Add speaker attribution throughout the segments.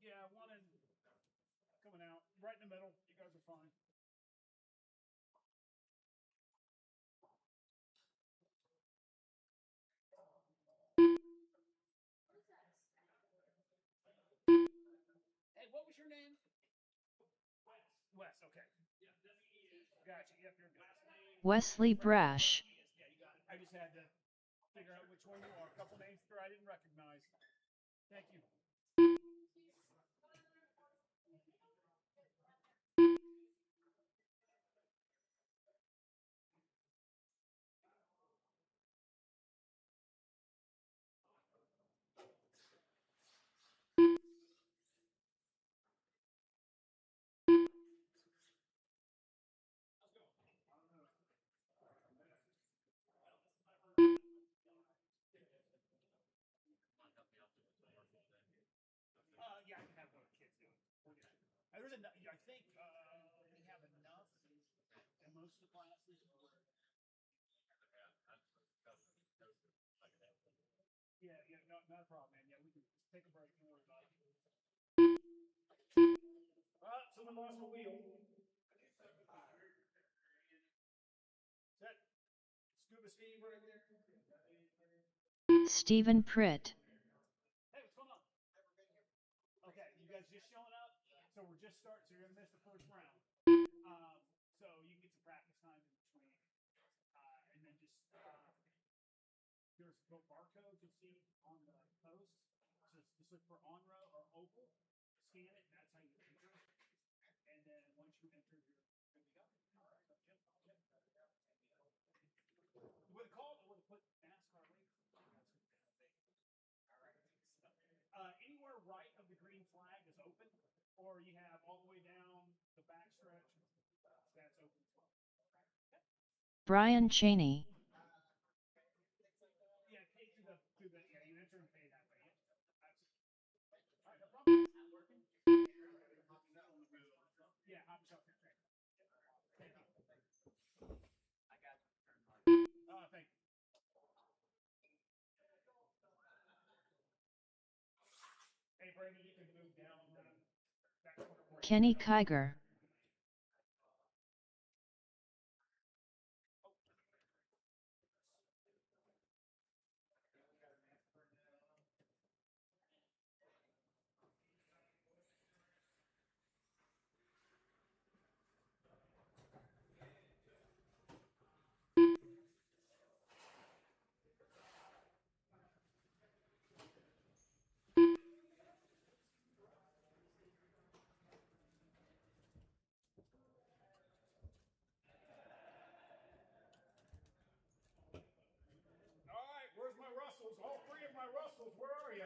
Speaker 1: Yeah, one is coming out right in the middle. You guys are fine. Hey, what was your name? Wes. Okay. Gotcha. Yep, you're good.
Speaker 2: Wesley Brash.
Speaker 1: Yeah, you got it. I just had to figure out which one you are. A couple names there I didn't recognize. Thank you. Yeah, I can have one of the kids do it. We'll get it. There's enough. I think we have enough in most of the classes. Yeah, yeah, no, not a problem, man. Yeah, we can just take a break. Don't worry about it. Someone lost a wheel. Is that Scuba Steve right there?
Speaker 2: Stephen Pritt.
Speaker 1: Hey, what's going on? Okay, you guys just showing up? So we're just starting, so you're gonna miss the first round. So you can get some practice time in between. And then there's the barcode you see on the post. So just look for on row or oval, scan it, and that's how you enter. And then once you enter, you're good to go. All right. You would have called, I would have put NASCAR link. All right. Anywhere right of the green flag is open, or you have all the way down the backstretch, that's open as well. Okay.
Speaker 2: Brian Cheney.
Speaker 1: Yeah, pay yeah, you enter and pay that way. All right, no problem. Working? Yeah, hop yourself in. Thank you. I got you. Thank you. Hey, Brady, you can move down that corner.
Speaker 2: Kenny Kiger.
Speaker 1: All right, where's my Russells? All three of my Russells, where are you?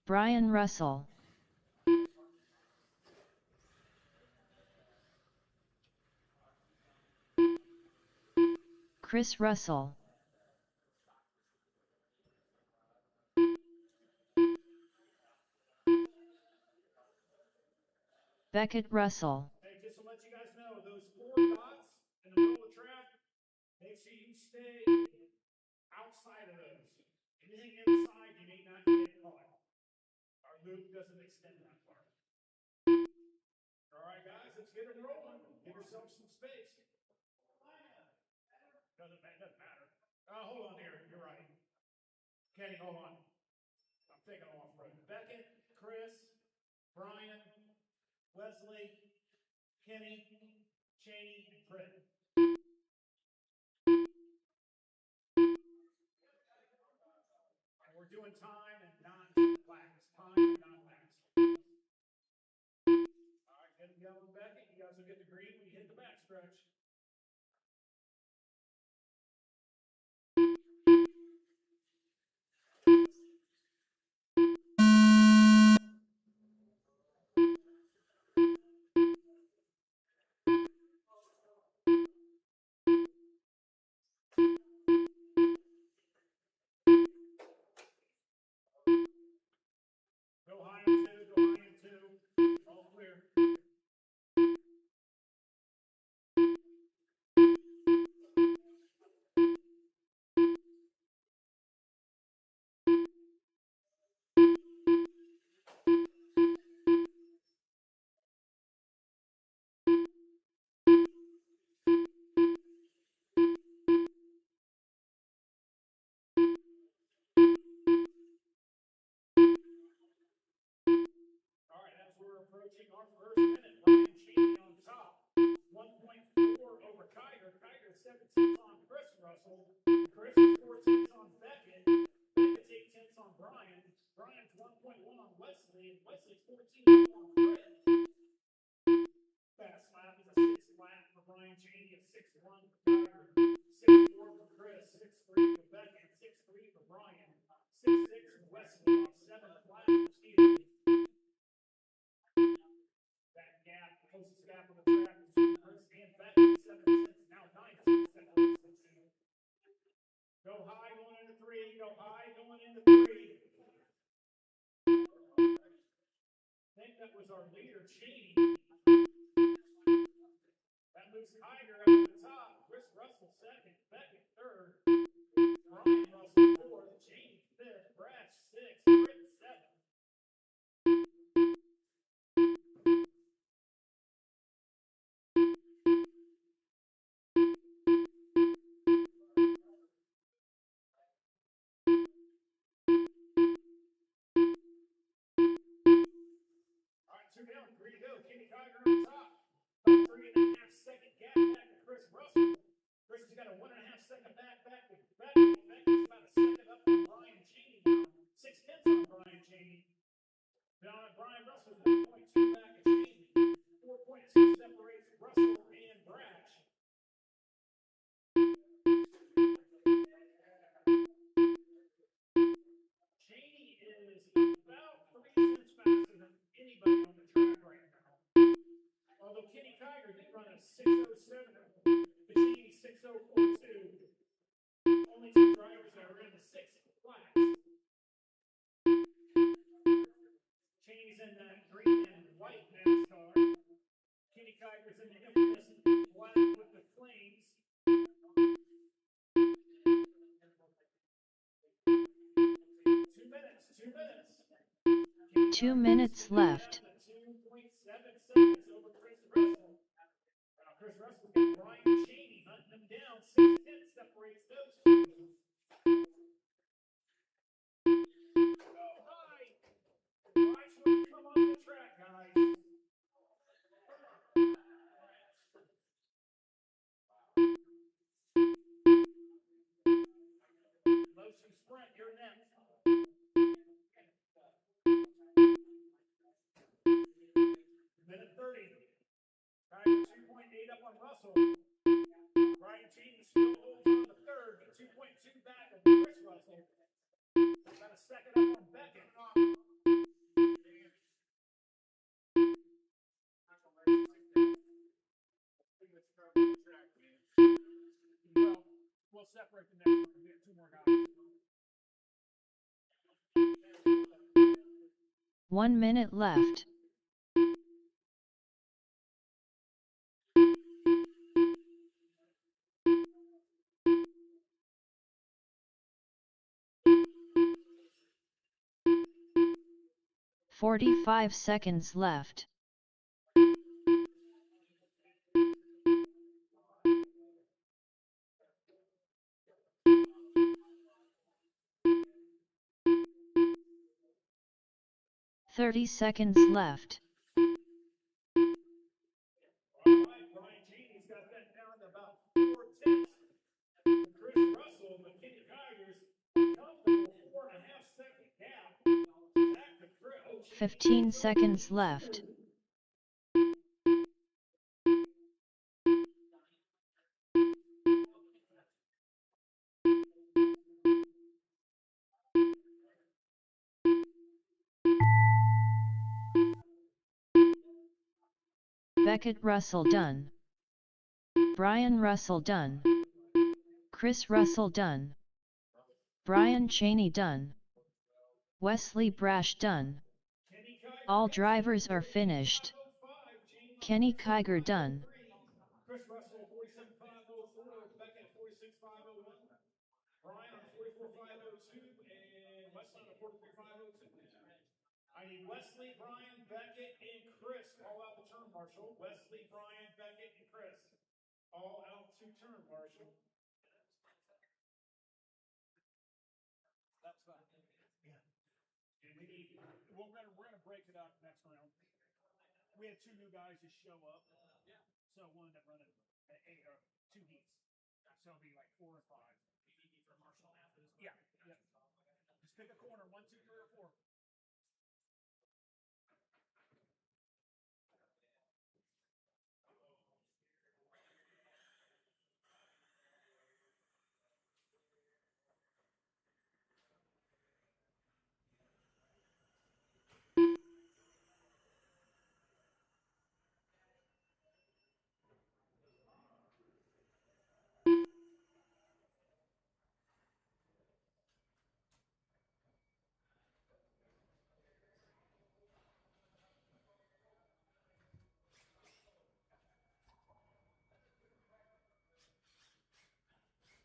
Speaker 2: Brian Russell. Chris Russell. Beckett Russell,
Speaker 1: Hey, just to let you guys know, those 4 dots in the middle of the track, make sure you stay outside of those. Anything inside, you may not get caught. Our loop doesn't extend that far. All right, guys, let's get it rolling. Give yourself some space. Doesn't matter. Hold on here. You're right. Kenny, hold on. I'm taking off road. Beckett, Chris, Brian, Wesley, Kenny, Cheney, and Fred. And we're doing time and non-laps. Time and non-laps. All right, get it going, Beckett. You guys will get the green when you hit the backstretch. Go high in 2, go high in 2. All clear. All right, as we're approaching our first minute, Brian Cheney on top. 1.4 over Kiger. Kiger 7/10 on Chris Russell. Chris is 4/10 on Beckett. Beckett's 8/10 on Brian. Brian's 1.1 on Wesley. And Wesley's 14 on Fred. Fast lap is a 6 lap for Brian Cheney, a 6-1 for Kiger, 6-4 for Chris, 6-3 for Beckett, 6-3 for Brian, 6-6 for Wesley, 7th lap for Steve. That gap, the closest gap on the track is between Chris and Beckett, 7/10, now 9/10 separates the two. Go high going into 3, go high going into 3. I think that was our leader, Cheney. That moves Kiger up to the top. Chris Russell 2nd, Beckett 3rd, Brian Russell 4th, Cheney 5th, Brash 6th, Britt 7th. All right, 2 down, 3 to go. Kenny Kiger on top. About 3.5 second gap back to Chris Russell. Chris has got a 1.5 second back to Beckett. Beckett's about a second up on Brian Cheney now. 6/10 on Brian Cheney. Now Brian Russell's 1.2 back to Cheney. 4.2 separates Russell and Brash. Cheney is about 3 cents faster than anybody on the track right now. Although Kenny Kiger did run a 6:07, Cheney 6:042. Only 2 drivers that are in the 6th class. Cheney's in that green and white NASCAR. Kenny Kiger's in the infamous black with the flames. 2 minutes, 2 minutes.
Speaker 2: 2 minutes left.
Speaker 1: 2.7 seconds over Chris Russell. Chris Russell's got Brian Cheney hunting him down. 6/10 separates those two. Go high. Watch when you come on the track, guys. Motion sprint, you're next. Minute 30. Kiger 2.8 up on Russell. Brian Cheney still holds on to 3rd, but 2.2 back of Chris Russell. About a second up on Beckett. Well, we'll separate the next one. We have 2 more guys.
Speaker 2: 1 minute left. 45 seconds left. $30 left.
Speaker 1: All right, Brian Cheney's got that down to about 4/10. Chris Russell, but Kenny Kiger's comfortable 4.5-second gap. Back to Chris.
Speaker 2: 15 seconds left. Beckett Russell done. Brian Russell done. Chris Russell done. Brian Cheney done. Wesley Brash done. All drivers are finished. Kenny Kiger done.
Speaker 1: Chris Russell 47.504, Beckett 46.501, Brian on 44.502, and Wesley on 43.502. I need Wesley, Brian, Beckett, and Chris all out the turn, Marshall. Wesley, Brian, Beckett, and Chris all out to turn, Marshall. That's fine. Yeah. And we need. We're gonna break it up next round. We had 2 new guys just show up. Yeah. So we'll end up running 8 or 2 heats. So it'll be like 4 or 5. EDD for Marshall after this. Yeah. Yeah. Just pick a corner, 1, 2, 3, or 4.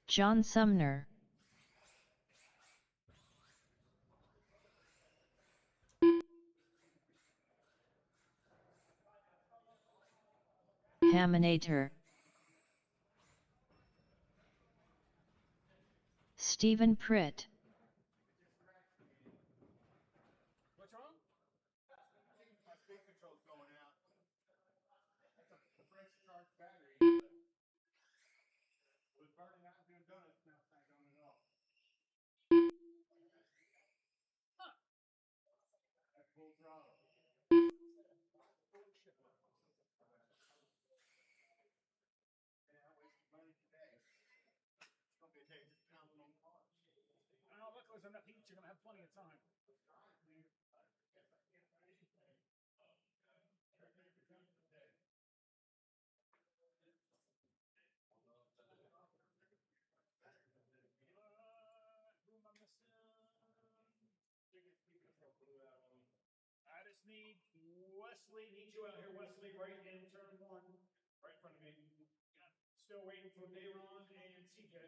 Speaker 2: John Sumner. Haminator. Stephen Pritt.
Speaker 1: What's wrong? My speed control's going out. That's a fresh charged battery. It was burning out and done it. Now it's not going at all. Huh. That's full throttle. Oh, look, there's enough heat. You're going to have plenty of time. Who am I missing? I just need Wesley. Need you out here, Wesley, right in turn 1. Right in front of me. Still waiting for Dayron and CJ.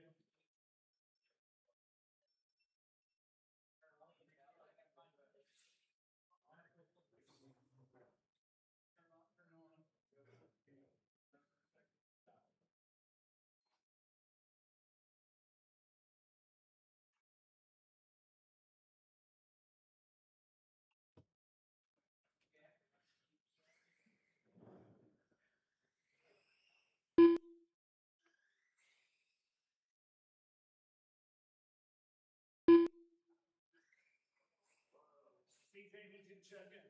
Speaker 1: CJ needs you to check in.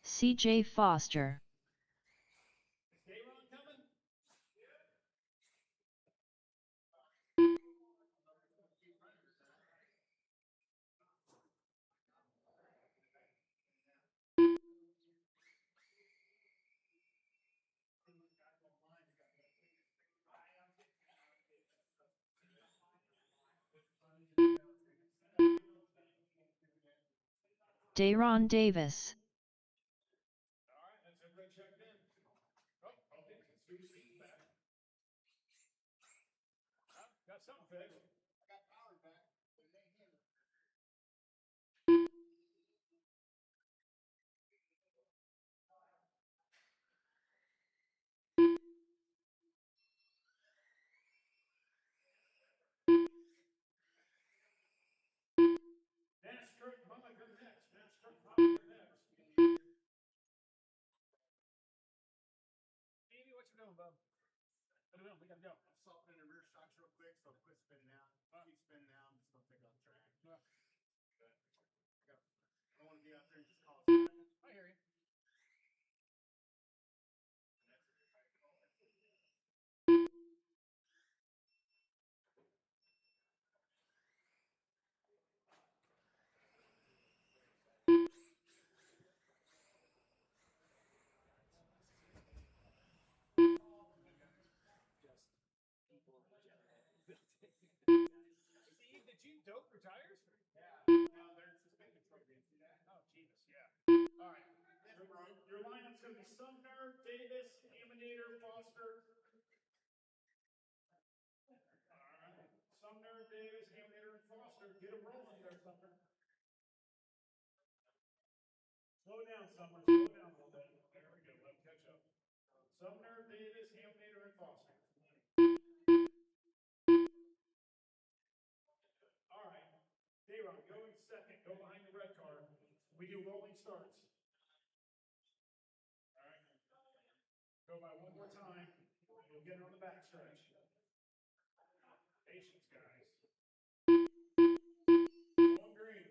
Speaker 2: CJ Foster.
Speaker 1: Is Dayron coming?
Speaker 2: Dayron Davis.
Speaker 1: All right, that's everybody checked in. Oh, okay, let's do the seats back. Bub? What are we doing? We gotta go.
Speaker 3: Soften in the rear shocks real quick, so quit spinning out. Keep spinning out. I'm just gonna take it off track.
Speaker 1: Yeah.
Speaker 3: I don't want to be out there and just cause it.
Speaker 1: I hear you. Steve, did you dope your tires?
Speaker 3: Yeah. No, they're suspended programs.
Speaker 1: Oh, Jesus, yeah. All right. Your lineup's going to be Sumner, Davis, Aminator, Foster. All right. Sumner, Davis, Aminator, and Foster. Get them rolling there, Sumner. Slow down, Sumner. Slow down a little bit. There we go. Let them catch up. Sumner, Davis, Aminator, and Foster. All right. Dayron, go in second. Go behind the red car. We do rolling starts. All right. Go by one more time. You'll get it on the back stretch. Patience, guys. Going green.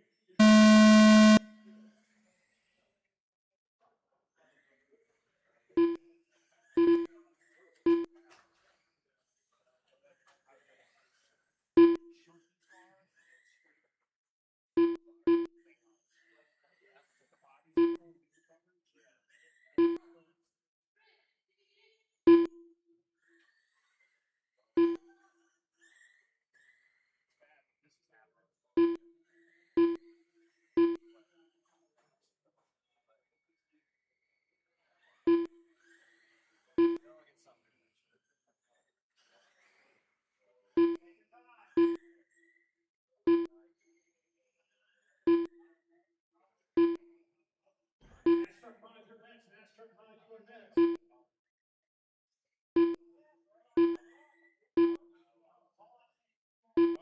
Speaker 1: NASCAR monitor next. NASCAR monitor next.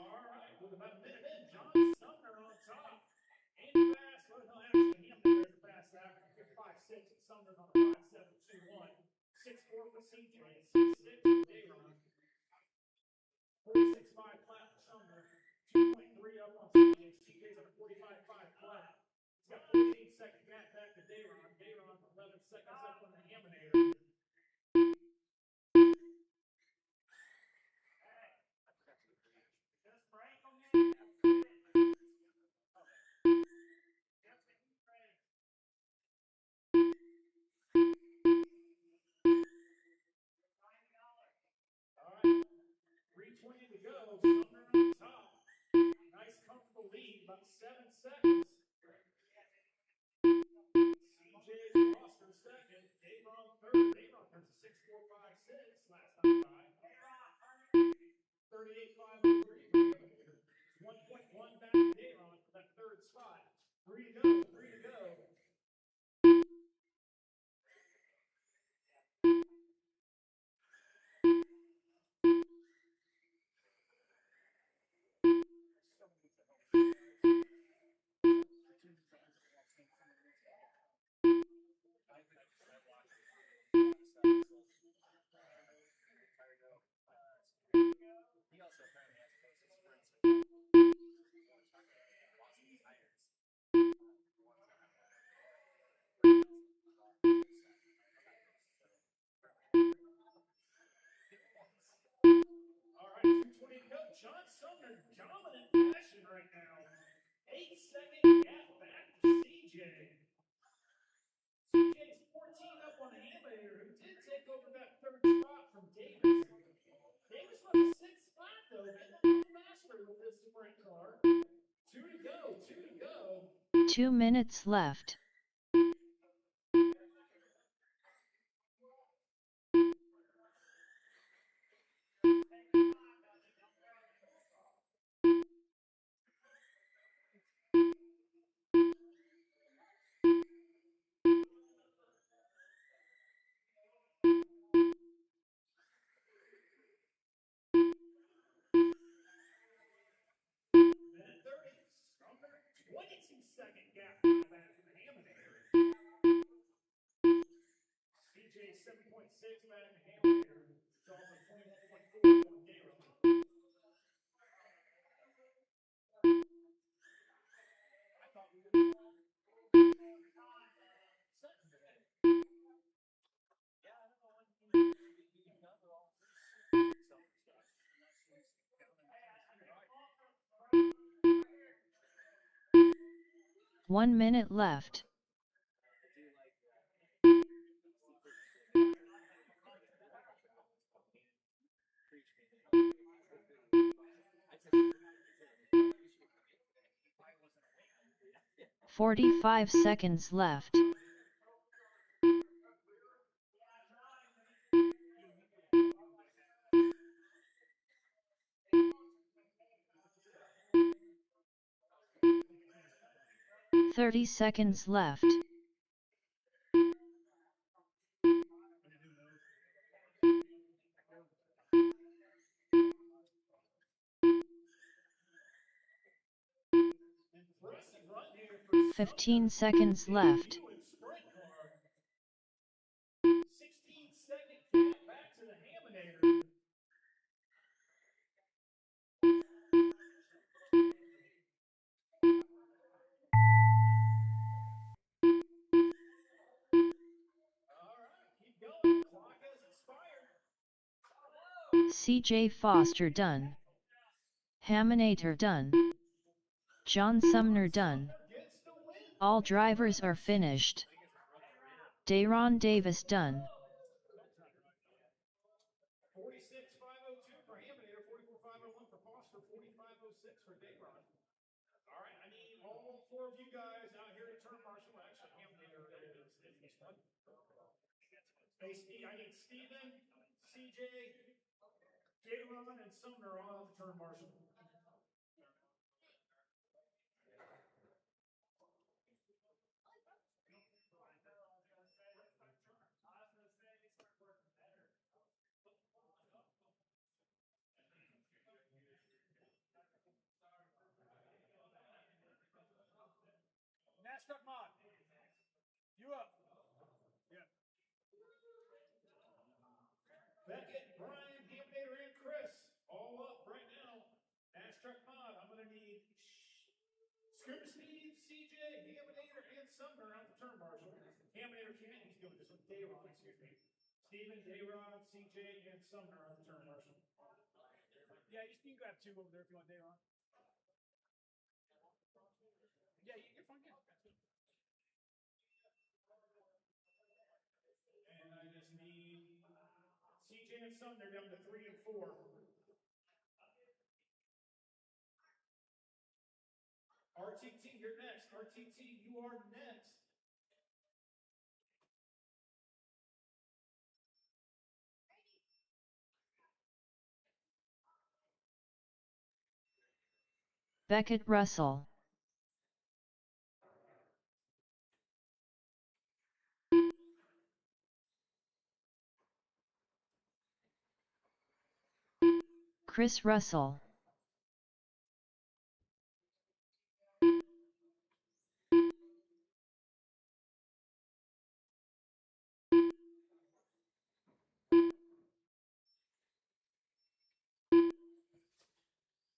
Speaker 1: All right, with about a minute in, John Sumner on top. And fast. Well, no, actually, him there's the fast lap. 5.6. Sumner's on a 5.7.21. 6.4 for CJ. 6.6 for Dayron. 46.5 flat for Sumner. 2.3 up on CJ. CJ's on a 45.5 flat. He's got 14-second gap back to Dayron. Dayron 11 seconds up on the Aminator. All right, 3:20 to go. Sumner on top. Nice, comfortable lead, about 7 seconds. CJ Foster second. Dayron third. Dayron turns a 6.456 last time by. 38.503. 1.1 back to Dayron for that third spot. 3 to go. 3 to go.
Speaker 3: He also apparently has to go to sprints.
Speaker 1: All right, 2:20 to go. John Sumner dominant fashion right now. 8-second gap back to CJ. CJ's 14 up on the Aminator, who did take over that third spot from Davis. Davis runs a 6 spot though, getting a little faster with this sprint car. 2 to go, 2 to go.
Speaker 2: 2 minutes left.
Speaker 1: Minute 30. Sumner, 22-second gap back to the Aminator. CJ 7.6 back to the Aminator. off with 21.4 on Gayron. I thought we were going yeah, I don't know when you cover all this stuff.
Speaker 2: 1 minute left. "45 seconds left. "30 seconds left. 15 seconds left.
Speaker 1: 16-second gap back to the Haminator.
Speaker 2: CJ Foster done. Haminator done. John Sumner done. All drivers are finished. Daron Davis done.
Speaker 1: 46.502 for Haminator, 44.501 for Foster, 45.06 for Daron. All right, I need all four of you guys out here to turn marshal. Actually, Haminator is this one. I need Steven, CJ, Daron, and Sumner all at the turn marshal. NASCAR mod. You up. Yeah. Beckett, Brian, Haminator, and Chris all up right now. NASCAR mod. I'm going to need Scoop Steve, CJ, Haminator, and Sumner out the turn marshal. Haminator can't. He's doing this with Daron, excuse me. Steven, Daron, CJ, and Sumner out the turn marshal. Yeah, you can grab two over there if you want Daron. Yeah, you're fine. Yeah. And I just need CJ and Sumner down to 3 and 4. RTT, you're next. RTT, you are next.
Speaker 2: Beckett Russell. Chris Russell.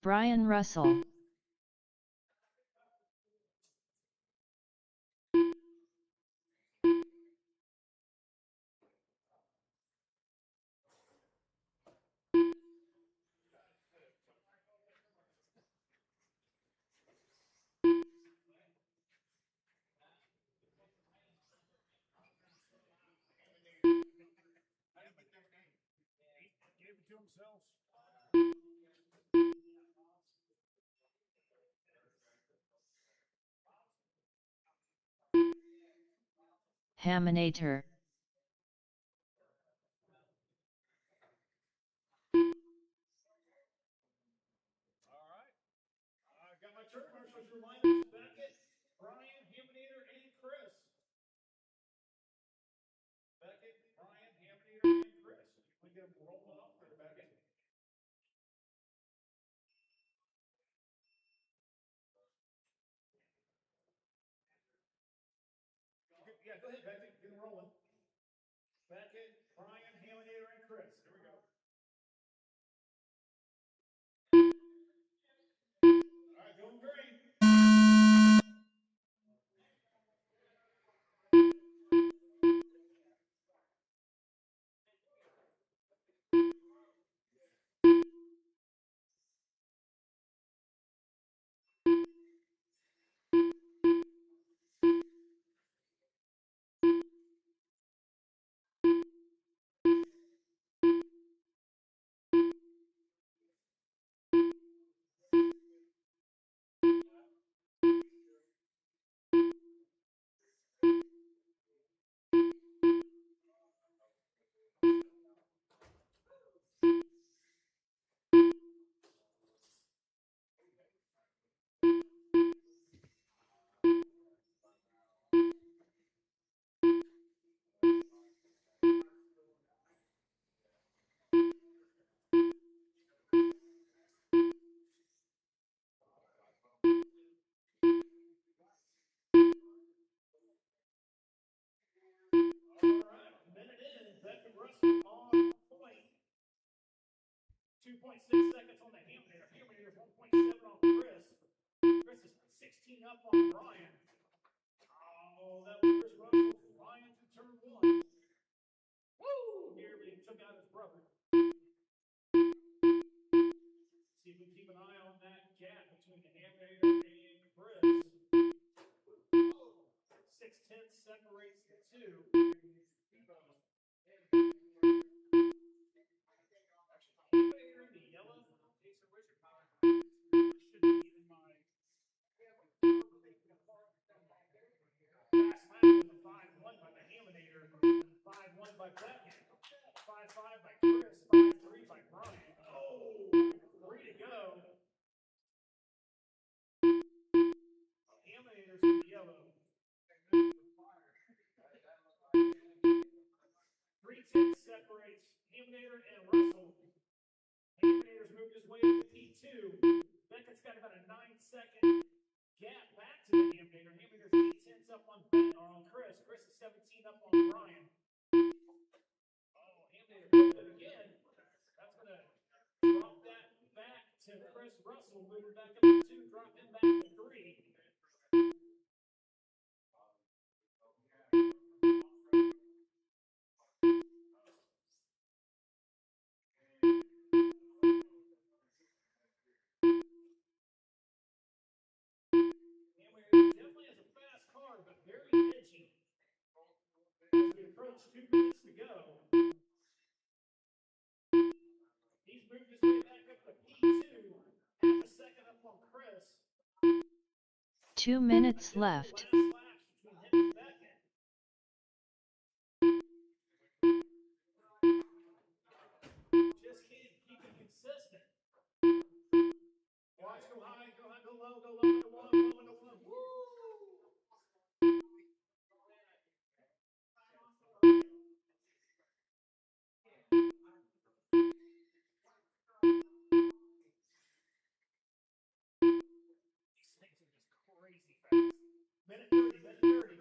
Speaker 2: Brian Russell.
Speaker 1: Gave it to themselves.
Speaker 2: Haminator.
Speaker 1: All right. I've got my turn marshals. Your lineups: Beckett, Brian, Haminator, and Chris. Beckett, Brian, Haminator, and Chris. We get them rolling off there, Beckett. Yeah, go ahead, Beckett. Get them rolling. Beckett, Brian, Haminator, and Chris. Here we go. 2.6 seconds on the Haminator. Haminator's 1.7 on Chris. Chris is 16 up on Brian. Oh, that was Chris Russell flying to turn one. Woo! Nearly took out his brother. See if we can keep an eye on that gap between the Haminator and Chris. 6/10 separates the two. Haminator in the yellow. Jason, where's your power? Should be in my fast lap with a 5-1 by the Haminator, 5-1 by Beckett, 5-5 by Chris, 5-3 by Brian. Oh, 3 to go. Haminator's in the yellow. 3/10 separates Haminator and Russell. Haminator's moved his way up to P2. Beckett's got about a 9-second gap back to the Haminator. Haminator's 8/10 up on Chris. Chris is 17 up on Brian. Oh, Haminator moved it again. That's going to drop that back to Chris Russell. Move it back up to 2, drop him back to 3. Definitely has a fast car, but very edgy. As we approach 2 minutes to go, he's moved his way back up to P2, half a second up on Chris.
Speaker 2: 2 minutes left.
Speaker 1: Last laps between him and Beckett. Just can't keep it consistent. Watch, go high, go low, go low into one, low into one. Woo! These things are just crazy fast. Minute 30, minute 30.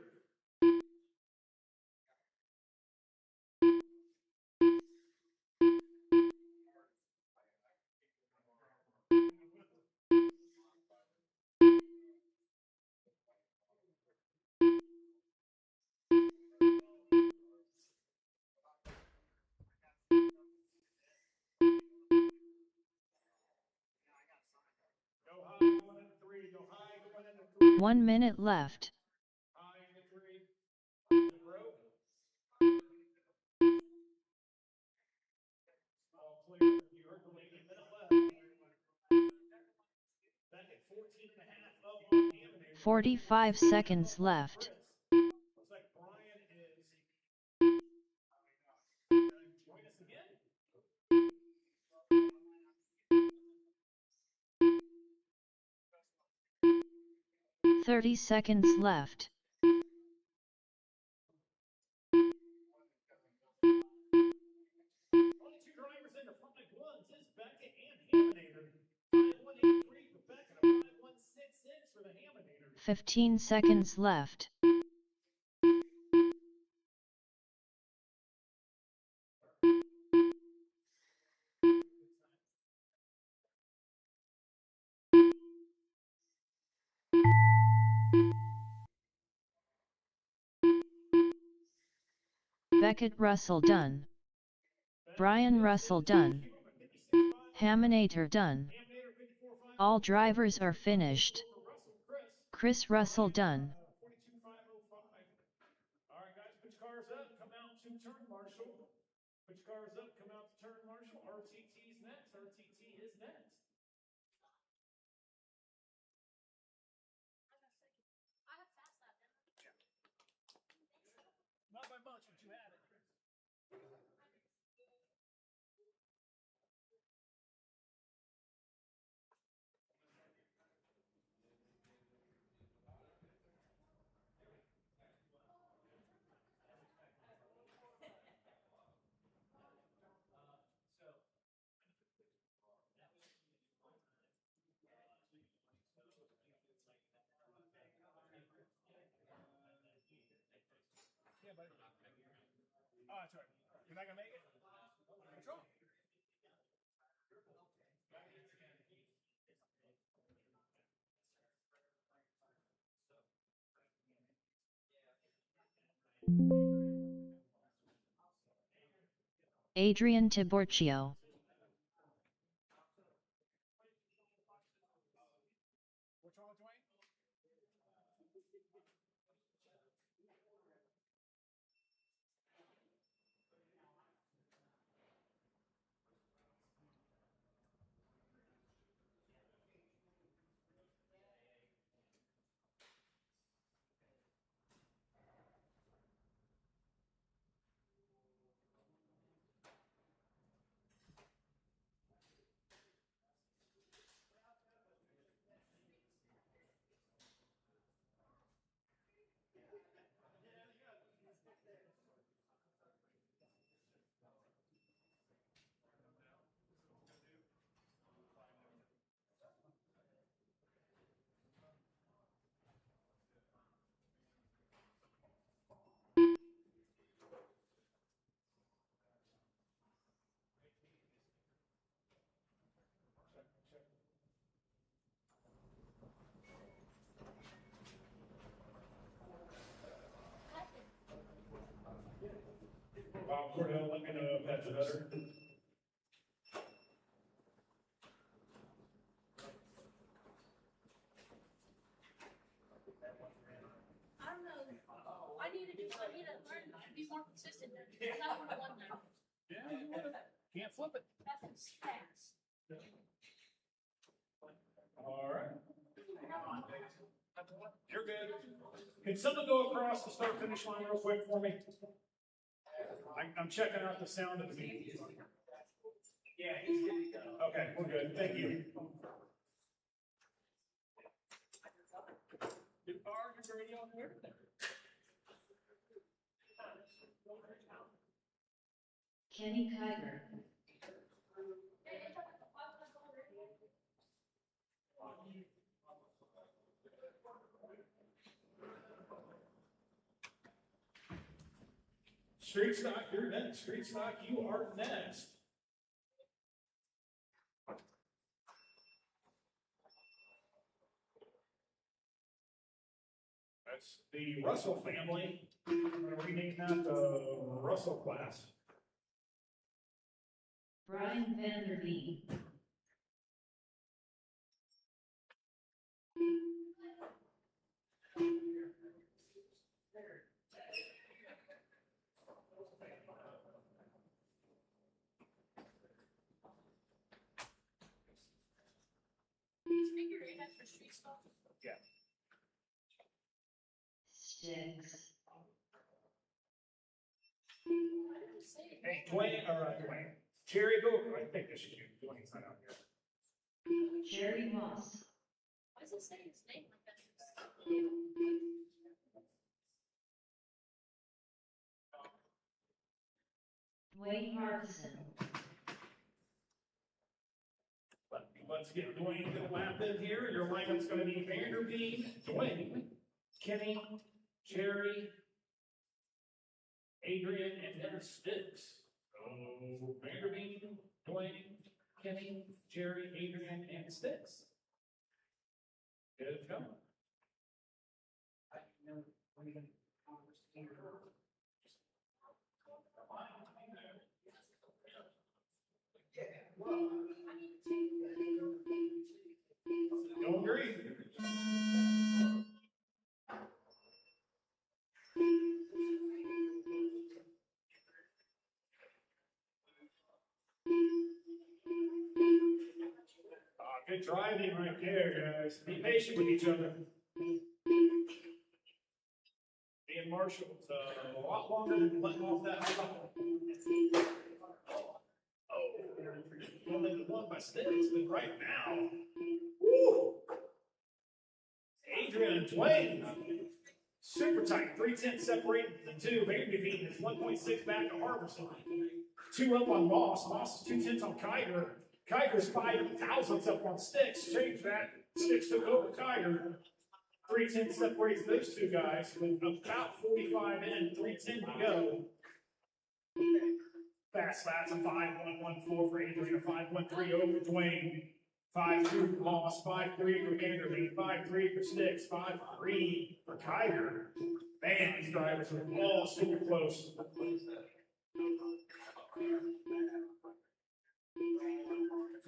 Speaker 1: Go high, going into 3, go high, going into 3.
Speaker 2: 1 minute left.
Speaker 1: High into 3. The rope. All clear. You heard the lady, a minute left. Back at 14.5 up on Haminator.
Speaker 2: 45 seconds left.
Speaker 1: Looks like Brian is join us again.
Speaker 2: 30 seconds left.
Speaker 1: Only 2 drivers into 5-1s is Beckett and Haminator. 5-1-8-3 for Beckett, a 5-1-6-6 for the Haminator.
Speaker 2: 15 seconds left. Beckett Russell done. Brian Russell done. Haminator done. All drivers are finished. Chris Russell done.
Speaker 1: 42.505. All right, guys, put your cars up. Come out to turn marshal. Put your cars up. Come out to turn marshal. RTT's next. RTT is next. Not by much, but you had it, Chris. Yeah, buddy. Oh, that's right. You're not gonna make it? What's wrong?
Speaker 2: Adrian Tiborcio.
Speaker 1: What's wrong with Dwayne? Cordell, let me know if that's better.
Speaker 4: I don't know. I need to learn to be more consistent. Because I want to one now.
Speaker 1: Yeah, you would. Can't flip it.
Speaker 4: That's fast.
Speaker 1: All right. You're good. Can someone go across the start finish line real quick for me? I'm checking out the sound of the meeting. Yeah, he's good to go. Okay, we're good. Thank you. Your car, your radio, and everything.
Speaker 2: Kenny Kiger.
Speaker 1: Street stock, you're next. Street stock, you are next. That's the Russell family. I'm going to rename that the Russell class.
Speaker 2: Brian Vanderveen.
Speaker 4: Figure it out for street stuff.
Speaker 1: Yeah.
Speaker 2: Sticks.
Speaker 1: Hey, Dwayne, Dwayne. Jerry, go. I think this should be Dwayne's not out here.
Speaker 2: Jerry Moss.
Speaker 4: Why does it say his name like that?
Speaker 2: Dwayne Harbison.
Speaker 1: Let's get Dwayne to the lap in here. Your lineup's going to be Vanderveen, Dwayne, Kenny, Jerry, Adrian, and then Sticks. So Vanderveen, Dwayne, Kenny, Jerry, Adrian, and Sticks. Good to go. Don't agree. Good driving right there, guys. Be patient with each other. Being Marshall, a lot longer than letting off that hot. Oh, only the one by Sticks, but right now. Woo! Adrian and Dwayne. Super tight. 3/10 separating the two. Vanderveen is 1.6 back to Harbison. 2 up on Moss. Moss is 2/10 on Kiger. Kiger's 5 thousandths up on Sticks. Change that. Sticks took over Kiger. 3/10 separates those two guys with about 45 in, 3:10 to go. Fast laps, a 5.114 for Adrian, a 5.13 over Dwayne. 5.2 for Moss, 5.3 for Vanderveen, 5.3 for Sticks, 5.3 for Kiger. Man, these drivers are all super close.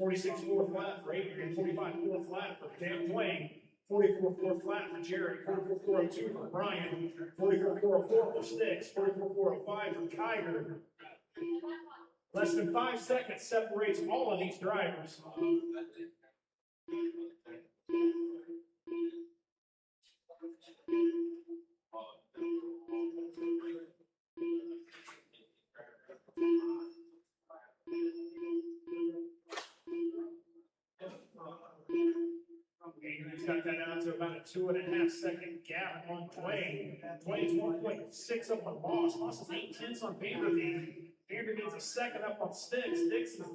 Speaker 1: 46-4 flat for Adrian, 45-4 flat for Dwayne, 44-4 flat for Jerry, 44-402 for Brian, 44-404 for Sticks, 44-405 for Kyger. Less than 5 seconds separates all of these drivers. Adrian's got that down to about a 2.5 second gap on Dwayne. Dwayne's 1.6 up on Moss. Moss is 8/10 on Vanderveen. Vanderveen's a second up on Sticks. Sticks is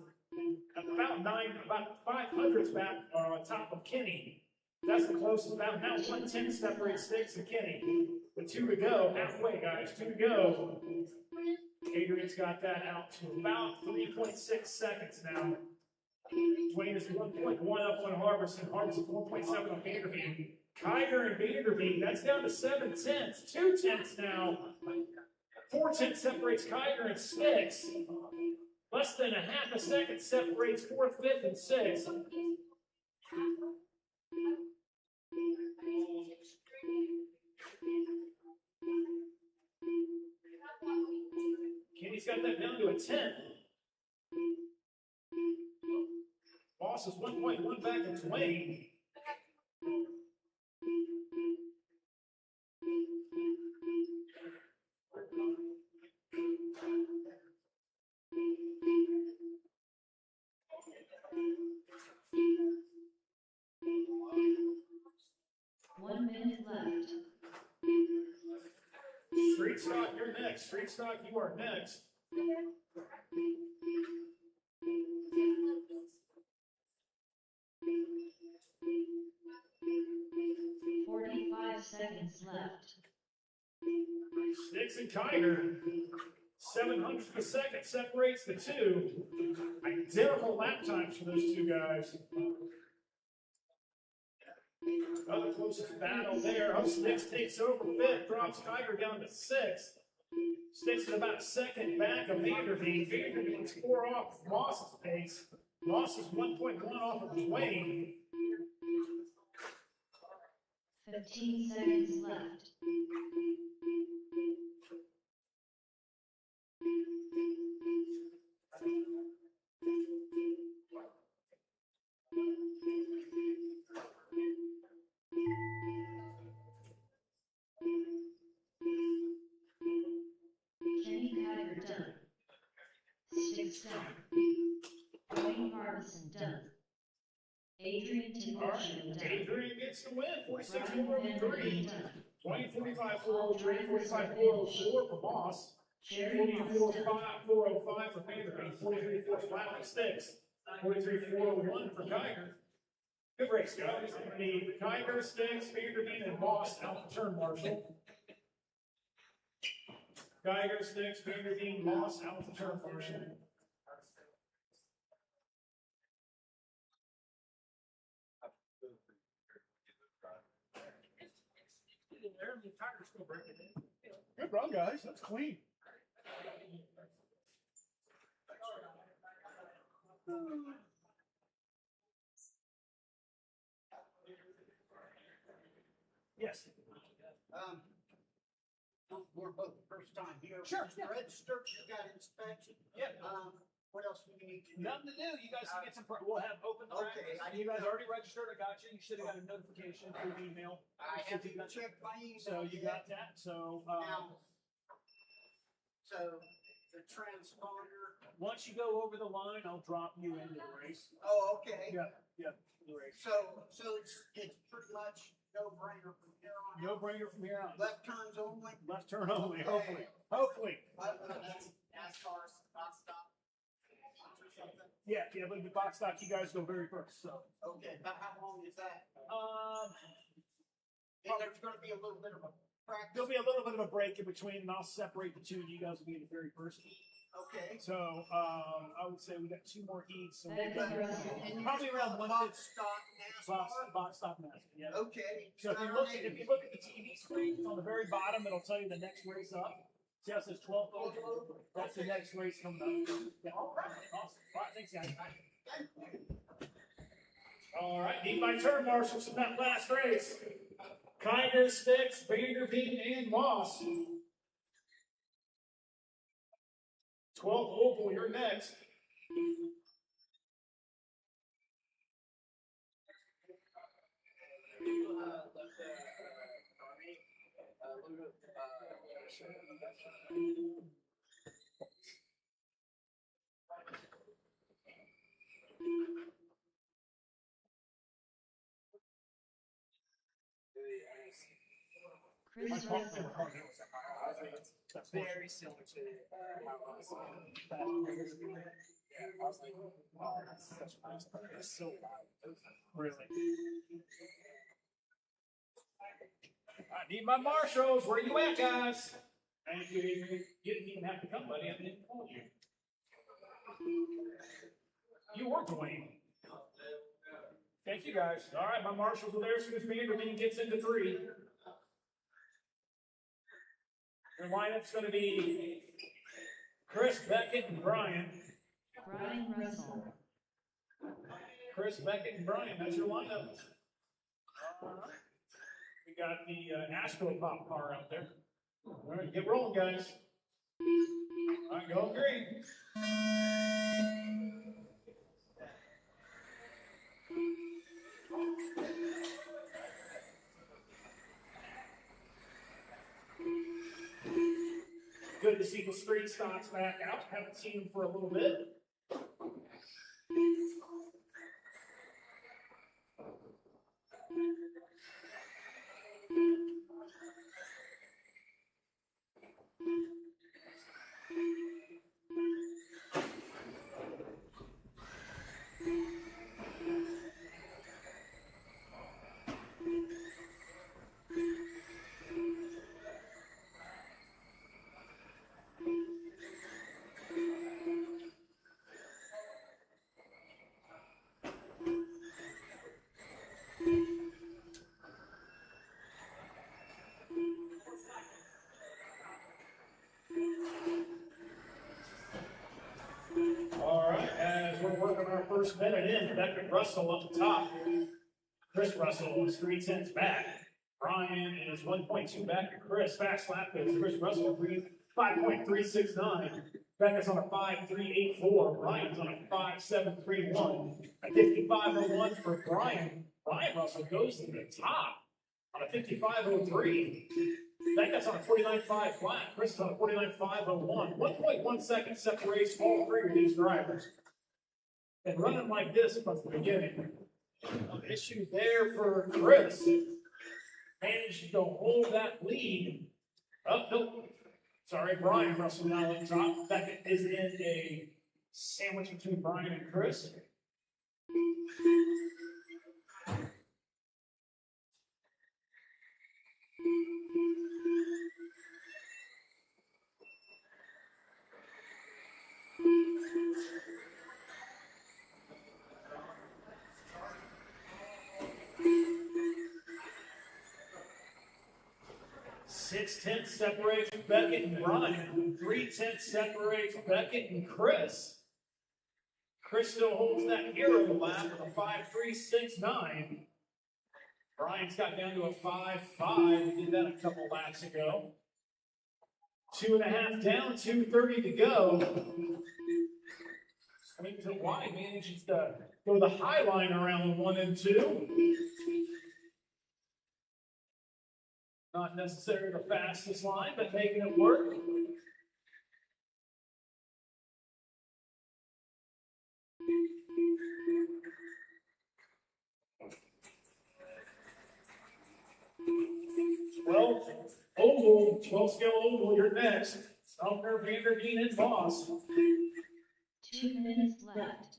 Speaker 1: about 500s back on top of Kenny. That's the closest about now. 1/10 separates Sticks and Kenny. With 2 to go, halfway, guys. 2 to go. Adrian's got that out to about 3.6 seconds now. Dwayne is 1.1 up on Harbison. Harbison's 1.7 on Vanderveen. Kyger and Vanderveen, that's down to 7/10. 2/10 now. 4/10 separates Kyger and Sticks. Less than a half a second separates 4th, 5th, and 6th. Kenny's got that down to a 10. Moss is 1.1 back to Dwayne.
Speaker 2: One minute left.
Speaker 1: Street Stock, you're next. Street Stock, you are next.
Speaker 2: 45 seconds left.
Speaker 1: Sticks and Kyger. 700th of a second separates the two. Identical lap times for those two guys. Other closest battle there. Oh, Sticks takes over 5th, drops Kyger down to 6th. Sticks at about 2nd back of Vanderveen. Vanderveen's 4 off Moss's pace. Moss is 1.1 off of Dwayne.
Speaker 2: 15 seconds left. Kenny Kyger done. Sticks done. Dwayne Harbison done. Adrian Tincoccio done.
Speaker 1: Adrian gets the win.
Speaker 2: Brian
Speaker 1: 46-403.
Speaker 2: Vanderveen done.
Speaker 1: 20-45-403, 45-404 for Moss.
Speaker 2: Jerry Moss
Speaker 1: 44-5,
Speaker 2: done.
Speaker 1: 405 for Vanderveen. 43-4 flat for Sticks. 43-401 for Kyger. Good race, guys. The Kyger, Sticks, Vanderveen, and Moss out the turn marshal. Kyger, Sticks, Vanderveen, Moss out the turn marshal. Good run, guys. That's clean. Yes.
Speaker 5: We're both first time here.
Speaker 1: Sure,
Speaker 5: Just registered, you got inspection.
Speaker 1: Yeah.
Speaker 5: What else do we need to do?
Speaker 1: Nothing to do. You guys can get some. We'll have open
Speaker 5: Okay,
Speaker 1: practice. You guys already registered. I got you. You should have got a notification through email.
Speaker 5: I have to check my email.
Speaker 1: So you got that. So
Speaker 5: Now, so the transponder.
Speaker 1: once you go over the line, I'll drop you into the race.
Speaker 5: Oh, okay.
Speaker 1: Yeah, the race.
Speaker 5: So it's pretty much no brainer from here on.
Speaker 1: No
Speaker 5: out.
Speaker 1: brainer from here on.
Speaker 5: Left turns only.
Speaker 1: Left turn only. Hopefully. Hopefully.
Speaker 5: NASCAR's box stop or something.
Speaker 1: Yeah. But the box stock, you guys go very first. So.
Speaker 5: Okay, about how long is that?
Speaker 1: Um.
Speaker 5: And there's going to be a little bit of a practice.
Speaker 1: There'll be a little bit of a break in between, and I'll separate the two. You guys will be the very first.
Speaker 5: Okay.
Speaker 1: So I would say we got 2 more heats. So
Speaker 2: That is Russell.
Speaker 1: probably around one
Speaker 5: Box stock NASCAR.
Speaker 1: box stop NASCAR. Yeah.
Speaker 5: Okay.
Speaker 1: So if you look at the TV screen on the very bottom, it'll tell you the next race up. See how it says 12 over? That's the next race coming up. Yeah. All right. Awesome. All right. Thanks, guys. All right. Need my turn marshals in that last race. Kinder, Sticks, Vanderveen, and Moss. 12 oval, you're next.
Speaker 2: Chris Russell.
Speaker 1: That's very similar to how I was yeah, I was like, oh, that's such a nice part. It's so loud. Really. I need my marshals. Where you at, guys? And you didn't even have to come, buddy. I didn't call you. You were Dwayne. Thank you, guys. All right, my marshals are there as soon as Vanderveen gets into 3. Your lineup's going to be Chris, Beckett, and Brian.
Speaker 2: Brian Russell.
Speaker 1: Chris, Beckett, and Brian. That's your lineup. We got the Astro Pop car out there. All right, get rolling, guys. All right, go green. Good to see the street stocks back out. Haven't seen them for a little bit. All right, as we're working our first minute in, Beckett Russell up the top. Chris Russell, the street sends back. Brian is 1.2 back to Chris. Fast lap is Chris Russell, 5.369. Beckett's on a 5.384. Brian's on a 5.731. A 55.01 for Brian. Brian Russell goes to the top on a 55.03. Beckett's on a 49.5 flat. Chris is on a 49.501. 1.1 seconds separates all 3 of these drivers. And running like this from the beginning. An issue there for Chris. Managed to hold that lead. Oh, no. Sorry, Brian Russell now on top. Beckett is in a sandwich between Brian and Chris. Six-tenths separates Beckett and Brian. 3/10 separates Beckett and Chris. Chris still holds that hero lap with a 5.369. Brian's got down to a 5.5. We did that a couple laps ago. 2.5 down, 2:30 to go. Swings it wide, manages to go the high line around 1 and 2. Not necessarily the fastest line, but making it work. Oval, 12 scale oval, you're next. Stalker, Vanderveen, and Voss.
Speaker 2: 2 minutes left.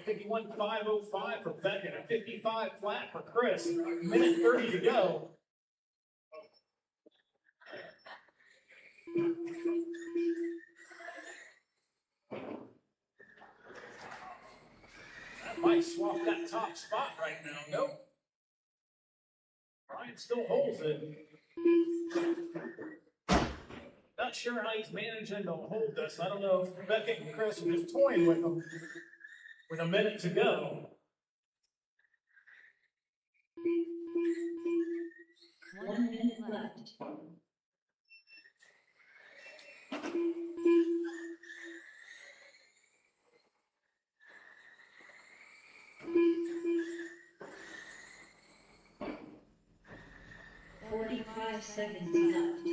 Speaker 1: 51.505 for Beckett, a 55 flat for Chris. Minute 30 to go. That might swap that top spot right now. Nope. Brian still holds it. Not sure how he's managing to hold this. I don't know if Beckett and Chris are just toying with him with a minute to go.
Speaker 2: 1 minute left. Forty-five seconds left.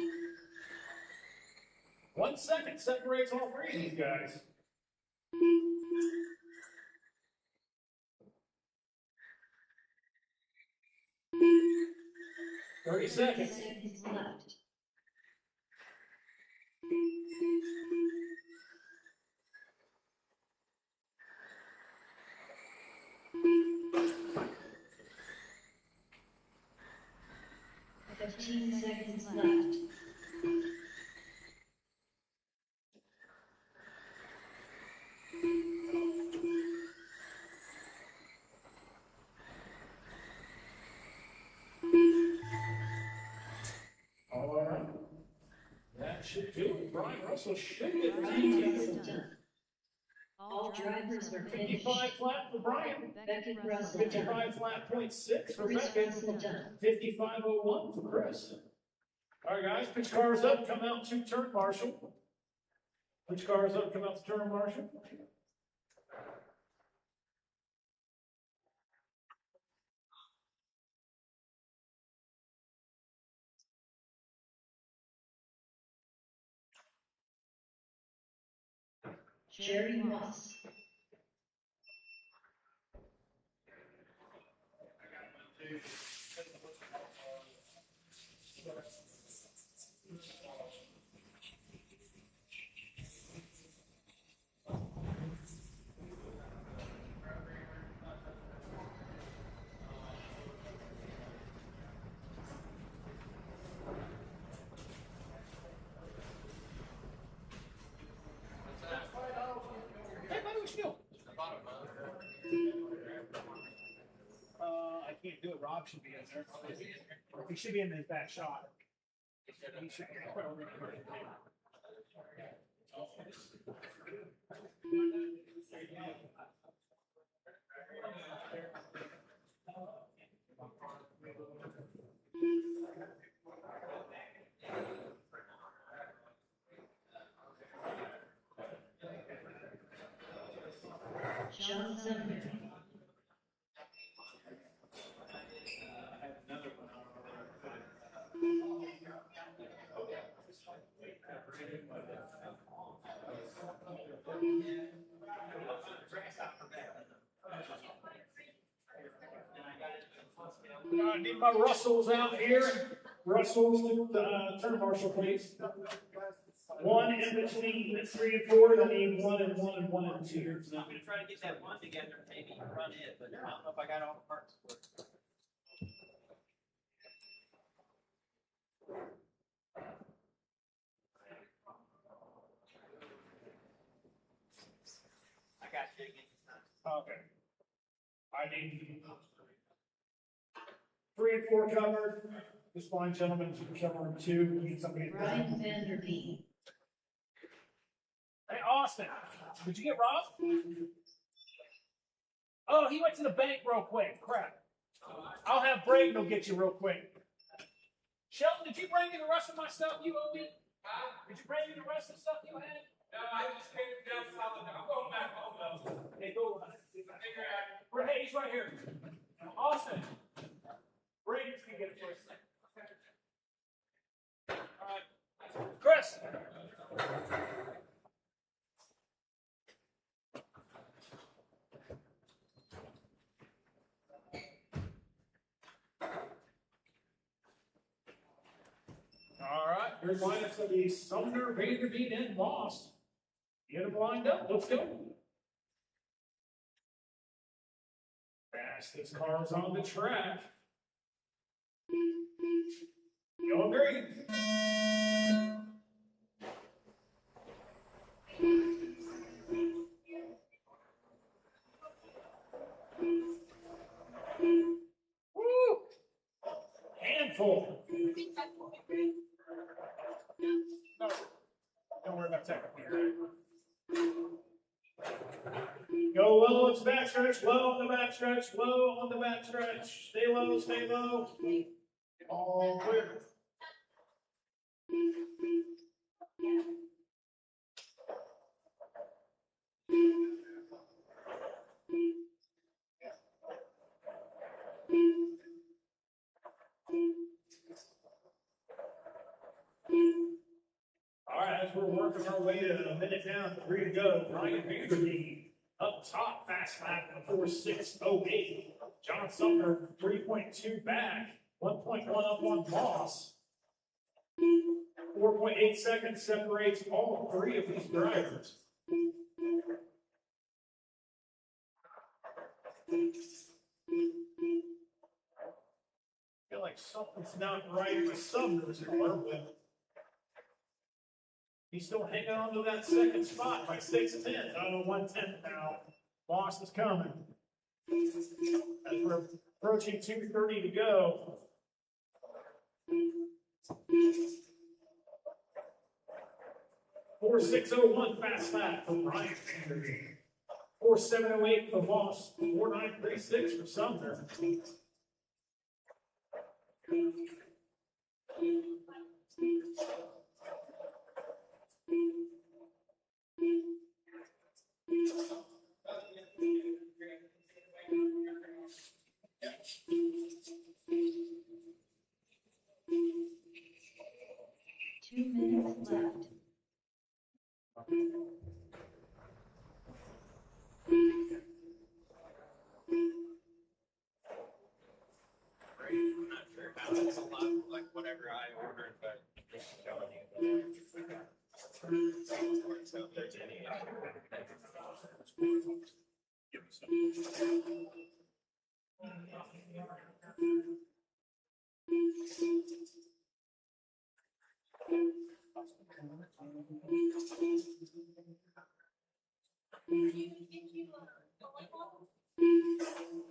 Speaker 1: 1 second separates all three of these guys. Thirty seconds.
Speaker 2: Seconds left. Fifteen seconds left.
Speaker 1: All right. That should do it. Brian Russell should get the
Speaker 2: Brian
Speaker 1: team.
Speaker 2: Russell done. All drivers are finished.
Speaker 1: 55 flat for Brian.
Speaker 2: Beckett Russell done.
Speaker 1: 55 flat .6 for
Speaker 2: Chris
Speaker 1: Beckett.
Speaker 2: Russell done.
Speaker 1: 55.01 for Chris. All right, guys, pitch cars up, come out to turn marshal. Pitch cars up, come out to turn marshal.
Speaker 2: Jerry Moss.
Speaker 1: Hey, buddy, what you doing? I can't do it. Rob should be in there. He should be in his back shot. He should be.
Speaker 2: John Sumner.
Speaker 1: I need my Russells out here. Russells, turn marshal, please. One in between 3 and 4. I need 1 and 1 and 1 and 2.
Speaker 6: So I'm gonna try to get that one together, maybe run it, but I don't know if I got all the parts for it. I got you again this time.
Speaker 1: Okay. I need 3 and 4 covered. This fine gentleman, cover 2. We need somebody.
Speaker 2: Brian Vanderveen.
Speaker 1: Hey, Austin, did you get Rob? Oh, he went to the bank real quick. Crap. I'll have Braden go get you real quick. Sheldon, did you bring me the rest of my stuff you owe me? Did you bring me the rest of the stuff you had?
Speaker 7: No, I just came down south. I'm going back home though.
Speaker 1: Hey, go. Hey, he's right here. Austin. Braden's gonna get it for us. All right. Chris. All right, here's lineups of the Sumner, Vanderveen, and Moss. Get them lined up. Let's go.
Speaker 7: Fastest cars on the track. Going green. Woo! Handful.
Speaker 1: No, don't worry about technical.
Speaker 7: Go low, it's backstretch, low on the backstretch, low on the backstretch. Stay low, stay low. All clear. All right, as we're working our way to a minute down, 3 to go. Ryan Vanderbeek up top, fast lap of 4.608. John Sumner 3.2 back, 1.1 up on Moss. 4.8 seconds separates all 3 of these drivers. I feel like something's not right with Sumner's car, but he's still hanging on to that second spot by 6 tenths out of 1 tenth now. Moss is coming. As we're approaching 2:30 to go. .4601 fast lap for Ryan Vanderbeek. 4.708 for Moss. 4.936 for Sumner.
Speaker 2: Two minutes left.
Speaker 6: I'm not sure how it's a lot like whatever I ordered, but just showing you. So if there's any.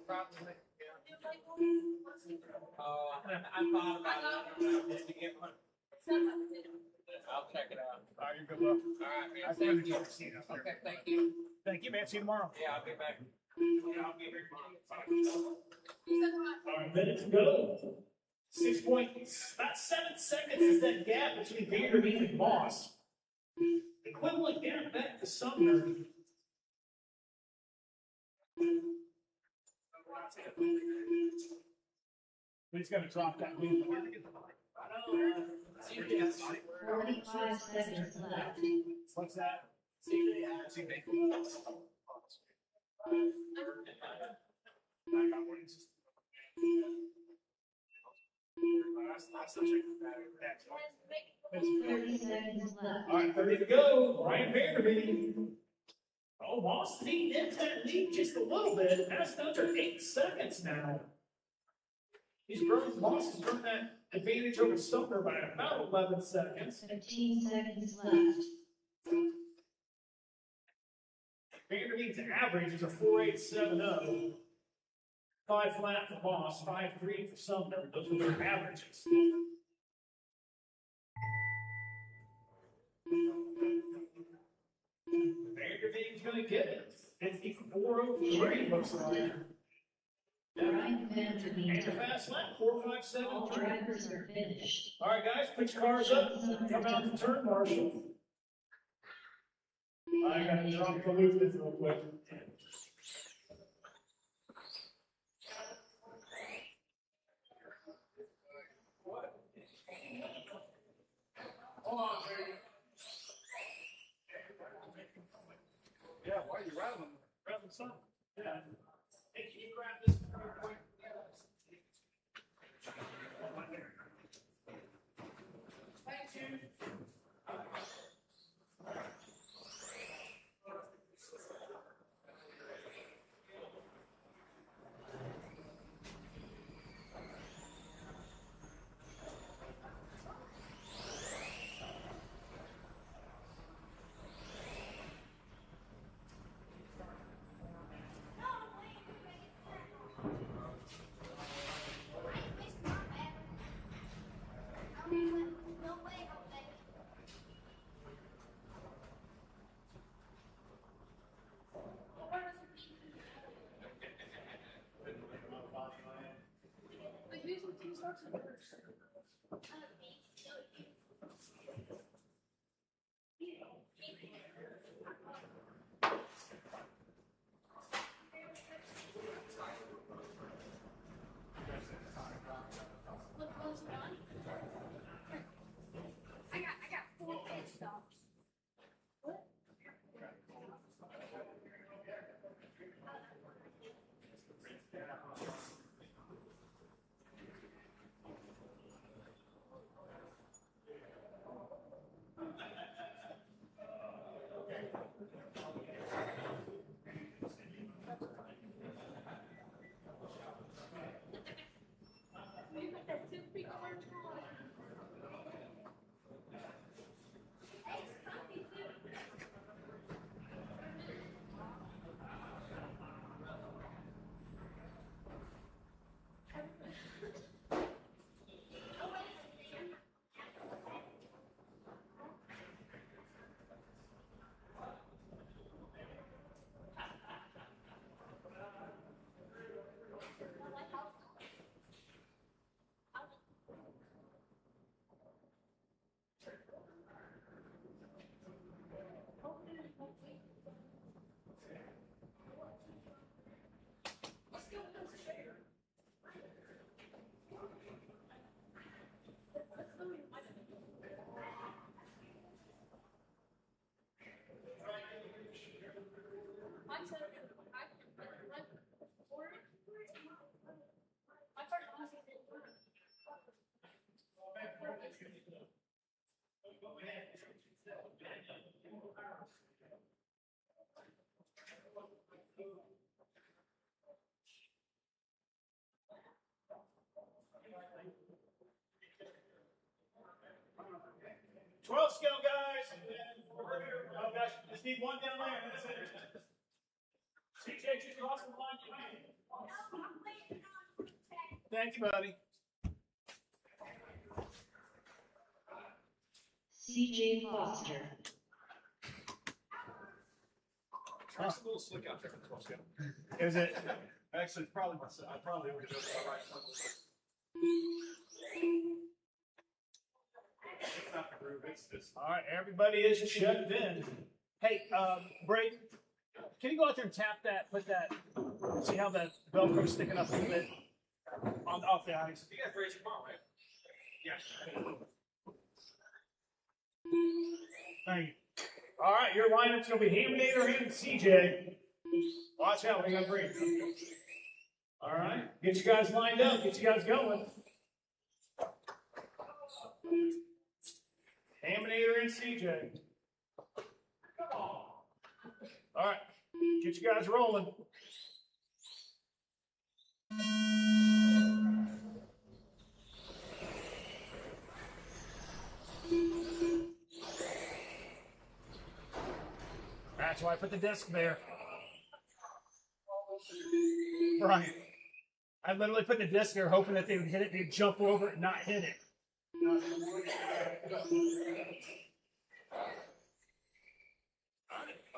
Speaker 6: Probably, Oh, I thought about it. Did you get one? I'll check it out.
Speaker 1: All right, you're good, bro.
Speaker 6: All right, man.
Speaker 1: I've
Speaker 6: Thank
Speaker 1: never
Speaker 6: you.
Speaker 1: seen it up there.
Speaker 6: Okay, thank you.
Speaker 1: Thank you, man. See you tomorrow.
Speaker 6: Yeah, I'll get back. Yeah, I'll be here tomorrow.
Speaker 7: All right, minute to go. 6 points, about 7 seconds is that gap between Vanderbeek and Moss. Equivalent gap back to Sumner.
Speaker 1: We just gotta drop that lead.
Speaker 2: 45 seconds left.
Speaker 1: What's that? I got one. That's such a bad
Speaker 2: 30 seconds left.
Speaker 7: All right, 30 to go. Ryan Vanderbeek. Oh, Moss lead into that lead just a little bit. That's under 8 seconds now. Moss has grown that advantage over Sumner by about 11 seconds.
Speaker 2: 15 seconds left.
Speaker 7: Vanderbeek's average is a 4.870. 5 flat for Moss, 5.3 for Sumner. Those are their averages. Vanderbeek's going to get it. 54.03 looks like.
Speaker 2: Ryan
Speaker 7: And a
Speaker 2: Vanderbeek.
Speaker 7: fast lap,
Speaker 2: All
Speaker 7: 4.57.
Speaker 2: drivers are finished.
Speaker 7: All right, guys, put your cars up. Come out to turn, Marshall. I got to drop the loop this real quick.
Speaker 3: Hold on, baby. Yeah, why are you rattling?
Speaker 7: Grab the sun. Yeah. Hey, can you grab this real quick? Thank you.
Speaker 4: I got 4 pit stops. What? We put that 2 feet on. Hey, something too.
Speaker 7: Scale, guys. Oh gosh, just need one down there. That's it. CJ, just cross the line behind you. Thank you, buddy.
Speaker 2: CJ Foster.
Speaker 3: It's a little slick out there for 12 scale.
Speaker 7: Is it?
Speaker 3: Actually, I probably would go to the right one. It's not the groove, it's this.
Speaker 7: All right, everybody is checked in. Hey, Brayden, can you go out there and tap that, put that, see how that Velcro's sticking up a little bit off the ice?
Speaker 6: You guys race tomorrow, right?
Speaker 7: Yeah. Thank you. All right, your lineup's going to be Hamdater and CJ. Watch out, we got break. All right, get you guys lined up, get you guys going. Hamdater and CJ. All right, get you guys rolling. That's why I put the disc there. Brian, I literally put the disc there hoping that they would hit it, they'd jump over it and not hit it.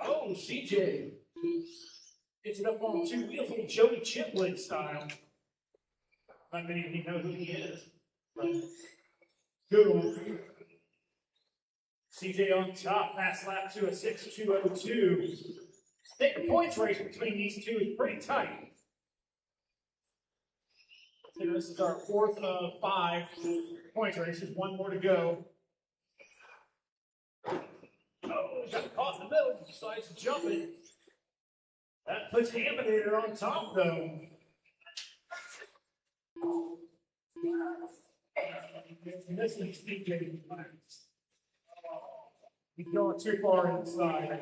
Speaker 7: Oh, CJ. Gets it up on 2 wheels, little Joey Chipwood style. Not many of you know who he is. But good one. CJ on top, fast lap to a 6.202. I think the points race between these two is pretty tight. So this is our 4th of 5 points races, 1 more to go. Oh, got caught in the middle, decides to jump it. That puts Hamdater on top, though. Missing CJ. He's going too far inside.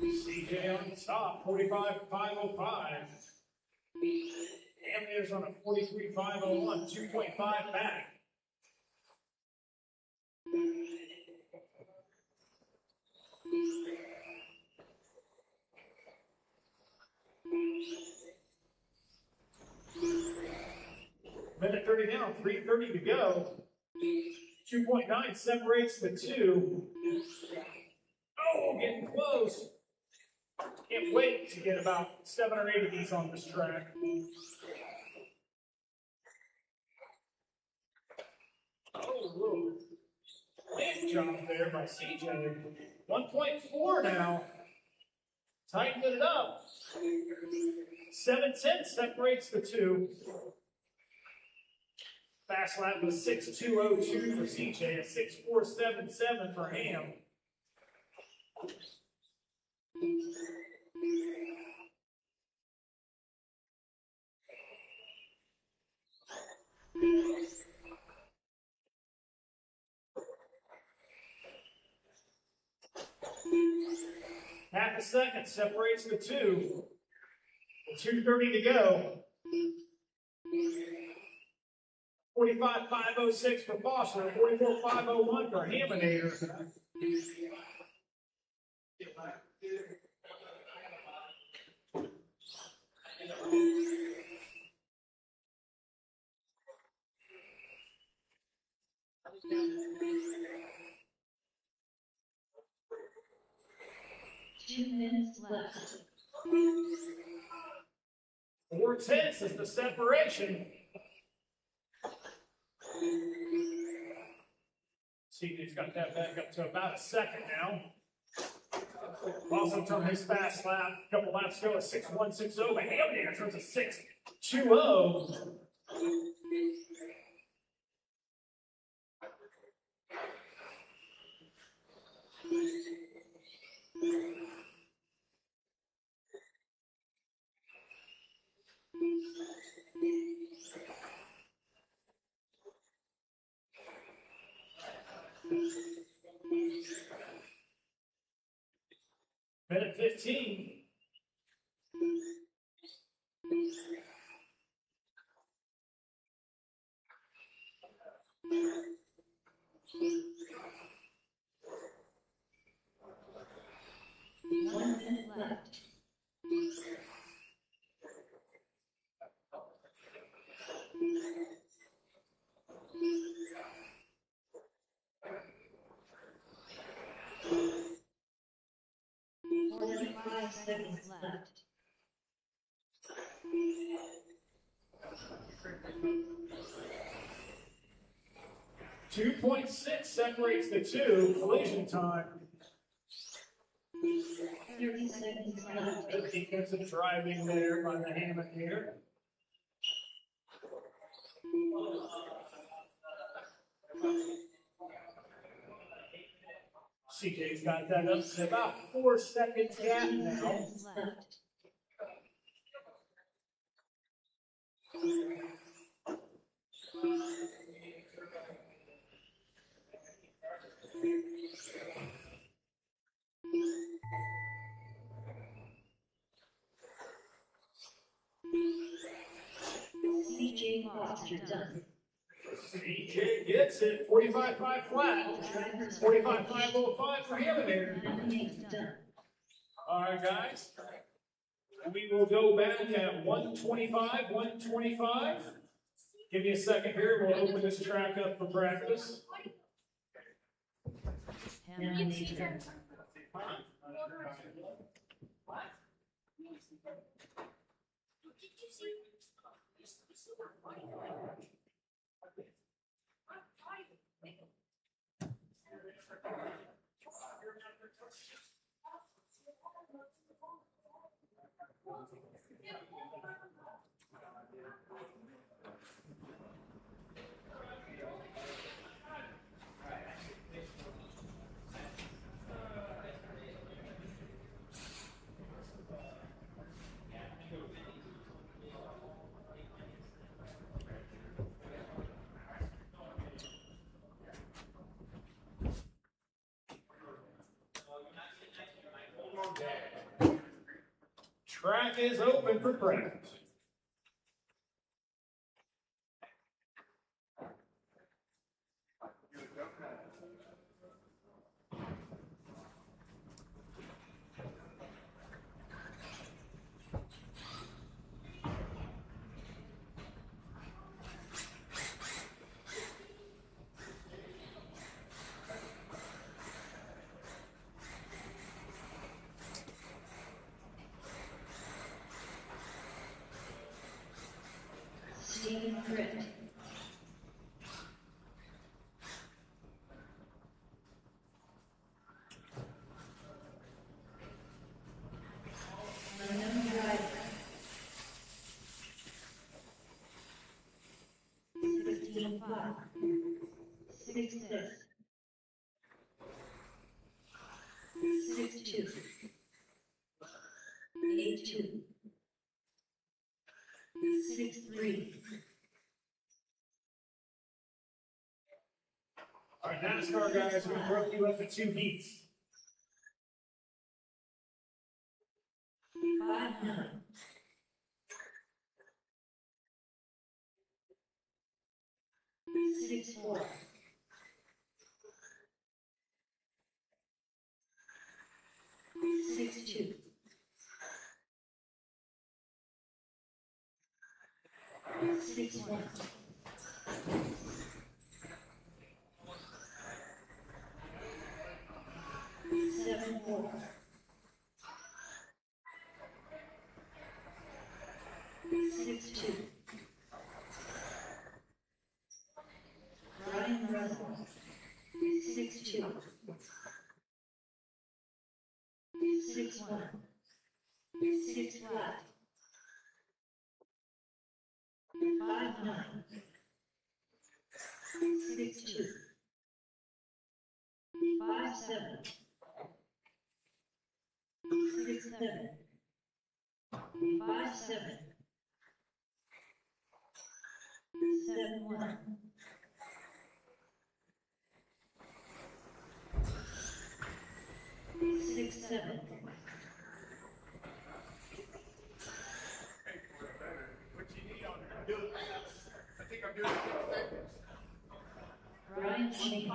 Speaker 7: CJ on top, 45.505. Hamdater's on a 43.501, 2.5 back. Minute 30 down, 3:30 to go. 2.9 separates the two. Oh, getting close. Can't wait to get about 7 or 8 of these on this track. Oh, whoa. Nice job there by CJ. 1.4 now. Tightened it up. 7:10 separates the two. Fast lap was 6:2:02 for CJ, a 6:4:77 for Ham. Half a second separates the two. 2:30 to go. 45.506 for Foster, 44.501 for Haminator.
Speaker 2: Two minutes left.
Speaker 7: 4/10 is the separation. CJ's got that back up to about a second now. Also turned his fast lap a couple laps ago at 6:160, but Haminator turns a 6:20. Minute 15.
Speaker 2: One minute left. Five seconds left.
Speaker 7: .6 separates the two. Collision time.
Speaker 2: 30 seconds left.
Speaker 7: Good defensive driving there by the Haminator. CJ's got that up to about 4 seconds gap
Speaker 2: 15
Speaker 7: now.
Speaker 2: seconds left. CJ Foster done.
Speaker 7: CJ gets it. 45.5 flat. 45.505 for Haminator.
Speaker 2: Haminator done.
Speaker 7: All right, guys. We will go back at 125, 125. Give me a second here. We'll open this track up for practice.
Speaker 2: Haminator done.
Speaker 7: Track is open for practice.
Speaker 2: threat. Unknown driver. 16-5. 6-6. 6-2. 8-2. 6-3.
Speaker 7: All right, NASCAR guys, we broke you up into 2 heats.
Speaker 2: 5-9. 6-4. 6-2. 6-1. 7-4. 6-2. Ryan Russell. 6-2. 6-1. 6 flat. 5-9. 6-2. 5-7. 6-7. 5-7. 7-1. 6-7.
Speaker 3: What you need on there? Do it. I think I'm doing it.
Speaker 2: Brian Shane.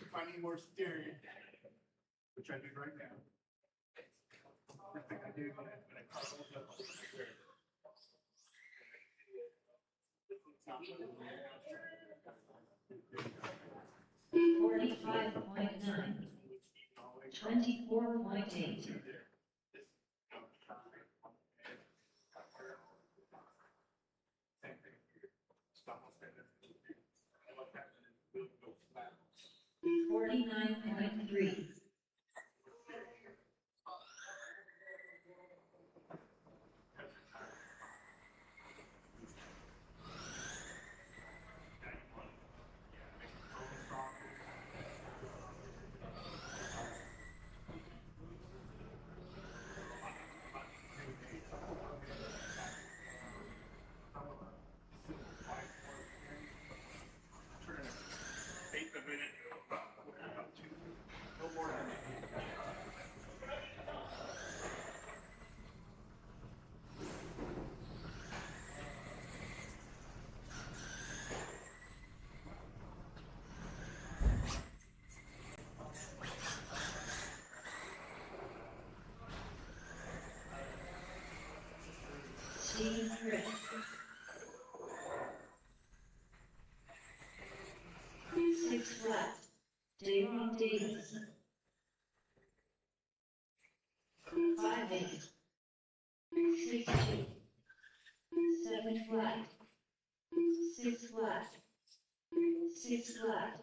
Speaker 3: If I need more steering, which I do right now. I think I do, but I cross it up.
Speaker 2: 45.9. 24.8.
Speaker 3: Stop.
Speaker 2: 49.3. 6 flat. Davon Davis. 5-8. 6-2. 7 flat. 6 flat. 6 flat.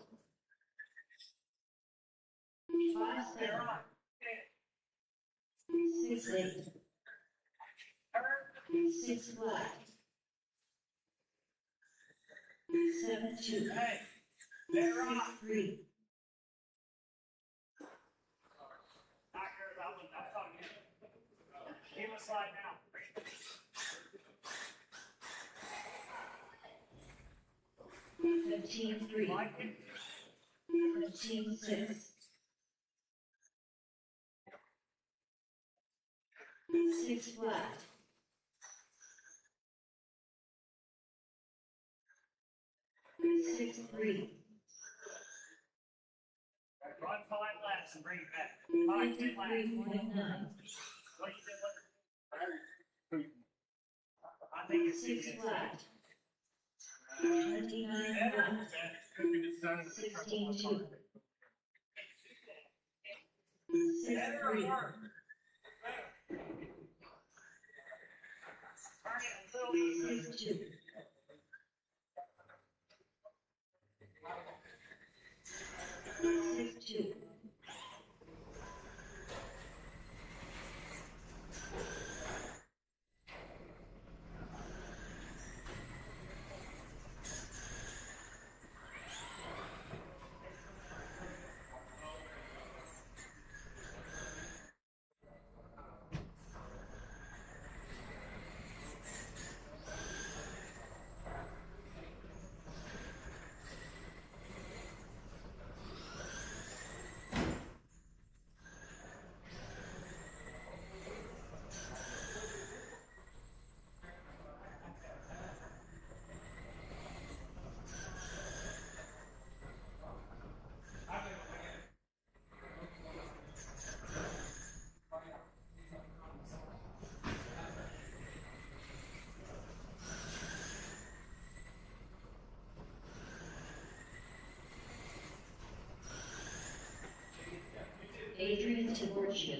Speaker 2: 5-7. 6-8. 6 flat. 7-2.
Speaker 1: Hey, they're on.
Speaker 2: 6-3.
Speaker 1: Not care about them. That's on you. Give him a slide now.
Speaker 2: 15-3.
Speaker 1: Like it.
Speaker 2: 15-6. 6 flat. 6-3.
Speaker 1: Run 5 laps and bring it back. 5, 10 laps.
Speaker 2: 53.9.
Speaker 1: What do you think? I think it's
Speaker 2: 6 flat. 29 flat. 16-2.
Speaker 6: Better or worse?
Speaker 2: Six two. Six two. Adrian Tiborcio.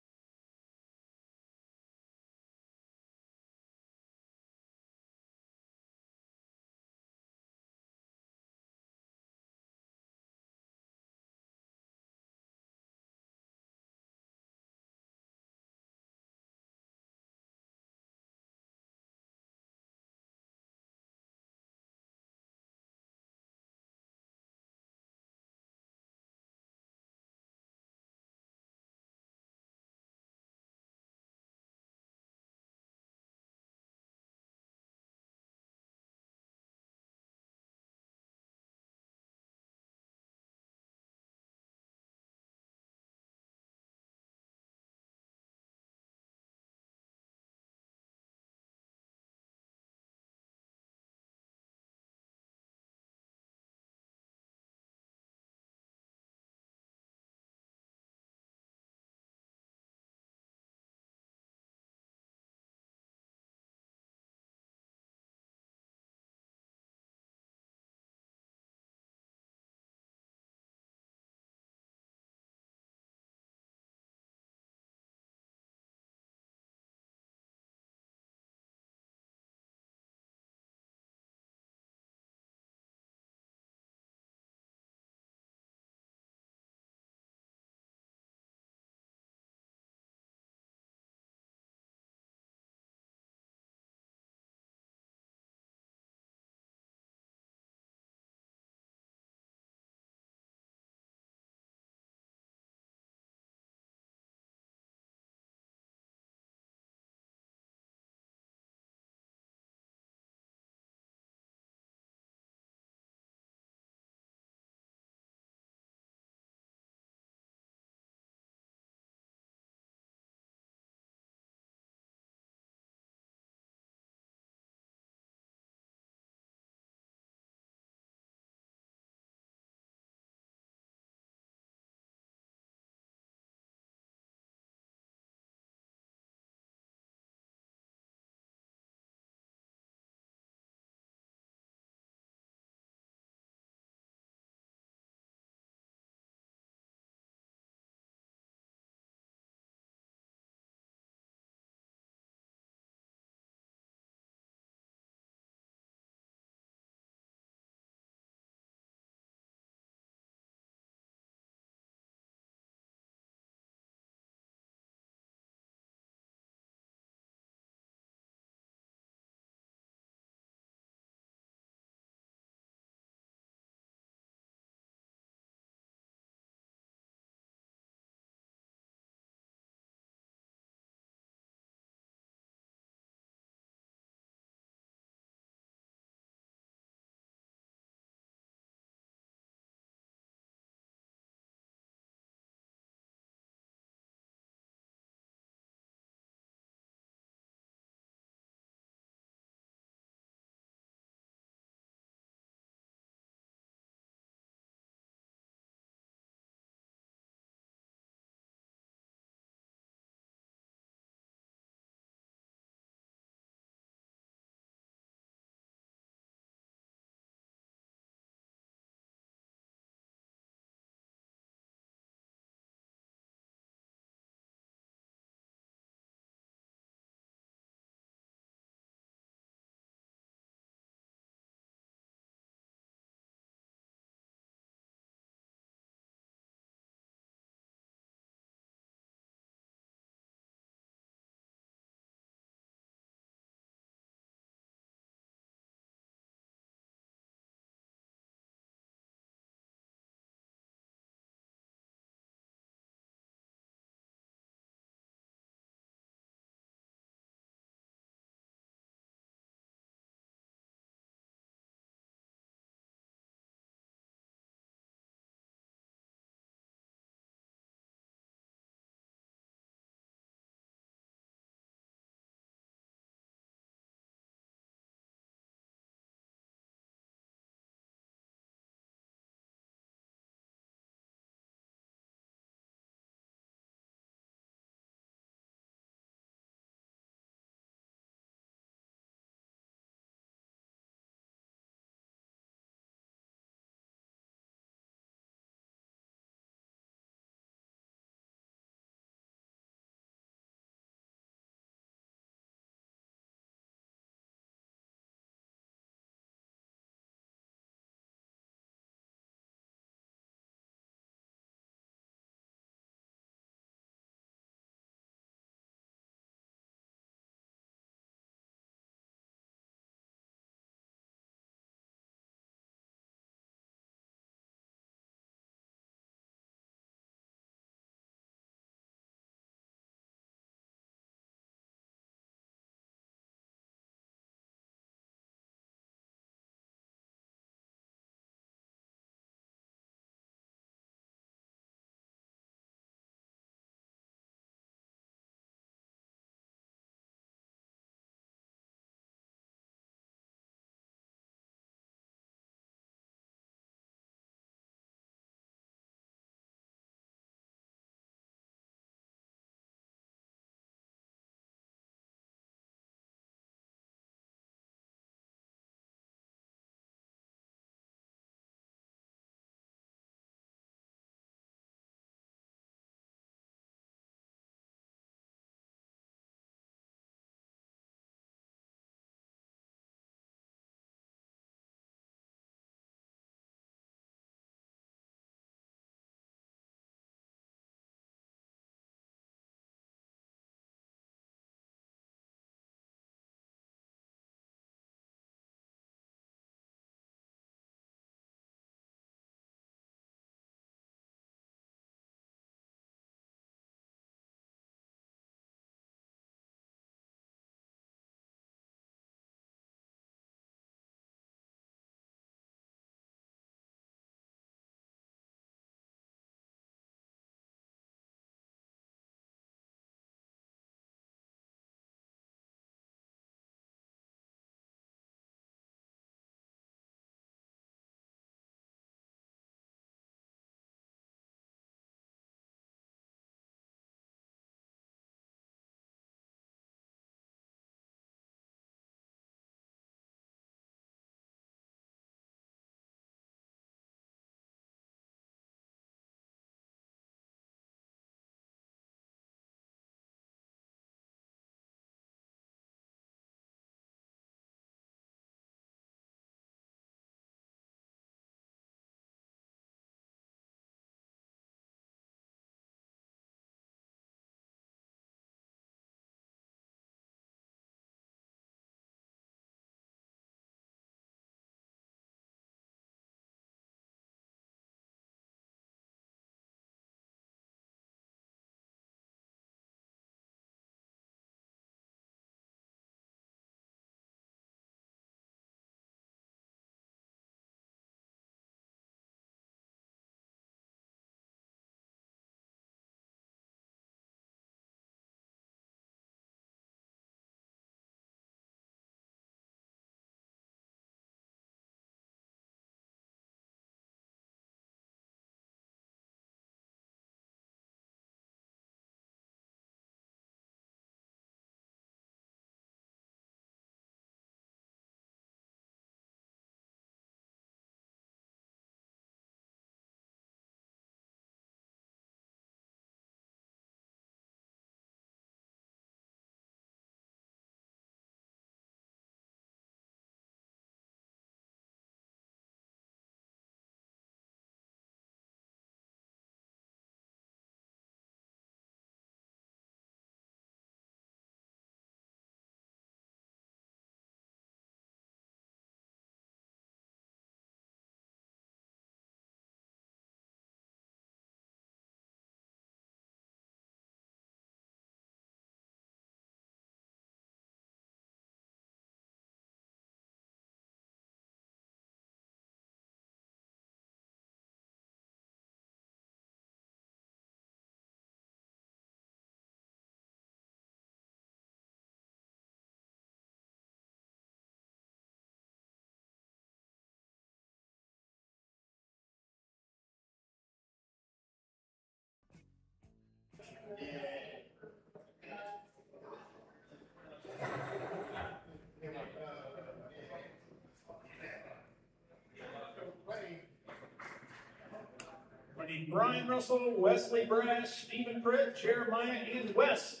Speaker 7: need Brian Russell, Wesley Brash, Stephen Pritt, Jeremiah, and Wes.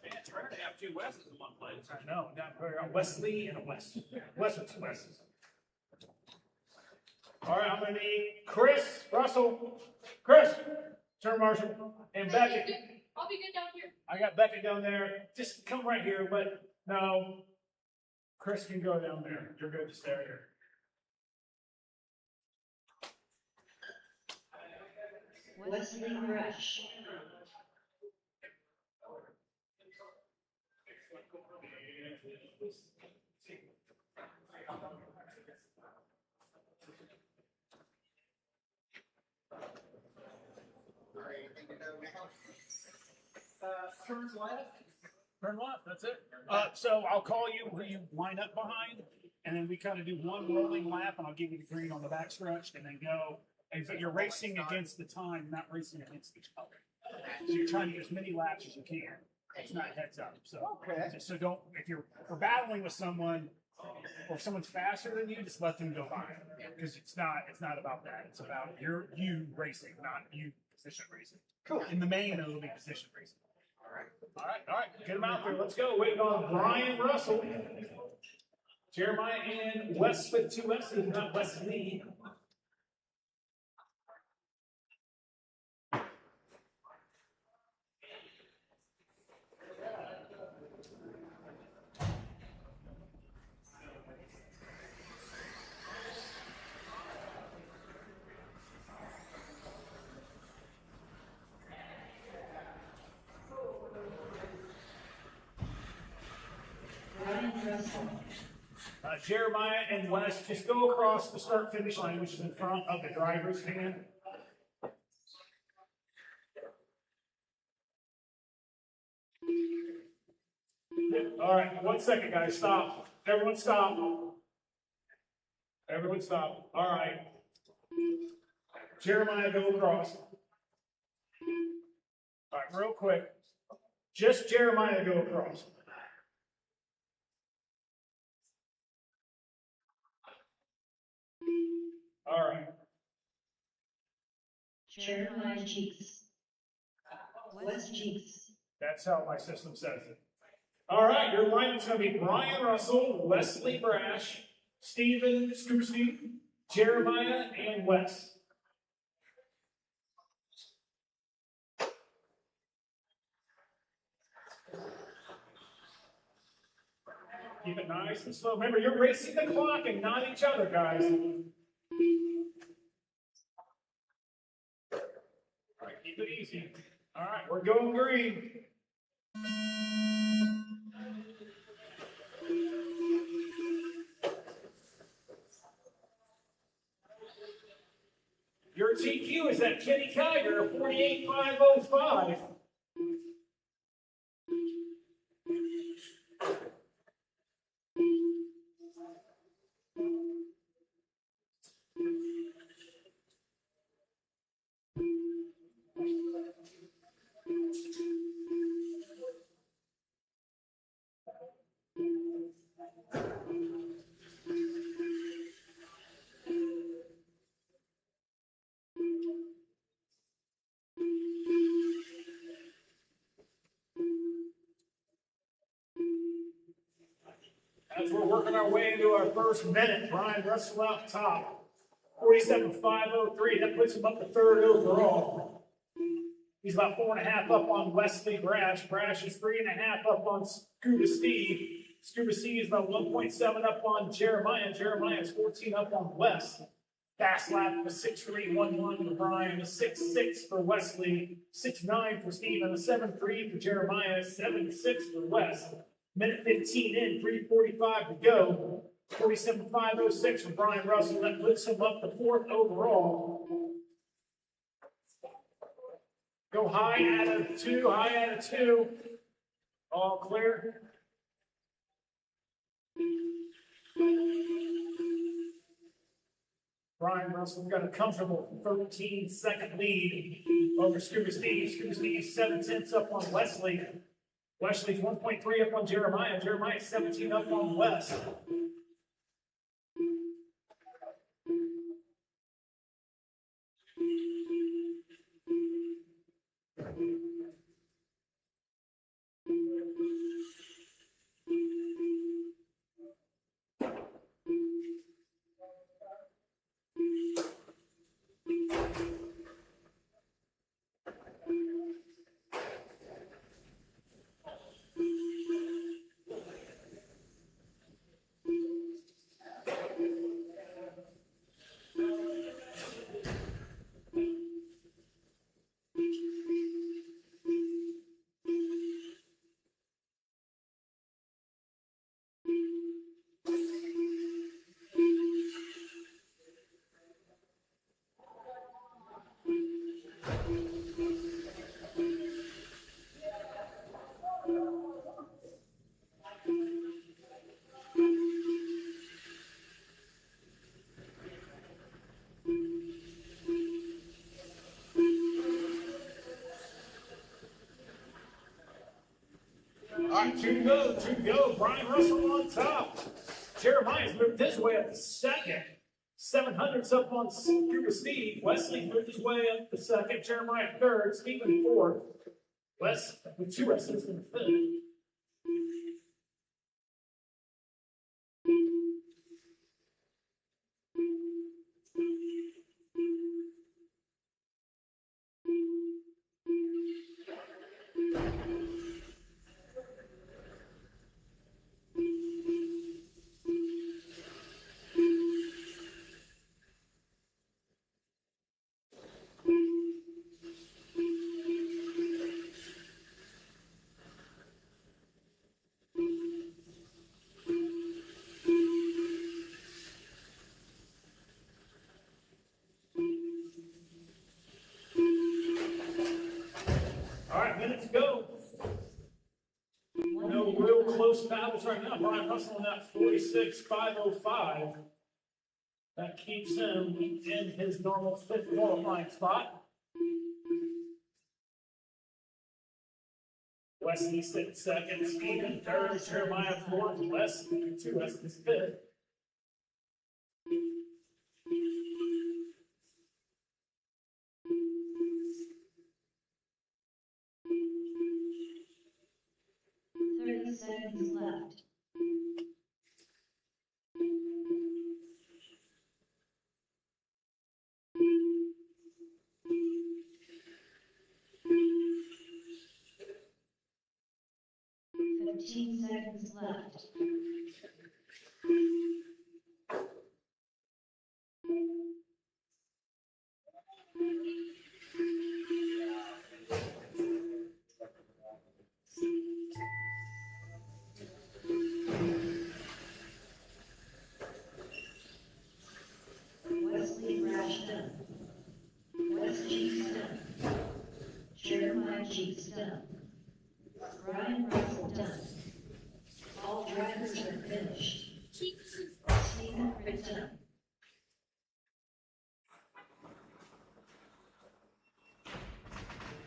Speaker 7: Man, it's rare to have two Wes's in one place. I know. Got Wesley and a Wes. Wes with two Wes's. All right, I'm going to need Chris Russell. Chris, turn marshal, and Beckett.
Speaker 4: I'll be good down here.
Speaker 7: I got Beckett down there. Just come right here, but no. Chris can go down there. You're good to stay here.
Speaker 2: Wesley Rush.
Speaker 5: Turns left.
Speaker 1: Turn left, that's it. So I'll call you where you line up behind, and then we kind of do one rolling lap, and I'll give you the green on the back stretch, and then go. And but you're racing against the time, not racing against each other. So you're trying to get as many laps as you can. It's not heads up. So
Speaker 5: Okay.
Speaker 1: so don't, if you're battling with someone, or if someone's faster than you, just let them go by. Because it's not about that. It's about you racing, not you position racing.
Speaker 5: Cool.
Speaker 1: In the main, it'll be position racing. All right. Get them out there.
Speaker 7: Let's go. Waiting on Brian Russell, Jeremiah, and Wes with two S's, not Wesley.
Speaker 2: Brian Russell.
Speaker 7: Jeremiah and Wes, just go across the start-finish line, which is in front of the driver's stand. All right, 1 second, guys. Stop. Everyone stop. Everyone stop. All right. Jeremiah, go across. All right, real quick. Just Jeremiah, go across. All right.
Speaker 2: Jeremiah Cheeks. Wes Cheeks.
Speaker 7: That's how my system says it. All right, your lineup's going to be Brian Russell, Wesley Brash, Stephen, Scuba Steve, Jeremiah, and Wes. Keep it nice and slow. Remember, you're racing the clock and not each other, guys. All right, keep it easy. All right, we're going green. Your TQ is that Kenny Kiger, 48505. As we're working our way into our first minute, Brian Russell out top, 47.503. That puts him up to third overall. He's about 4.5 up on Wesley Brash. Brash is 3.5 up on Scuba Steve. Scuba Steve is about 1.7 up on Jeremiah. Jeremiah is 14 up on Wes. Fast lap was 6.311 for Brian, a 6.6 for Wesley, 6.9 for Steve, and a 7.3 for Jeremiah, 7.6 for Wes. Minute 15 in, 3:45 to go. 47.506 for Brian Russell. That puts him up to fourth overall. Go high out of two. All clear. Brian Russell's got a comfortable 13-second lead over Scuba Steve. Scuba Steve 7/10 up on Wesley. Wesley's 1.3 up on Jeremiah. Jeremiah's 17 up on Wes. All right, two to go. Brian Russell on top. Jeremiah's moved his way up to second. 700's up on Scuba Steve. Wesley moved his way up to second. Jeremiah third. Stephen fourth. Wes with 2 assists in fifth. Minutes to go. No real close battles right now. Brian Russell in that 46.505. That keeps him in his normal 5th qualifying spot. Wesley 6th, 2nd, Stephen 3rd, Jeremiah 4th, Wes 2 Wes 5th.
Speaker 2: Seconds left. Seconds left. Wesley Rashton. Wes G. Stone. Jeremiah G. Stone. Brian Russell Dunn. All drivers are finished. Stephen Britton.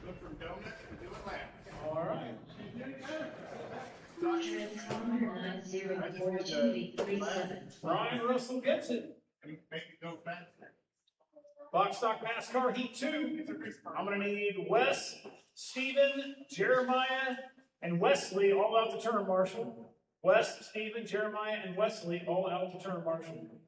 Speaker 3: Go from donut to do a lap.
Speaker 7: All right.
Speaker 2: Transponder 904237.
Speaker 7: Brian Russell gets it.
Speaker 3: Make it go faster.
Speaker 7: Box stock NASCAR Heat 2. I'm going to need Wes, Stephen, Jeremiah, and Wesley all out the turn, Marshall. Wes, Stephen, Jeremiah, and Wesley all out the turn, Marshall.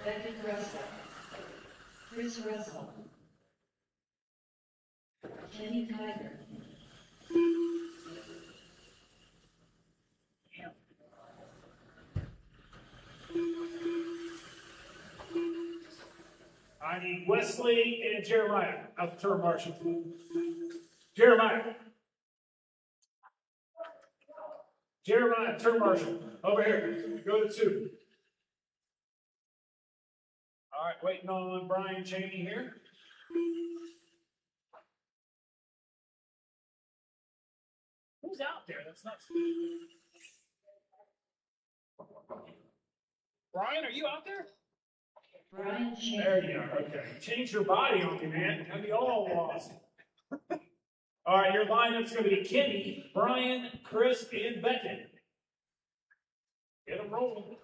Speaker 2: Beckett Russell. Chris Russell. Kenny Kiger.
Speaker 7: I need Wesley and Jeremiah out the turn marshal. Jeremiah. Jeremiah, turn marshal. Over here. Go to 2. All right, waiting on Brian Cheney here. Who's out there? That's not. Brian, are you out there?
Speaker 2: Brian Cheney.
Speaker 7: There you are. Okay. Change your body on me, man. I'd be all lost. All right, your lineup's going to be Kenny, Brian, Chris, and Beckett. Get them rolling.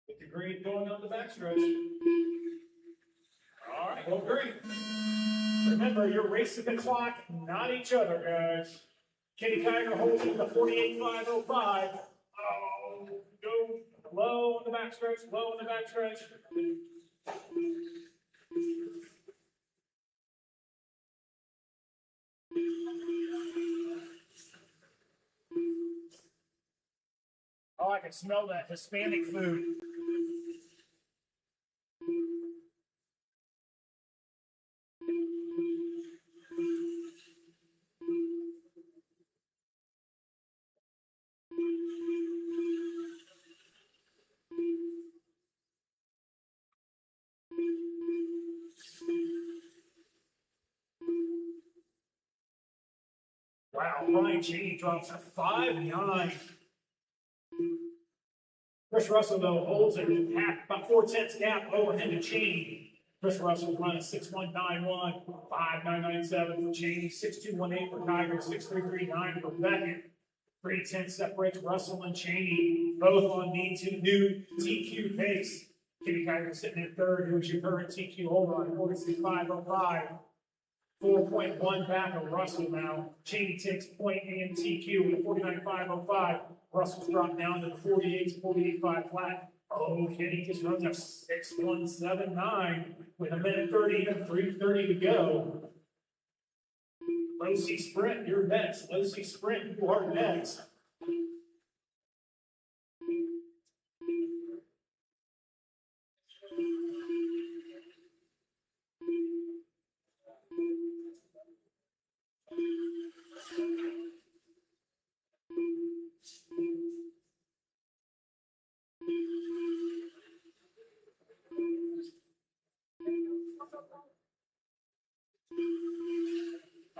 Speaker 7: Get the green going on the backstretch. All right, well, green. Remember, you're racing the clock, not each other, guys. Kenny Kiger holding the 48.505. Oh, go low on the backstretch, low on the backstretch. Oh, I can smell that Hispanic food. Wow, Brian Cheney drops a 5.9. Chris Russell, though, holds it half, about 4/10 gap over him to Cheney. Chris Russell running 6.191, 5.997 for Cheney, 6.218 for Kiger, 6.339 for Beckett. 3:10 separates Russell and Cheney, both on the new TQ pace. Kenny Kiger sitting in third, who's your current TQ holder on 46.505. 4.1 back of Russell now. Cheney takes point and TQ with 49.505. Russell's dropped down to the 48.5 flat. Oh, Kenny just runs a 6.179 with a minute 30 and 3:30 to go. Low C sprint, you're next. Low C sprint, you are next.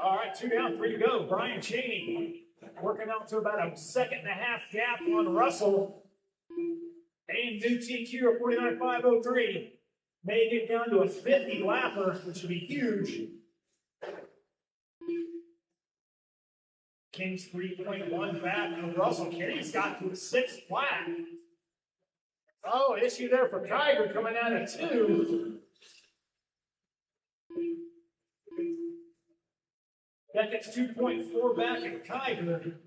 Speaker 7: All right, 2 down, 3 to go. Brian Cheney working out to about a 1.5 gap on Russell. And new TQ at 49.503. May get down to a 50 lapper, which would be huge. King's 3.1 back on Russell. Kenny's got to a 6 flat. Oh, issue there for Kiger coming out at 2. Beckett's 2.4 back at Kiger.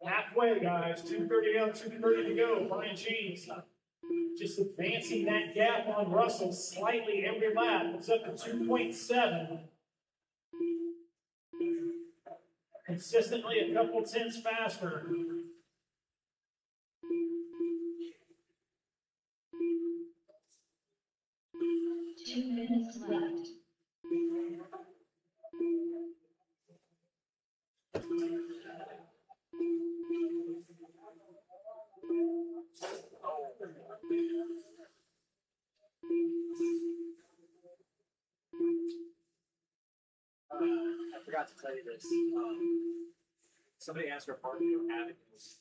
Speaker 7: Halfway, guys. 2:30 down, 2:30 to go. Brian Cheney's just advancing that gap on Russell slightly every lap. It's up to 2.7. Consistently a couple tenths faster.
Speaker 2: Two minutes left.
Speaker 6: I forgot to tell you this. Somebody asked for part of your habit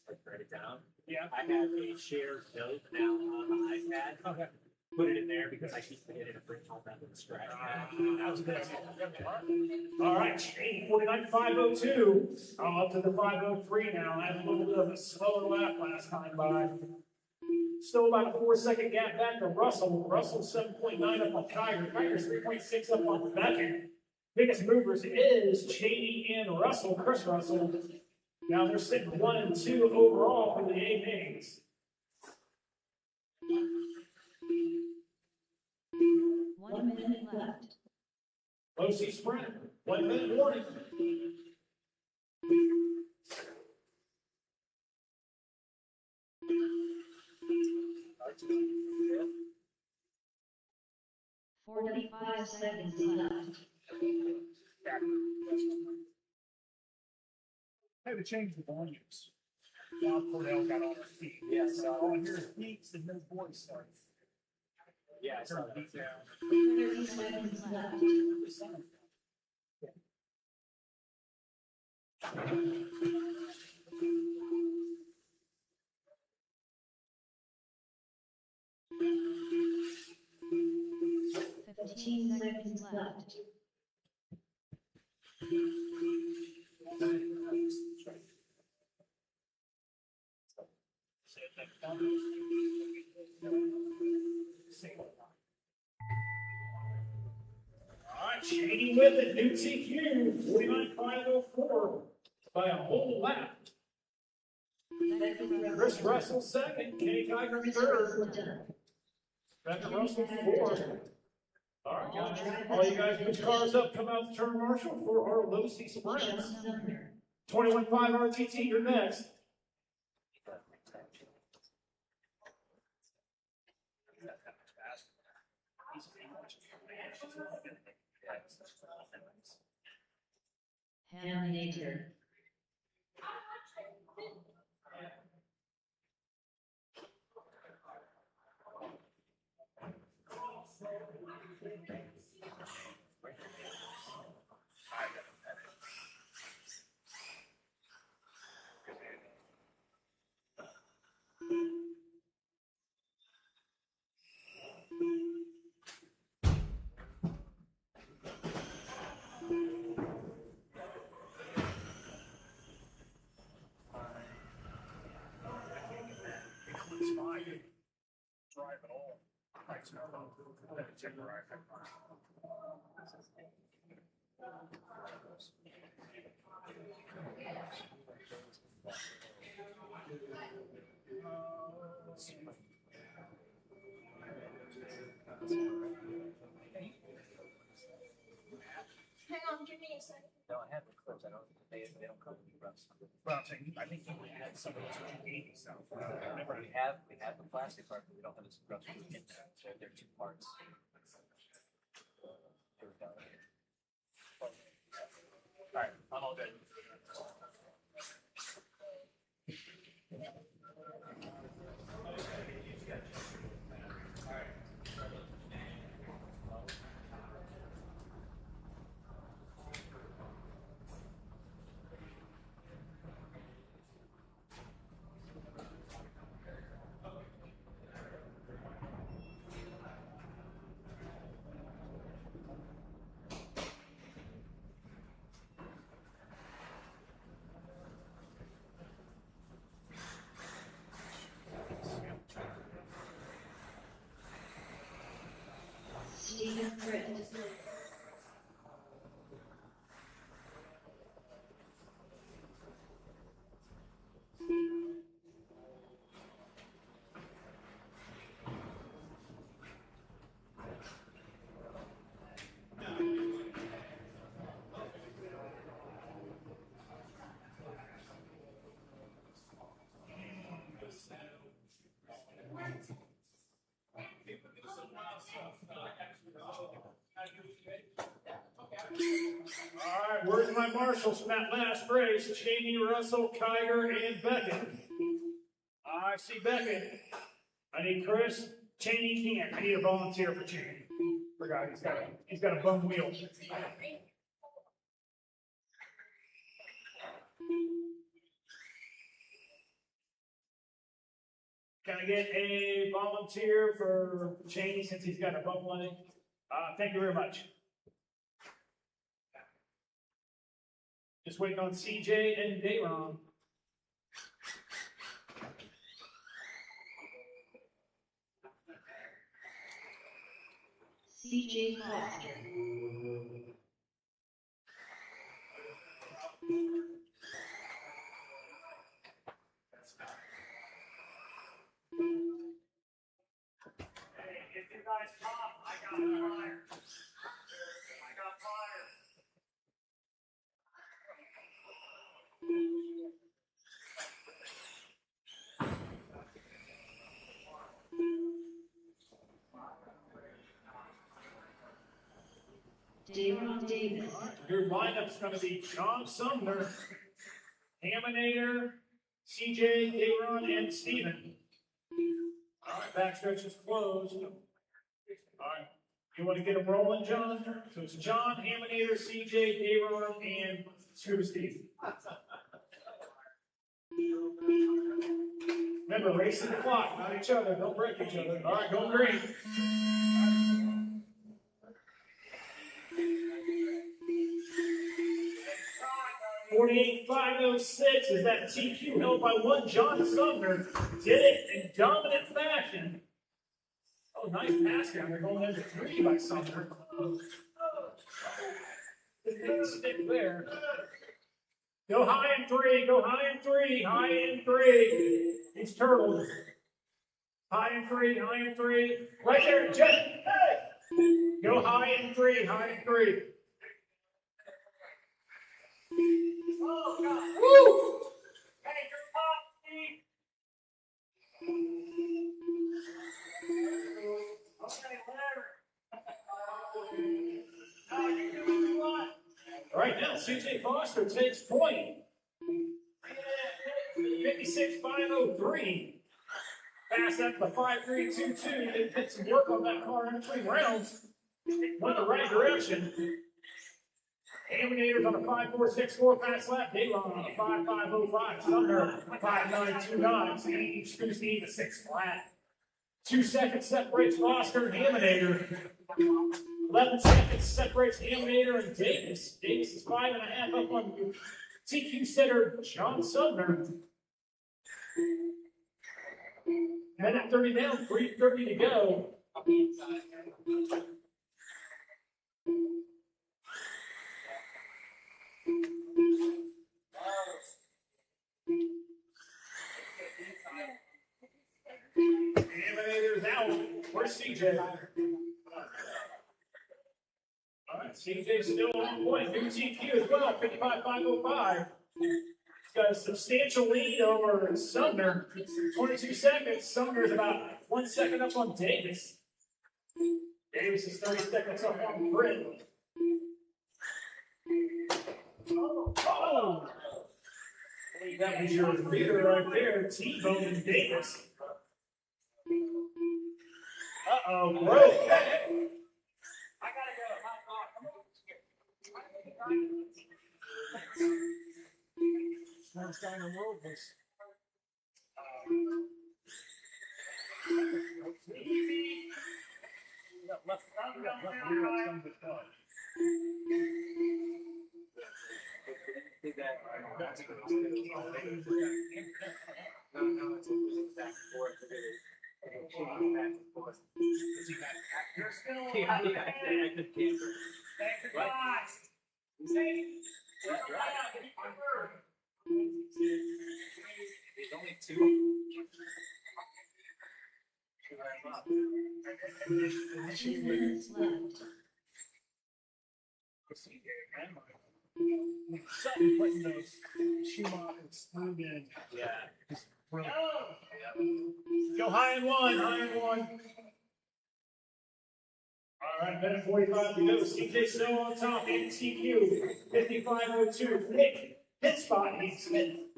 Speaker 6: to write it down.
Speaker 7: Yeah.
Speaker 6: I have a shared note now on my iPad.
Speaker 7: Okay.
Speaker 6: Put it in there because I keep forgetting to bring home that little scratch.
Speaker 7: That was a good idea. All right, Cheney, 49.502. Up to the 503 now. I had a little bit of a slower lap last time by. Still about a 4-second gap back to Russell. Russell's 7.9 up on Kiger. Kiger's 3.6 up on Beckett. Biggest movers is Cheney and Russell. Chris Russell Now they're sitting 1 and 2 overall for the A mains.
Speaker 2: 1 minute left.
Speaker 7: OC sprint, 1 minute warning.
Speaker 2: 45 seconds left.
Speaker 1: Had to change the volumes. Now Cordell got on her feet.
Speaker 6: Yeah,
Speaker 1: So
Speaker 6: so-
Speaker 1: all I hear is beats and no voice starts.
Speaker 6: Yeah, I saw
Speaker 1: Turn
Speaker 6: that.
Speaker 1: the beat down.
Speaker 2: 30 seconds left. Fifteen seconds left.
Speaker 7: All right, Shady with it, new TQ, 49.504 by a whole lap. Chris Russell second, Kenny Geiger third, Becca Russell fourth. All right, guys, all you guys, put your cars up, come out to turn marshal for our low-C sprints. 21.5 RTT, you're next.
Speaker 2: Nature.
Speaker 1: Includes my drive at all. Right, so let me check where I
Speaker 4: Hang on, give me a second.
Speaker 6: No, I have the clips. I don't, they don't come with the rest.
Speaker 1: But I'm saying, I think you had some of those what you gave me stuff. Remember,
Speaker 6: We have the plastic part, but we don't have the scrubs. They're two parts. Here we go.
Speaker 1: all right, I'm all good.
Speaker 2: Stephen Britt.
Speaker 7: All right, where's my marshals from that last race? Cheney, Russell, Kiger, and Beckett. I see Beckett. I need Chris. Cheney can't. I need a volunteer for Cheney. Forgot he's got a bum wheel. Can I get a volunteer for Cheney since he's got a bum leg? Thank you very much. Just waiting on CJ and Dayron.
Speaker 2: CJ Foster.
Speaker 1: guys top. I got fire. I got fire.
Speaker 2: Daron Davis.
Speaker 7: Your lineup's going to be John Sumner, Haminator, CJ, Daron, and Steven. All right, backstretch is closed. All right, you want to get them rolling, John? So it's John, Haminator, CJ, Daron, and Scuba Steve. Remember, racing the clock, not each other. Don't break each other. All right, going green. 48,506 is that TQ held by one. John Sumner did it in dominant fashion. Oh, nice pass down. They're going into 3 by Sumner. Didn't stick there. Go high in 3. Go high in 3. High in 3. He's turtled. High in 3. High in 3. Right there, Jet. Hey! Go high in 3. High in 3.
Speaker 1: Oh, God.
Speaker 7: Woo!
Speaker 1: Hey, you're top, Steve. Okay, whatever. Now you do what you want.
Speaker 7: Right now, CJ Foster takes point. 56,503. Pass up the 5.322. They did some work on that car in between rounds. Went the right direction. Haminator's on a 5.464 fast lap. Daron on a 5.505. Sumner 5.929. Steve screws Steve a 6 flat. 2 seconds separates Foster and Haminator. 11 seconds separates Haminator and Davis. Davis is 5.5 up on TQ setter John Sumner. Minute 30 down, 3:30 to go. Haminator's out. Where's CJ? All right, CJ's still on point. New TQ as well, 55,505. He's got a substantial lead over Sumner. 22 seconds. Sumner's about 1 second up on Davis. Davis is 30 seconds up on Britt. Oh! That was your leader right there, T-Bone and Davis. Uh-oh, bro.
Speaker 1: I gotta go.
Speaker 7: Smartest guy in the world was.
Speaker 1: Easy.
Speaker 7: We got left rear on some of the car.
Speaker 6: Did that. No, it's back and forth. Back and forth.
Speaker 1: You're still
Speaker 6: Yeah,
Speaker 1: alive.
Speaker 6: I could camper.
Speaker 1: Thank you,
Speaker 6: What?
Speaker 1: guys. Say, turn around. Keep your word.
Speaker 6: There's only 2.
Speaker 2: 2 minutes left.
Speaker 7: Something putting those shoe models through in.
Speaker 6: Yeah.
Speaker 7: Just really.
Speaker 1: Go.
Speaker 7: Go high in 1, high in 1. All right, minute 45 to go. CJ still on top in TQ. 55.02. Nick, hit spot needs hit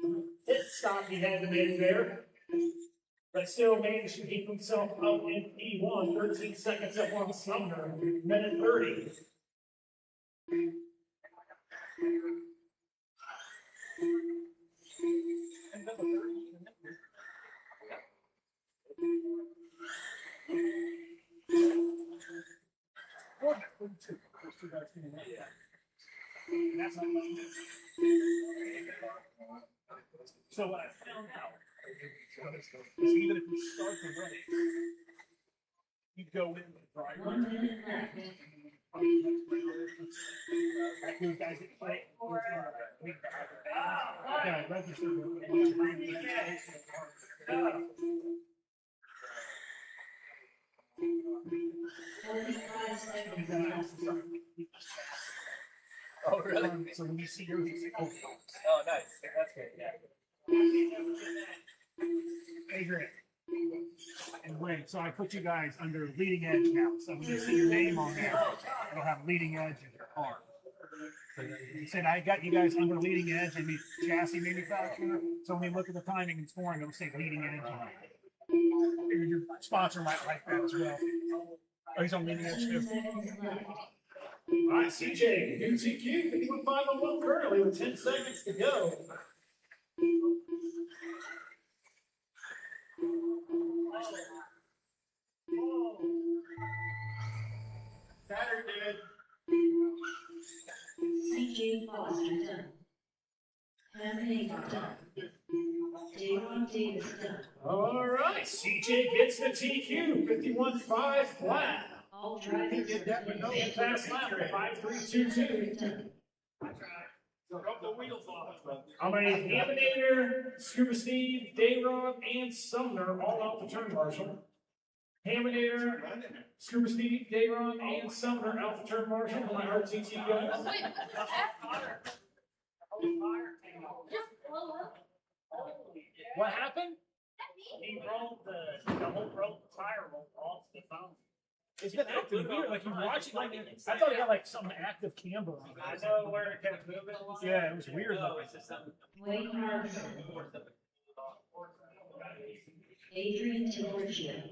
Speaker 7: stop he had to make there. But still managed to keep himself up in P1. 13 seconds up on Sumner. Minute 30.
Speaker 1: And that's not much. So what I found out is even if you start the race, you go in with the driver.
Speaker 2: 1 minute left.
Speaker 1: You guys that play. Yeah, register. And then I also start.
Speaker 6: Oh, really?
Speaker 1: So when you see yours, you say, oh,
Speaker 6: Oh, nice. That's good. Yeah.
Speaker 1: Adrian. And Wade, so I put you guys under leading edge now. So when you see your name on there, it'll have leading edge in your car. You said I got you guys under leading edge, maybe chassis manufacturer. So when you look at the timing and scoring, it'll say leading edge on it. Maybe your sponsor might like that as well. Oh, he's on leading edge
Speaker 2: 10
Speaker 1: too.
Speaker 2: seconds left.
Speaker 7: All right, CJ, new TQ, 51.501 currently with 10 seconds to go.
Speaker 3: Better, dude.
Speaker 2: CJ Foster done. Hamlin done. J1 Davis done.
Speaker 7: All right, CJ gets the TQ, 51.5 flat.
Speaker 2: All drivers are finished.
Speaker 7: Fast lap, 5.322.
Speaker 2: Done.
Speaker 3: Rub the wheels off.
Speaker 7: How many Haminator, Scuba Steve, Dayron, and Sumner all out the turn, Marshall? Haminator, Scuba Steve, Dayron, and Sumner out the turn, Marshall. My RTT guys.
Speaker 4: Wait, that fire. Just blow up.
Speaker 7: What happened?
Speaker 1: He rolled the whole rolled the tire rolled off the phone.
Speaker 7: It's been acting weird. Like you watch it, like I thought it got like some active camera.
Speaker 1: I know where it kept moving.
Speaker 7: Yeah, it was weird.
Speaker 2: Wayne Harrison. Adrian Tiburcio.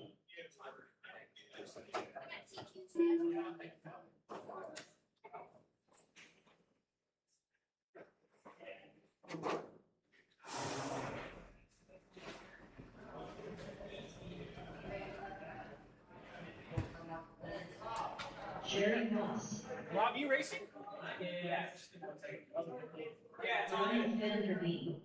Speaker 2: Jerry Moss.
Speaker 7: Rob, you racing?
Speaker 6: Yeah.
Speaker 2: Ryan Vanderbeek.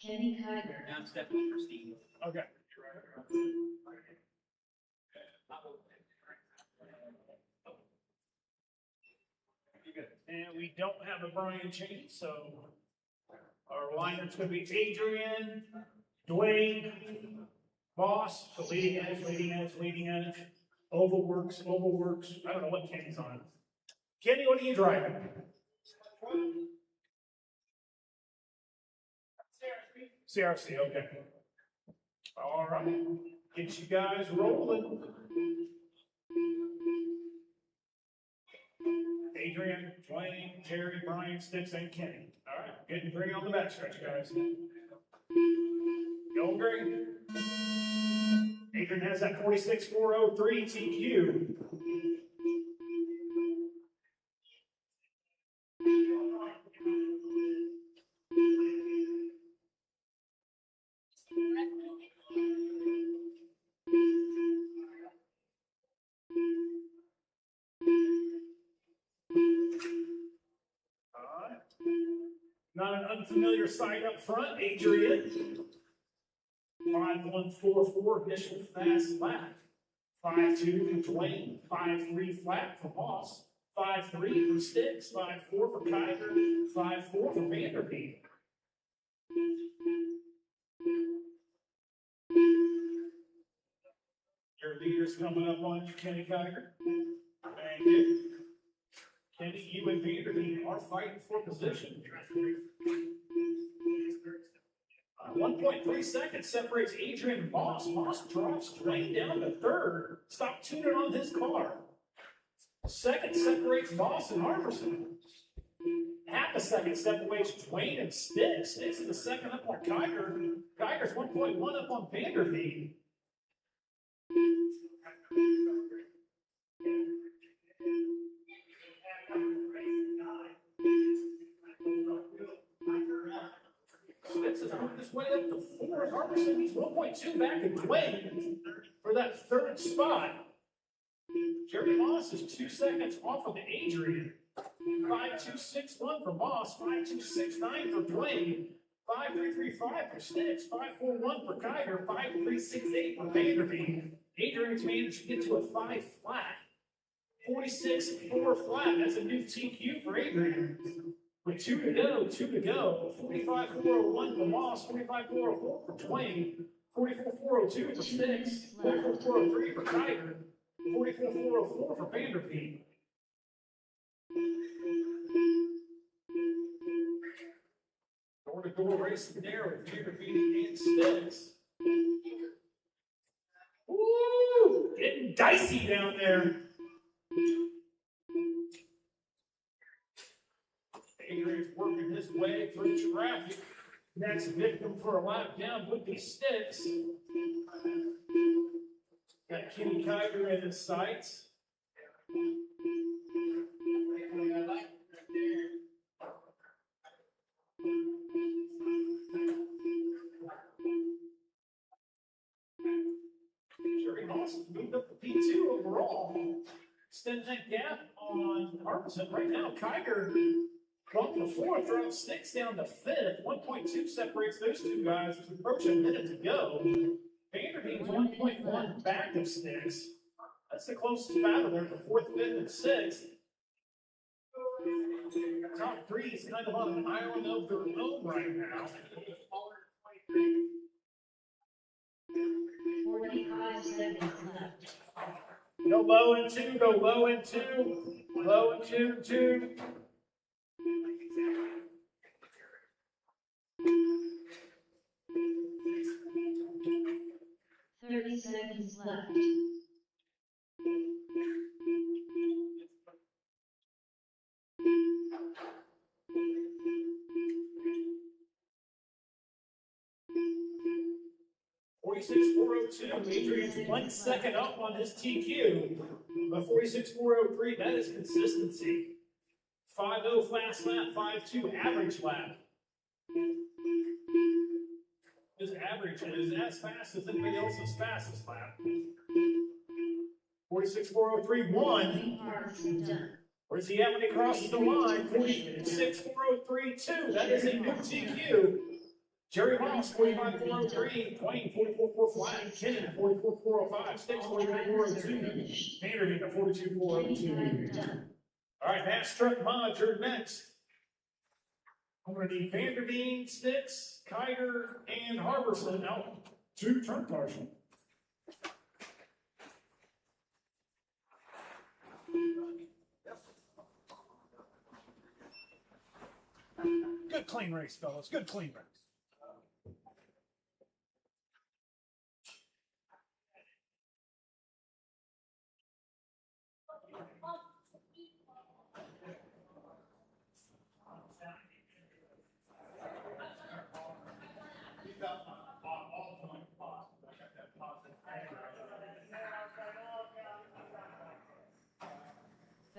Speaker 2: Kenny Kiger.
Speaker 6: Now I'm stepping for Steve.
Speaker 7: Okay. And we don't have a Brian change, so our lineup's going to be Adrian, Dwayne, Boss, so leading edge, leading edge, leading edge. Oval works. I don't know what Kenny's on. Kenny, what are you driving? CRC, okay. All right, get you guys rolling. Adrian, Dwayne, Jerry, Brian, Sticks, and Kenny. All right, getting green on the backstretch, guys. Go green. Adrian has that 46.403 TQ. Not an unfamiliar sight up front, Adrian. 5.144 initial fast lap. 5.2 for Dwayne. 5.3 flat for Moss. 5.3 for Sticks. 5.4 for Kiger. 5.4 for Vanderbeek. Your leader's coming up on you, Kenny Kiger. Thank you. Kenny, you and Vanderbeek are fighting for position. 1.3 seconds separates Adrian and Moss. Moss drops Dwayne down to third. Stop tuning on his car. Second separates Moss and Armerson. Half a second separates Dwayne and Sticks. Sticks is the second up on Kiger. Kiger's 1.1 up on Vanderbeek. Sticks is moving his way up to fourth. Armerson, he's 1.2 back in Dwayne for that third spot. Jerry Moss is 2 seconds off of Adrian. 5.261 for Moss, 5.269 for Dwayne, 5.335 for Sticks, 5.41 for Kiger, 5.368 for Vanderbeek. Adrian's managed to get to a 5 flat. 46.4 flat. That's a new TQ for Adrian. With 2 to go, 45-401 for Moss, 45-404 for Twain, 44-402 for Sticks, 44-403 for Tiger, 44-404 for Vanderpeet. Door-to-door racing there with Vanderpeet and Sticks. Woo! Getting dicey down there. Adrian's working his way through traffic. Next victim for a lap down would be Sticks. Got Kenny Kiger in his sights. Jerry Moss has moved up to P2 overall. Extending that gap on Harbison right now. Kiger bumped to fourth, drops Sticks down to fifth. 1.2 separates those two guys as we approach a minute to go. Vanderpeet's 1.1 back of Sticks. That's the closest battle there for fourth, fifth, and sixth. Top three is kind of on an island of their own right now.
Speaker 2: 45 seconds left.
Speaker 7: Go low and two, go low and two, low and two.
Speaker 2: 30 seconds left.
Speaker 7: Adrian's 1 second up on his TQ. But 46.403, that is consistency. 5.0 fast lap, 5.2 average lap. His average is as fast as anybody else's fastest lap. 46.403, 1. Where's he at when he crosses the line? 46.403, 2. That is a new TQ. Jerry Moss, 45.403, Twain, 44.4 flat, Kenny, 44.405, Sticks, 44.402, Vanderbeek at 42.402. All right, Mass Truck Mod, you're next. I'm going to need Vanderbeek, Sticks, Kiger, and Harbison out to turn caution.
Speaker 1: Good clean race, fellas. Good clean race.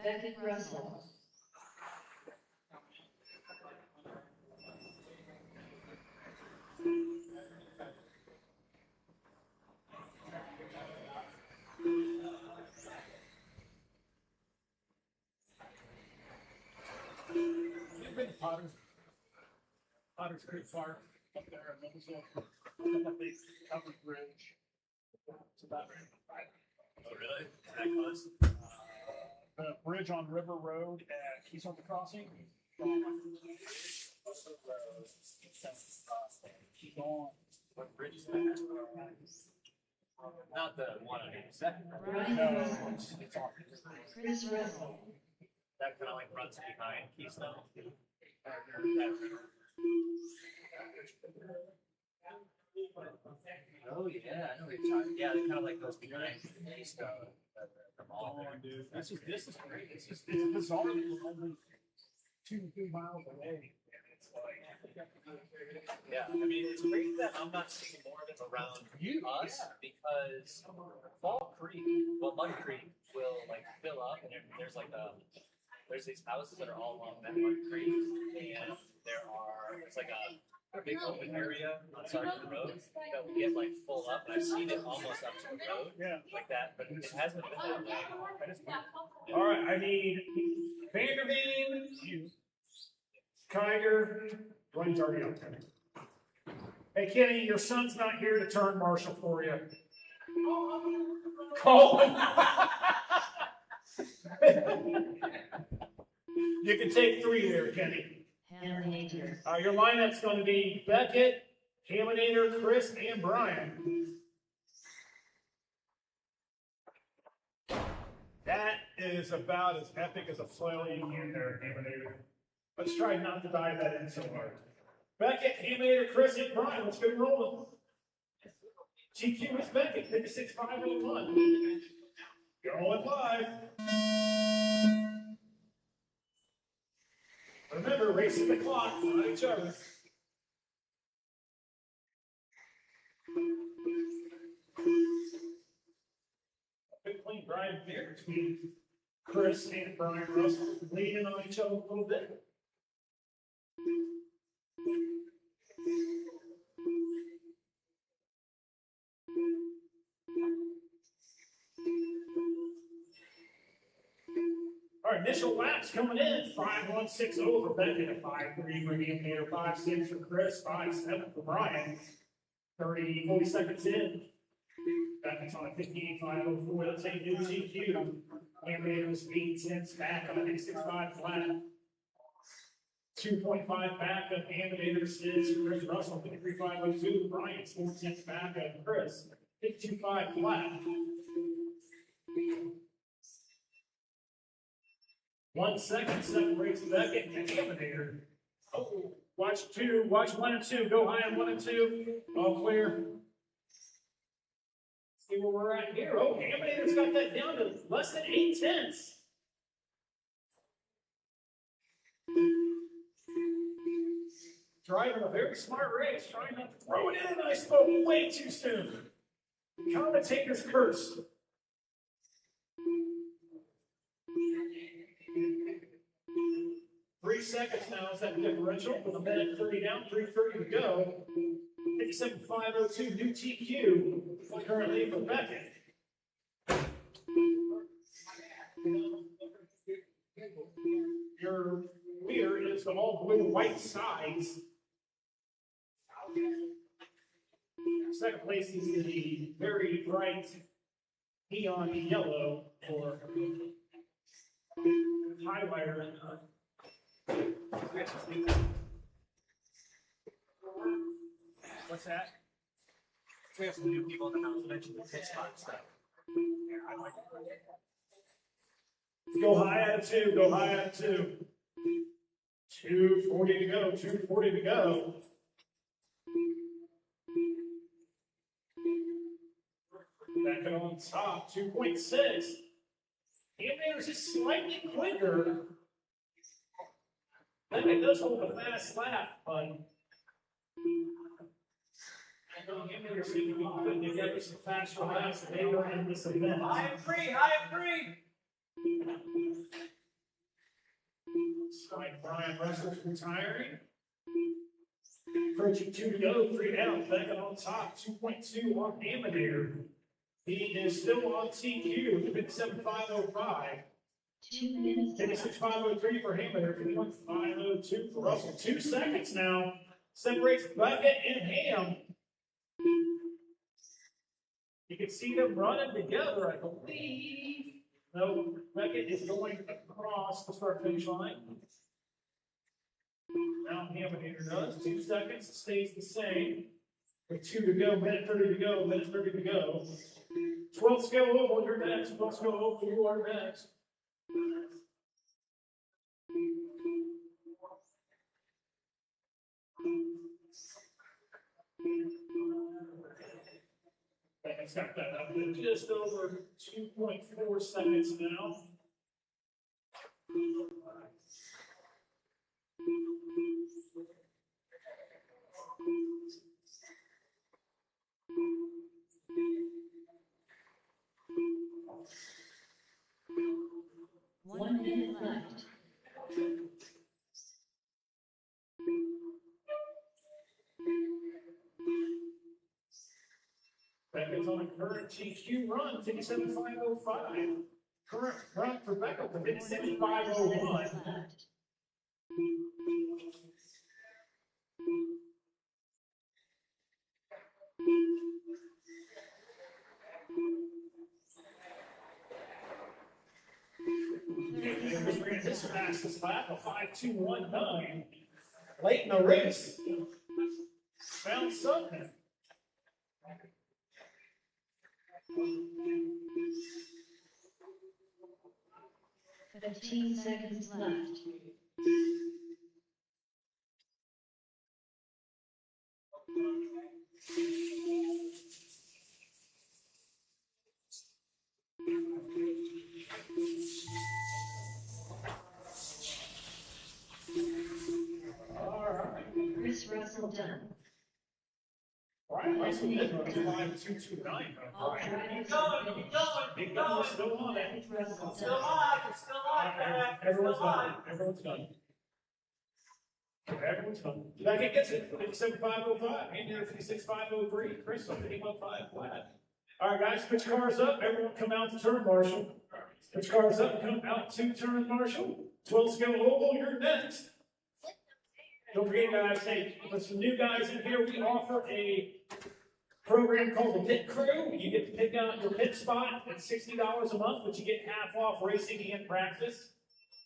Speaker 2: Beckett Russell.
Speaker 1: You've been to Potter's Creek Park up there in Minnesota. That big covered bridge. It's about
Speaker 6: Oh, really? That close?
Speaker 1: the bridge on River Road at Keystone Crossing. Keep on.
Speaker 6: What bridge is that? Not the one on 82nd.
Speaker 2: Brian
Speaker 1: No,
Speaker 2: Russell.
Speaker 1: it's on.
Speaker 2: Chris Russell.
Speaker 6: That kind of like runs behind Keystone. Oh yeah, I know what you're talking. Yeah, they kind of like goes behind Keystone. The mall
Speaker 1: Oh,
Speaker 6: there.
Speaker 1: dude, this is great. It's bizarre that we're only 2-3 miles away. And it's like,
Speaker 6: Yeah, I mean it's great that I'm not seeing more of it around us because Fall Creek, well Mud Creek will like fill up and there's like there's these houses that are all along that Mud Creek and it's like a big open area on the side of the road that will get like full up and I've seen it almost up to the road
Speaker 1: yeah.
Speaker 6: like that, but it hasn't been that way.
Speaker 7: All right, I need Vanderbeek, Kiger, Dwayne's already up there. Hey, Kenny, your son's not here to turn marshal for you. Colin. You can take 3 there, Kenny.
Speaker 2: Eliminator.
Speaker 7: Your lineup's going to be Beckett, Haminator, Chris, and Brian. That is about as epic as a flail you can there, Haminator. Let's try not to dive that in so hard. Beckett, Haminator, Chris, and Brian. Let's go rolling. GQ is Beckett, 56,501. Going live. Remember, racing the clock on each other. Big clean drive there between Chris and Brian Russell, leaning on each other a little bit. Our initial laps coming in, 5:160 for Beckett, a 5:3 for Haminator, 5:6 for Chris, 5:7 for Brian. 40 seconds in. Beckett's on a 58.504. Let's take new GQ. Haminator's 8/10 back on a 56.5 flat. 2.5 back of Haminator's is Chris Russell, 53.502. Brian's 4/10 back of Chris, 52.5 flat. 1 second separates Beckett and Haminator. Oh, watch 1 and 2. Go high on 1 and 2. All clear. See where we're at here. Oh, Haminator's got that down to less than 8/10. Driving a very smart race, trying not to throw it in. I spoke way too soon. Commentator's curse. Three seconds now is that differential with a minute 30 down, 3:30 to go. 57.502 new TQ currently for Beckett. Your leader is the all blue white sides. Second place is the very bright neon yellow or highlighter. What's that?
Speaker 6: We have some new people in the house mention the pit spot stuff.
Speaker 7: Go high at 2, go high at 2. 2:40 to go, 2:40 to go. Back on top, 2.6. Haminator's just slightly quicker. It does hold a fast lap, but I know Haminator's going to be putting together some faster laps later in this event.
Speaker 6: I agree.
Speaker 7: Like Brian Russell's retiring. Approaching 2 to go, 3 down. Beckett on top, 2.2 on Haminator. He is still on TQ, 57.505.
Speaker 2: 2 minutes.
Speaker 7: 56.503 for Haminator, 51.502 for Russell. 2 seconds now separates Beckett and Ham. You can see them running together, I believe. No, Beckett is going across the start finish line. Now Haminator does. 2 seconds, stays the same. With 2 to go, minute 30 to go, minute 30 to go. 12 go over, you're next. 12 go over, you are next. Beckett's got that up to just over 2.4 seconds now.
Speaker 2: One minute left.
Speaker 7: Beckett's on a current TQ run, 57.505. Current run for Beckett, 56.501.
Speaker 2: Left.
Speaker 7: This fastest lap, a 5.219. late in the race, found something.
Speaker 2: 15 seconds left.
Speaker 7: All right.
Speaker 2: Chris Russell done.
Speaker 7: Brian Russell did run 5.229.
Speaker 2: All drivers
Speaker 7: Big number still on it.
Speaker 2: Chris Russell
Speaker 6: Still
Speaker 2: done.
Speaker 6: alive, it's still alive, Pat.
Speaker 7: Everyone's done. Everyone's done. Everyone's done. Beckett gets it. 57.505. Andy 56.503. Chris on 51.5 flat. All right, guys, switch cars up. Everyone come out to turn marshal. Switch cars up. Come out to turn marshal. 12 scale oval. You're next. Don't forget, guys, hey, for some new guys in here, we offer a program called the Pit Crew. You get to pick out your pit spot at $60 a month, but you get half off racing and practice.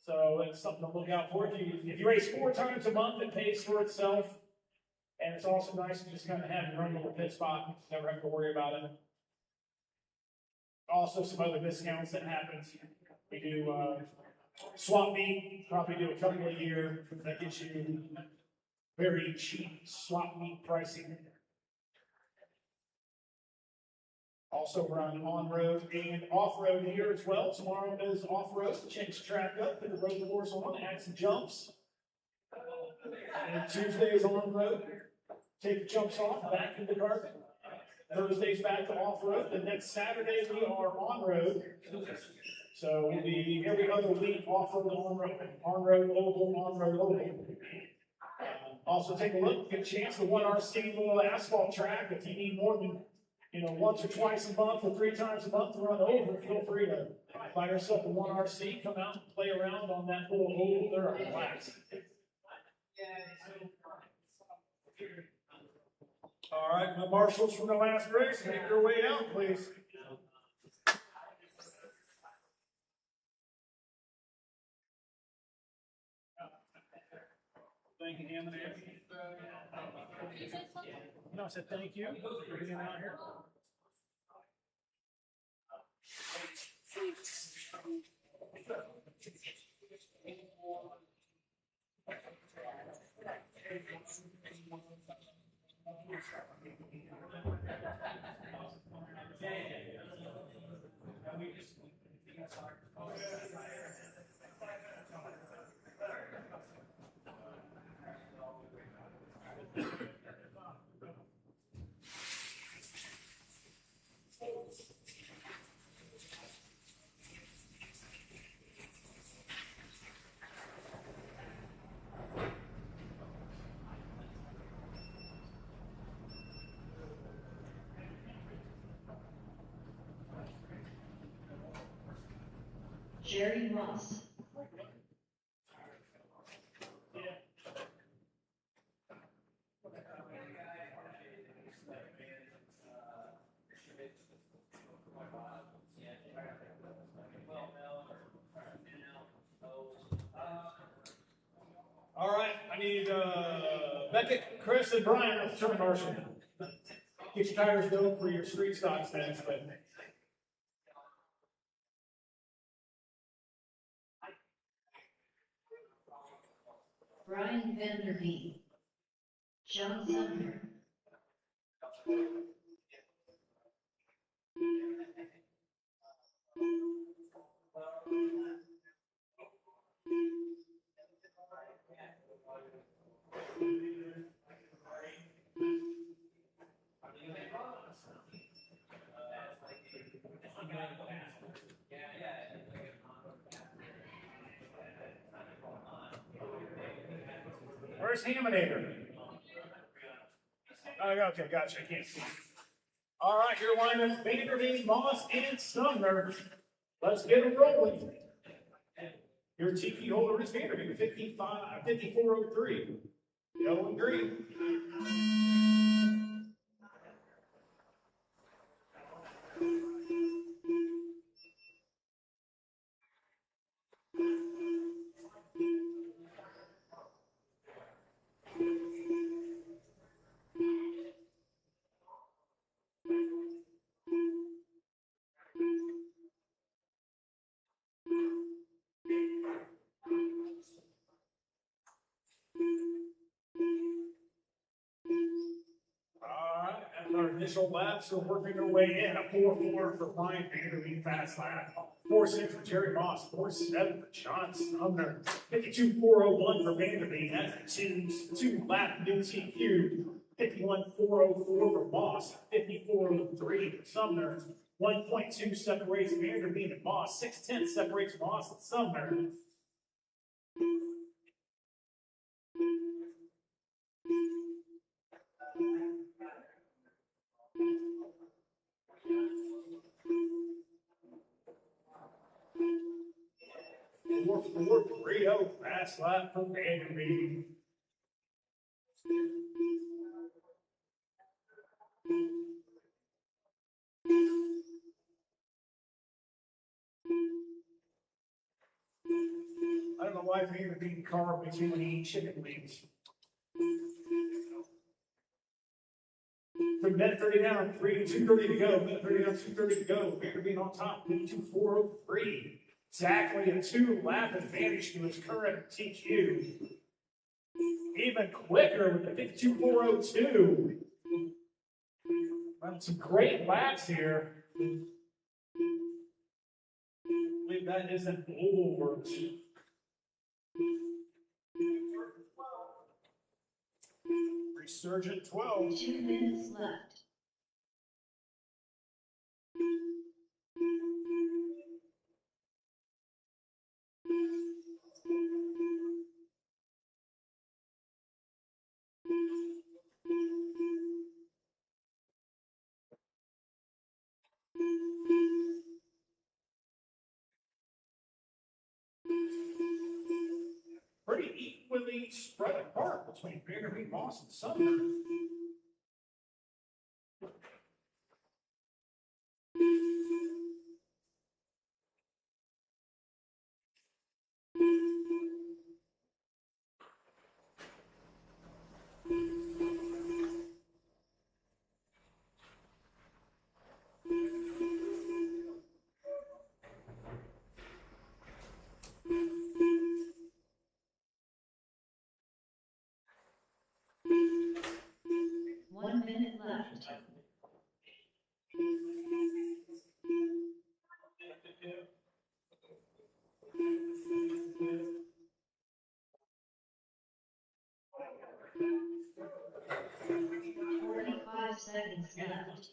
Speaker 7: So it's something to look out for. If you race 4 times a month, it pays for itself. And it's also nice to just kind of have your own little pit spot. Never have to worry about it. Also, some other discounts that happens. We do swap meet, probably do a couple a year. That gets you very cheap swap meet pricing. Also run on-road and off-road here as well. Tomorrow is off-road. Change the track up, put the road course on, add some jumps. And Tuesdays on-road. Take the jumps off, back into the carpet. Thursdays back to off-road. The next Saturday we are on-road. So we'll be every other week off-road, on-road, oval, on-road, oval. Also take a look, get a chance to 1RC little asphalt track. If you need more than once or twice a month or 3 times a month to run over, feel free to buy yourself a 1RC, come out and play around on that little oval there and relax. All right, my marshals from the last race, make your way out, please. Thank you, Hammond.
Speaker 4: You said something?
Speaker 7: No, I said thank you for being out here.
Speaker 2: Jerry Ross.
Speaker 7: All right, I need Beckett, Chris, and Brian at the turn marshal. Get your tires going for your street stocks next.
Speaker 2: Brian Vanderbeek. John Sumner.
Speaker 7: Where's Haminator? Oh, okay, gotcha. I can't see. All right, your lineup: Vanderbeek, Moss, and Sumner. Let's get them rolling. Your TP holder is Vanderbeek, 5403. Yellow and green. our initial laps are working their way in. A 4-4 for Ryan Vanderbeek fast lap. 4-6 for Jerry Moss. 4-7 for John Sumner. 52.401 for Vanderbeek. That's a two-lap new TQ. 51.404 for Moss. 54.03 for Sumner. 1.2 separates Vanderbeek and Moss. 6.10 separates Moss and Sumner. Four, 3-0 fast lap for Vanderbeek. I don't know why Vanderbeek car makes me want to eat chicken wings. From minute 30 down, 2:30 to go. Minute 30 down, 2:30 to go. Vanderbeek on top, 52.403. Exactly a 2-lap advantage to his current TQ. Even quicker with the 52.402. Running some great laps here. I believe that is an oval works. Resurgent 12.
Speaker 2: 2 minutes left.
Speaker 7: Pretty equally spread apart between Vanderbeek, Moss, and Sumner.
Speaker 2: One minute left. Five seconds left.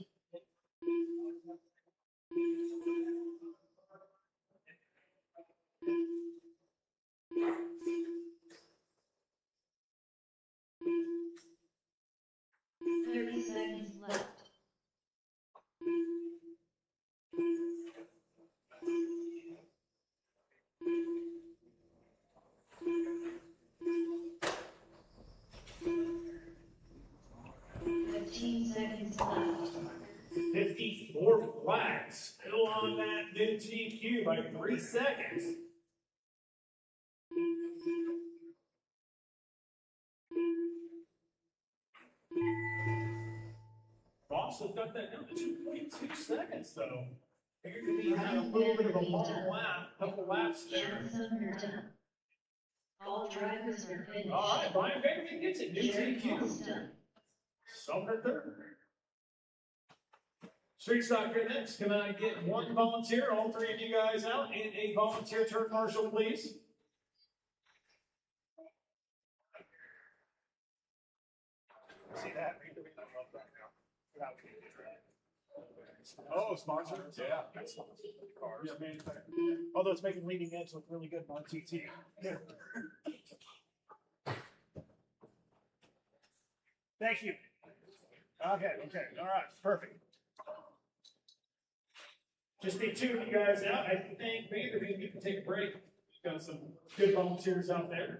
Speaker 2: Seconds left. 15 seconds left.
Speaker 7: 54 flags. Still on that new TQ by 3 seconds. Moss has got that down to 2.2 seconds, though. You're going to be having a little bit of a long lap, couple laps there.
Speaker 2: All drivers are finished.
Speaker 7: All right, Brian Baker gets it. New TQ. Sumner third. Street Soccer next. Can I get one volunteer, all three of you guys out, and a volunteer turn marshal, please? See that?
Speaker 1: Oh, sponsor? Yeah. Cars. Yeah, manufacturer. Although it's making leading edge look really good on TT. Yeah. Thank you. Okay, all right, perfect.
Speaker 7: Just need two of you guys out. I think Vanderbeek, you can take a break. We've got some good volunteers out there.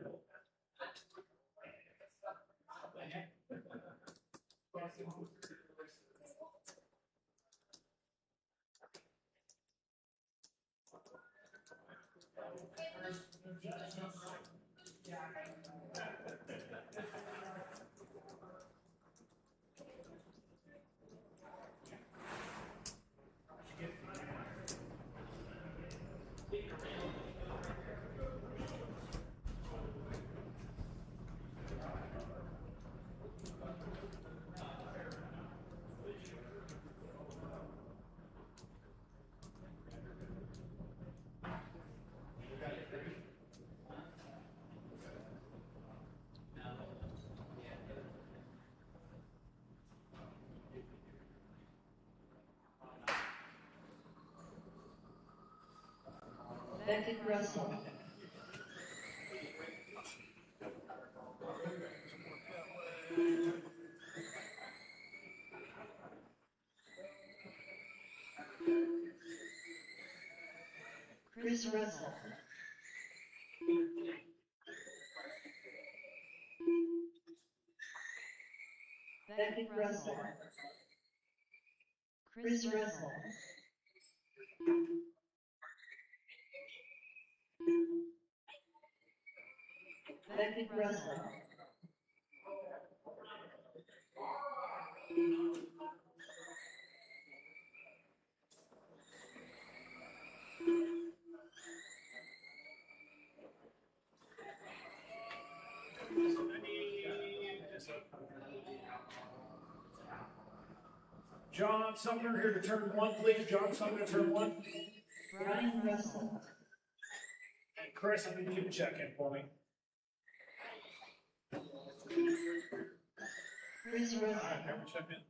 Speaker 2: Beckett Russell. Chris Russell. Beckett Russell. Chris Russell. Beckett Russell.
Speaker 7: John Sumner here to turn one, please. John Sumner, turn one.
Speaker 2: Brian Russell.
Speaker 7: And Chris, I need you to check in for me.
Speaker 2: Chris
Speaker 7: All right,
Speaker 2: Russell.
Speaker 7: have we check in?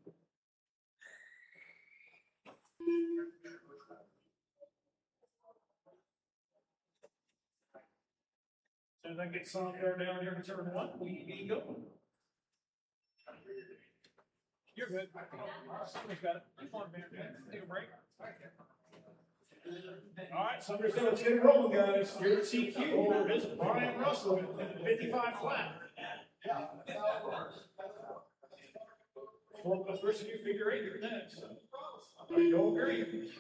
Speaker 7: So then get Sumner down here to turn one. We go. You're good. Somebody's got it. Come on, man. Take a break. All right, Sumner's going to get it rolling, guys. Your TQ holder is Brian Russell, 55 flat. For the first few figure eight, you're next. Are you all agree?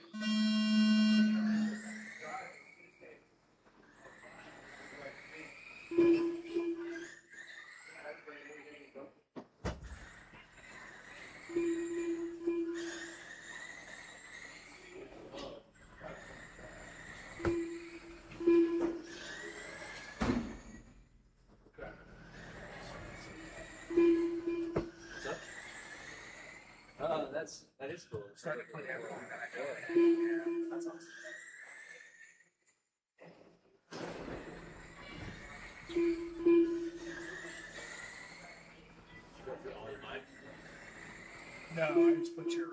Speaker 6: That is cool.
Speaker 7: Start to play that.
Speaker 6: That's awesome.
Speaker 7: No, I just put your.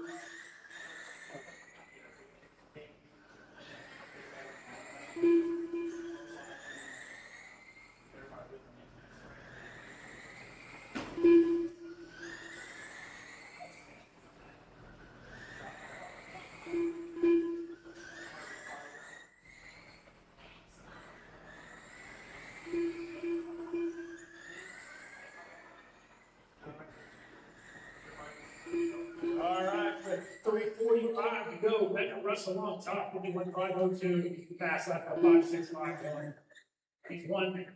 Speaker 7: All right, with 3:45 to go, Beckett Russell on top, 51.502, fast lap of 5.651. He's won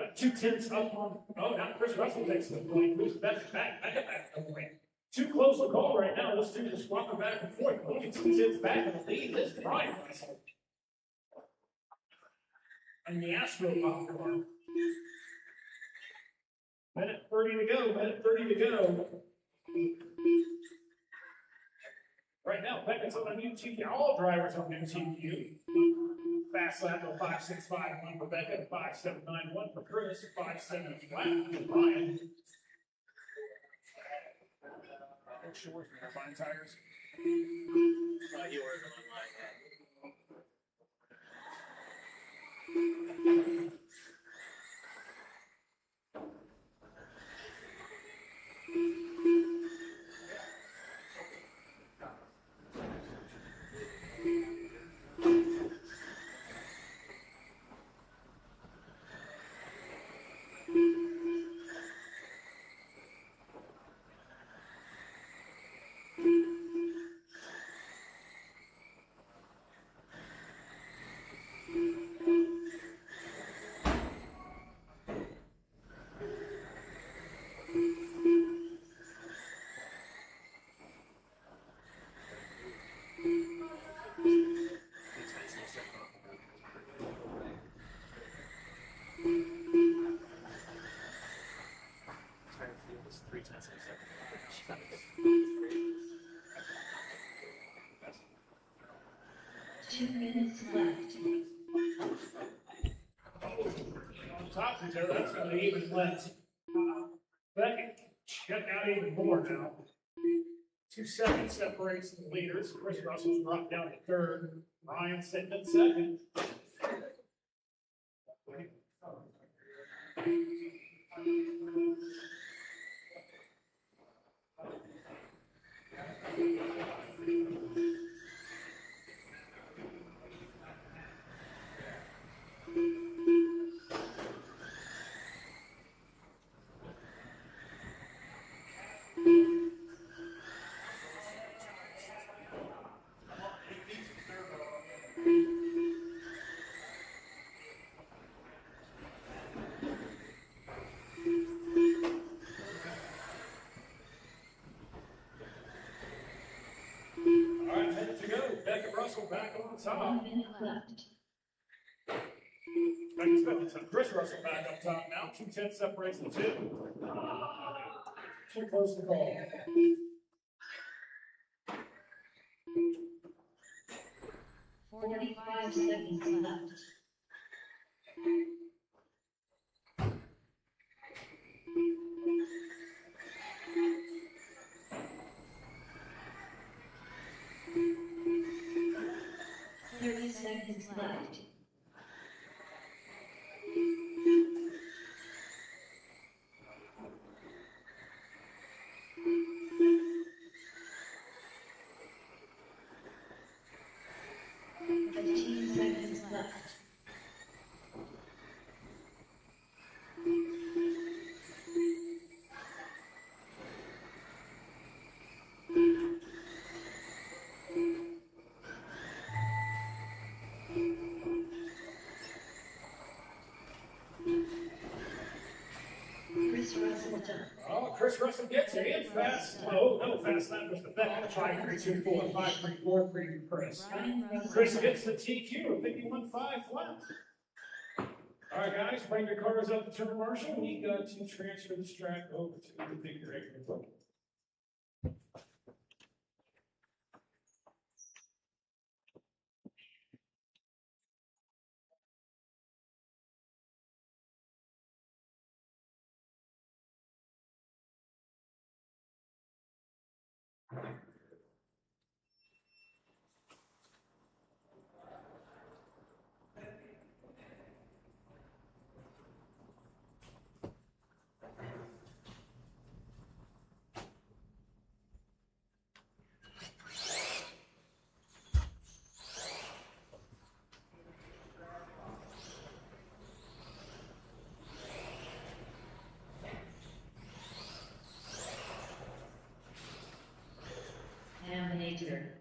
Speaker 7: 2/10 up on, oh, now Chris Russell takes the point, moves back, back the point. Too close to call right now, those two just swapping back and forth, only 2/10 back in the lead, this is Brian Russell. And the Astro popcorn. Minute 30 to go, minute 30 to go. Right now, Beckett's on a new TQ. All drivers on new TQ. Fast lap of 5.651 for Beckett, 5.791 for Chris, 5.7 flat for Brian. Sure, fine tires.
Speaker 6: You were
Speaker 2: Left.
Speaker 7: On top of there, that's going to even let Beckett check out even more now. 2 seconds separates the leaders. Chris Russell's dropped down to third. Ryan sitting in second. Russell back on top.
Speaker 2: 1 minute left.
Speaker 7: Chris Russell back up top now. 2:10 separates the two. Too close to call.
Speaker 2: 45 seconds left. Seconds left.
Speaker 7: Oh, Chris Russell gets it in fast. Oh, no, fast lap was the best. 5-3-2-4, 5-3-4, pretty Chris. Chris gets the TQ, 51.5 flat. All right, guys, bring your cars up to turn marshal. We got to transfer this track over to the figure eight.
Speaker 2: Navigator.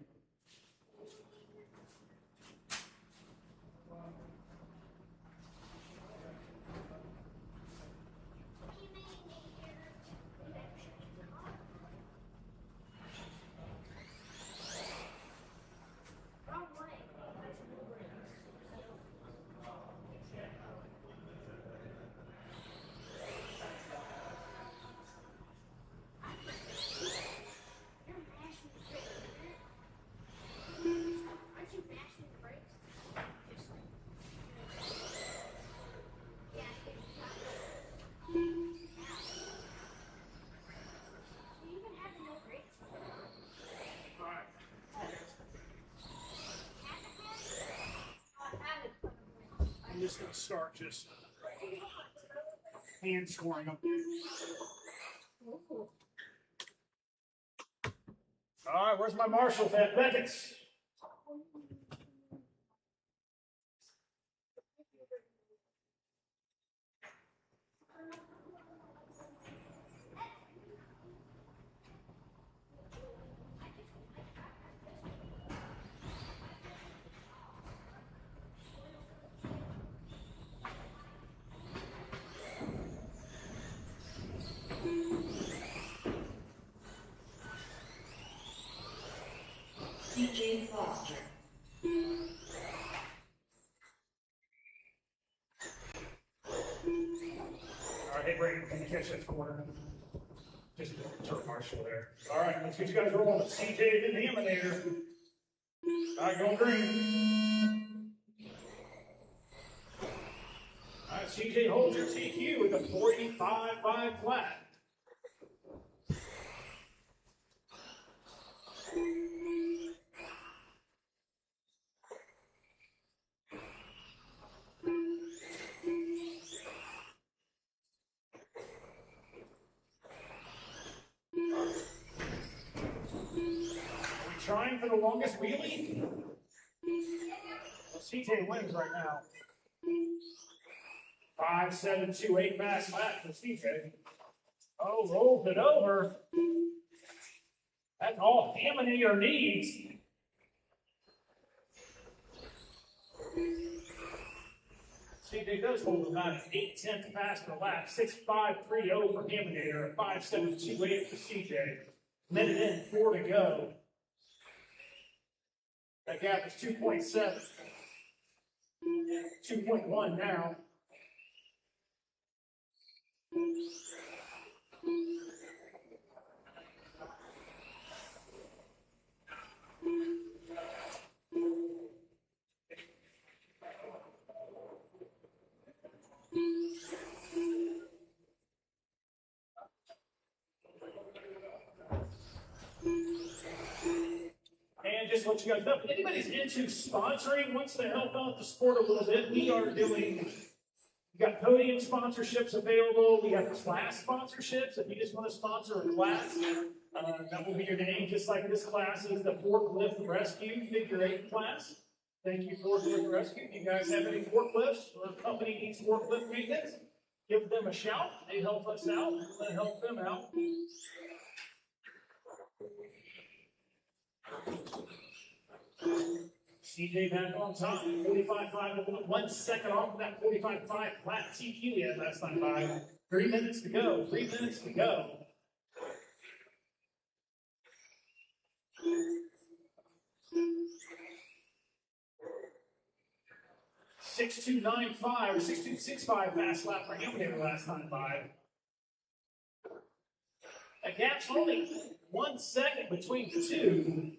Speaker 1: I'm just going to start just hand scoring them.
Speaker 7: All right, where's my marshal at Beckett's?
Speaker 2: CJ Foster.
Speaker 7: All right, hey, Brady, can you catch that corner? Just turn marshal there. All right, let's get you guys rolling. CJ in the emanator. All right, going green. All right, CJ holds your TQ with a 45.5 flat. Trying for the longest wheelie? Well, CJ wins right now. 5.728 fast lap for CJ. Oh, rolls it over. That's all Hammonator needs. CJ does hold about an 8/10 faster lap. 6.530 for Hammonator. 5.728 for CJ. Minute in, 4 to go. That gap is 2.7. 2.1 now. And just let you guys know, if anybody's into sponsoring, wants to help out the sport a little bit, we are doing, we got podium sponsorships available, we have class sponsorships. If you just want to sponsor a class, that will be your name, just like this class is the forklift rescue figure 8 class. Thank you, Forklift Rescue. If you guys have any forklifts or a company needs forklift maintenance, give them a shout. They help us out, and help them out. CJ back on top, 45.5, 1 second off of that 45.5 flat TQ he had last time by. 3 minutes to go, 3 minutes to go. 6295 or 6265 fast lap for Hamilton last time by. A gap's only 1 second between the two.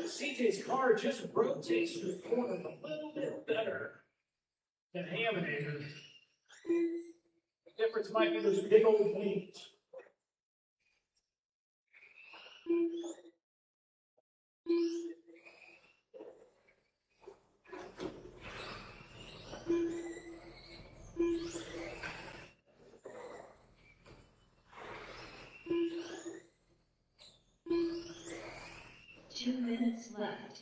Speaker 7: CJ's car just rotates through the corner a little bit better than Haminator's. The difference might be those big old wings.
Speaker 2: Two minutes left.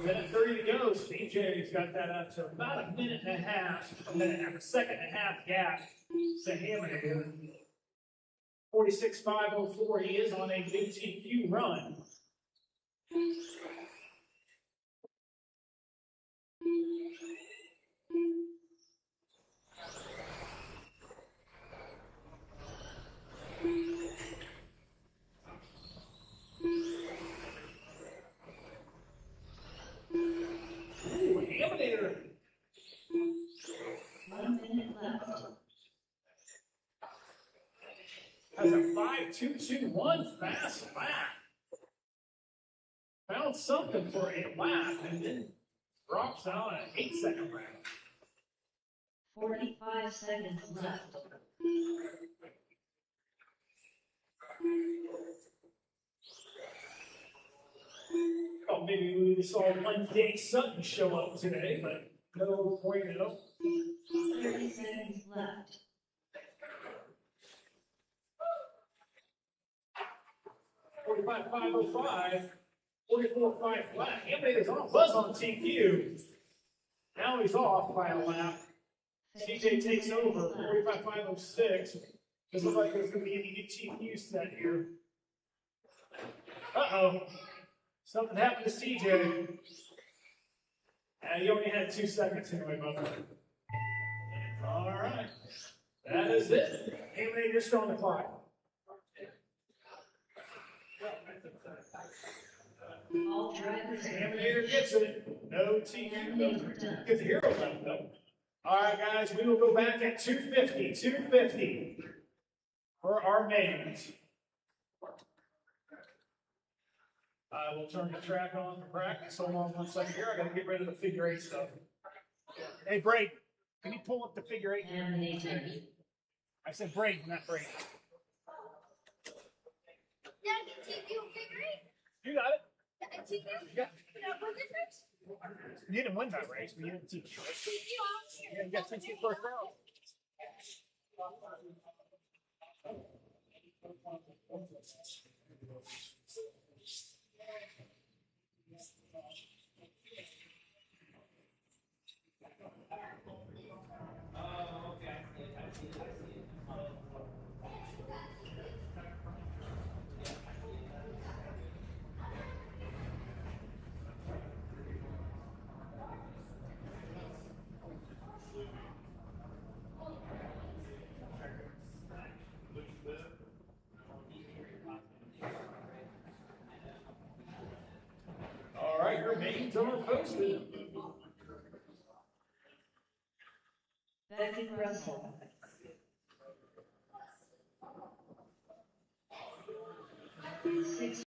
Speaker 7: Minute 30 to go. CJ's got that up to about a minute and a half, a second and a half gap to Haminator. 46.504. He is on a big TQ run. Haminator.
Speaker 2: 1 minute left.
Speaker 7: Has a 5.221 fast lap. Found something for a lap and then drops out an 8-second lap.
Speaker 2: 45 seconds left.
Speaker 7: Oh, maybe we saw one day Sutton show up today, but no point at all.
Speaker 2: 30 seconds left.
Speaker 7: 45.505, 44.5 flat. Haminator's on, was on TQ. Now he's off by a lap. CJ takes over, 45.506. Doesn't look like there's going to be any new TQ set here. Uh-oh. Something happened to CJ. He only had 2 seconds anyway, Bubba. All right. That is it. Haminator still on the clock.
Speaker 2: All drivers are
Speaker 7: Haminator gets it. No TQ. Gets a hero left, though. All right, guys, we will go back at 250 for our mains. I will turn the track on for practice. Hold on 1 second here. I got to get rid of the figure 8 stuff. Hey, Braden, can you pull up the figure 8?
Speaker 2: Haminator.
Speaker 7: I said Braden, not Braden.
Speaker 4: Dad, I can take you a figure eight.
Speaker 7: You got it.
Speaker 4: I can take you.
Speaker 7: Yeah.
Speaker 4: Can I win this race?
Speaker 7: You didn't win that race, but you didn't teach.
Speaker 4: Take you out.
Speaker 7: Yeah, you got to teach first round. John Poston.
Speaker 2: Becky Russell. Six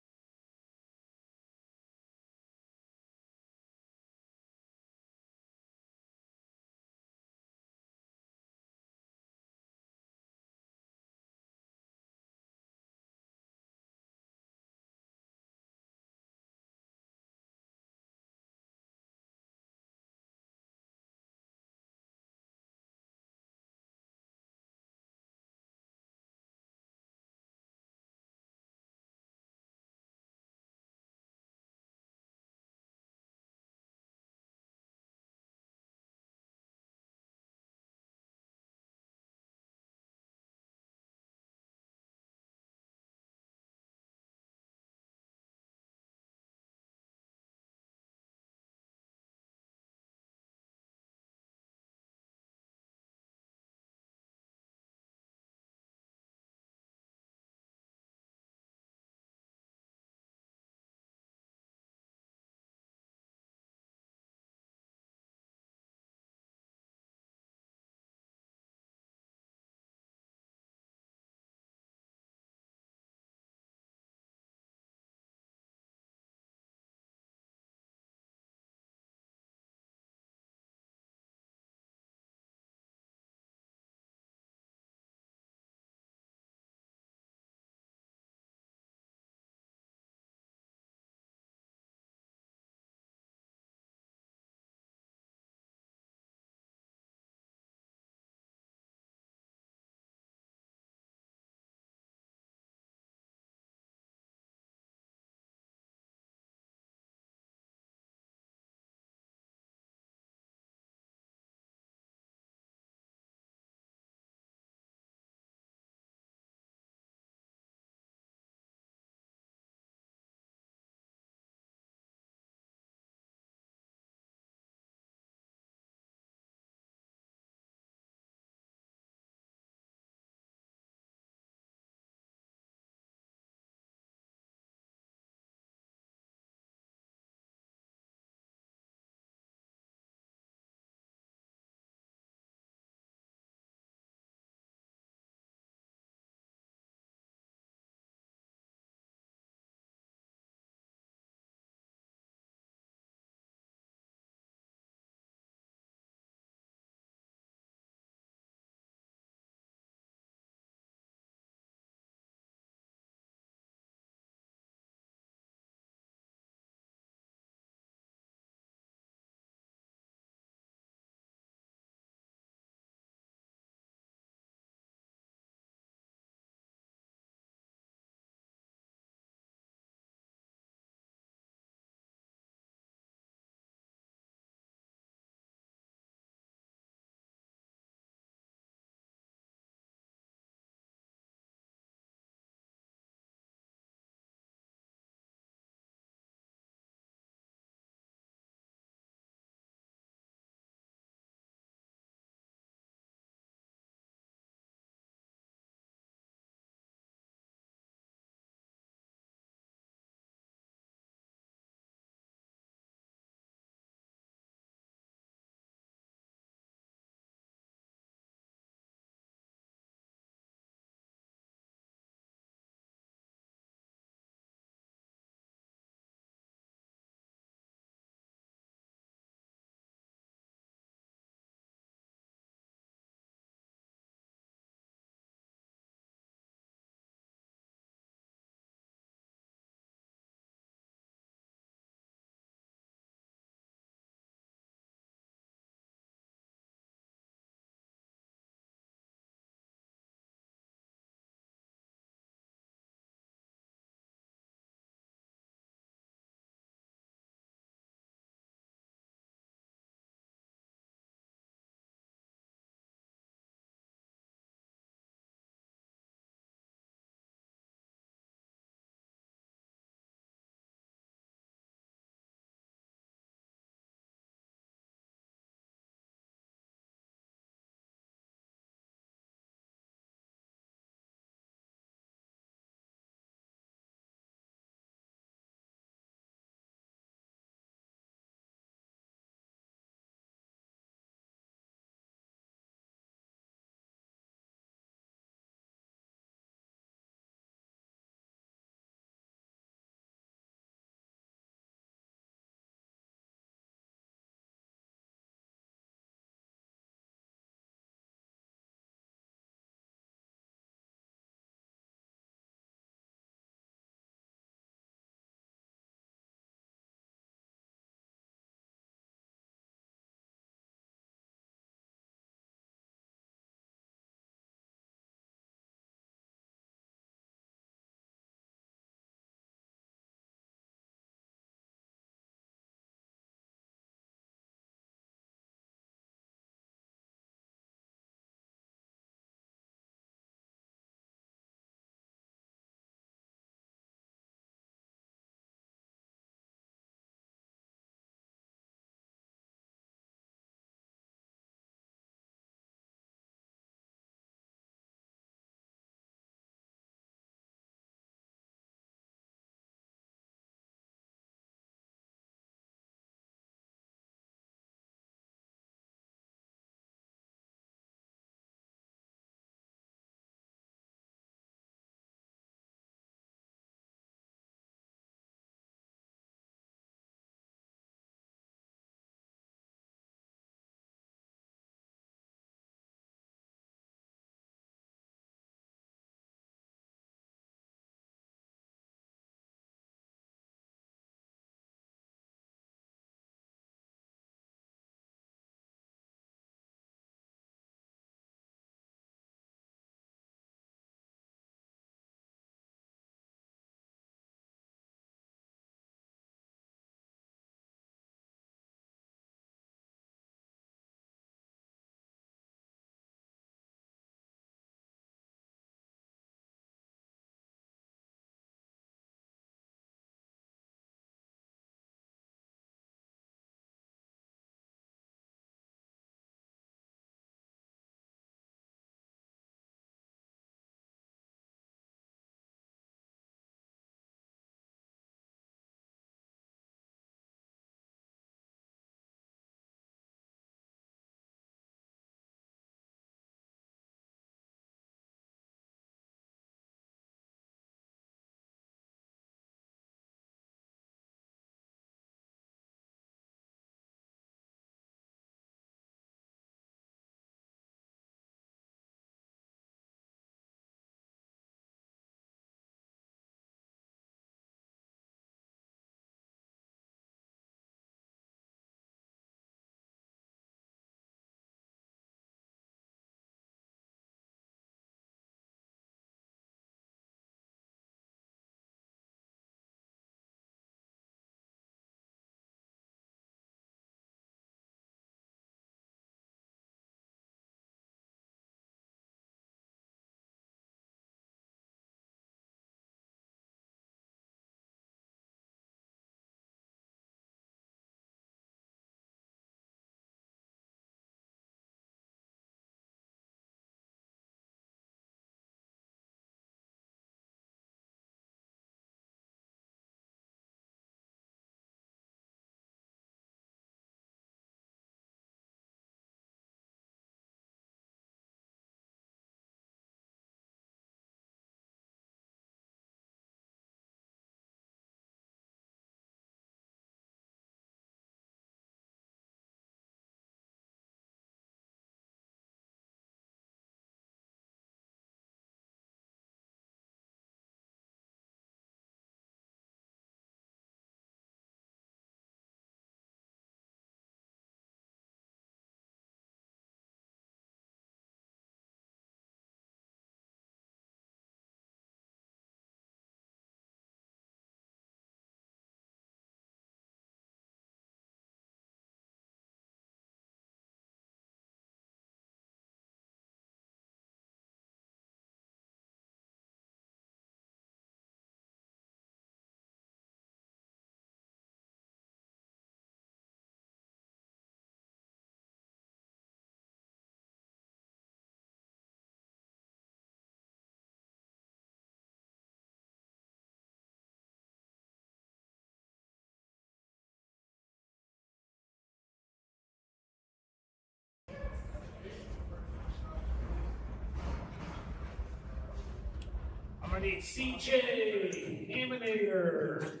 Speaker 7: I need CJ, Aminator.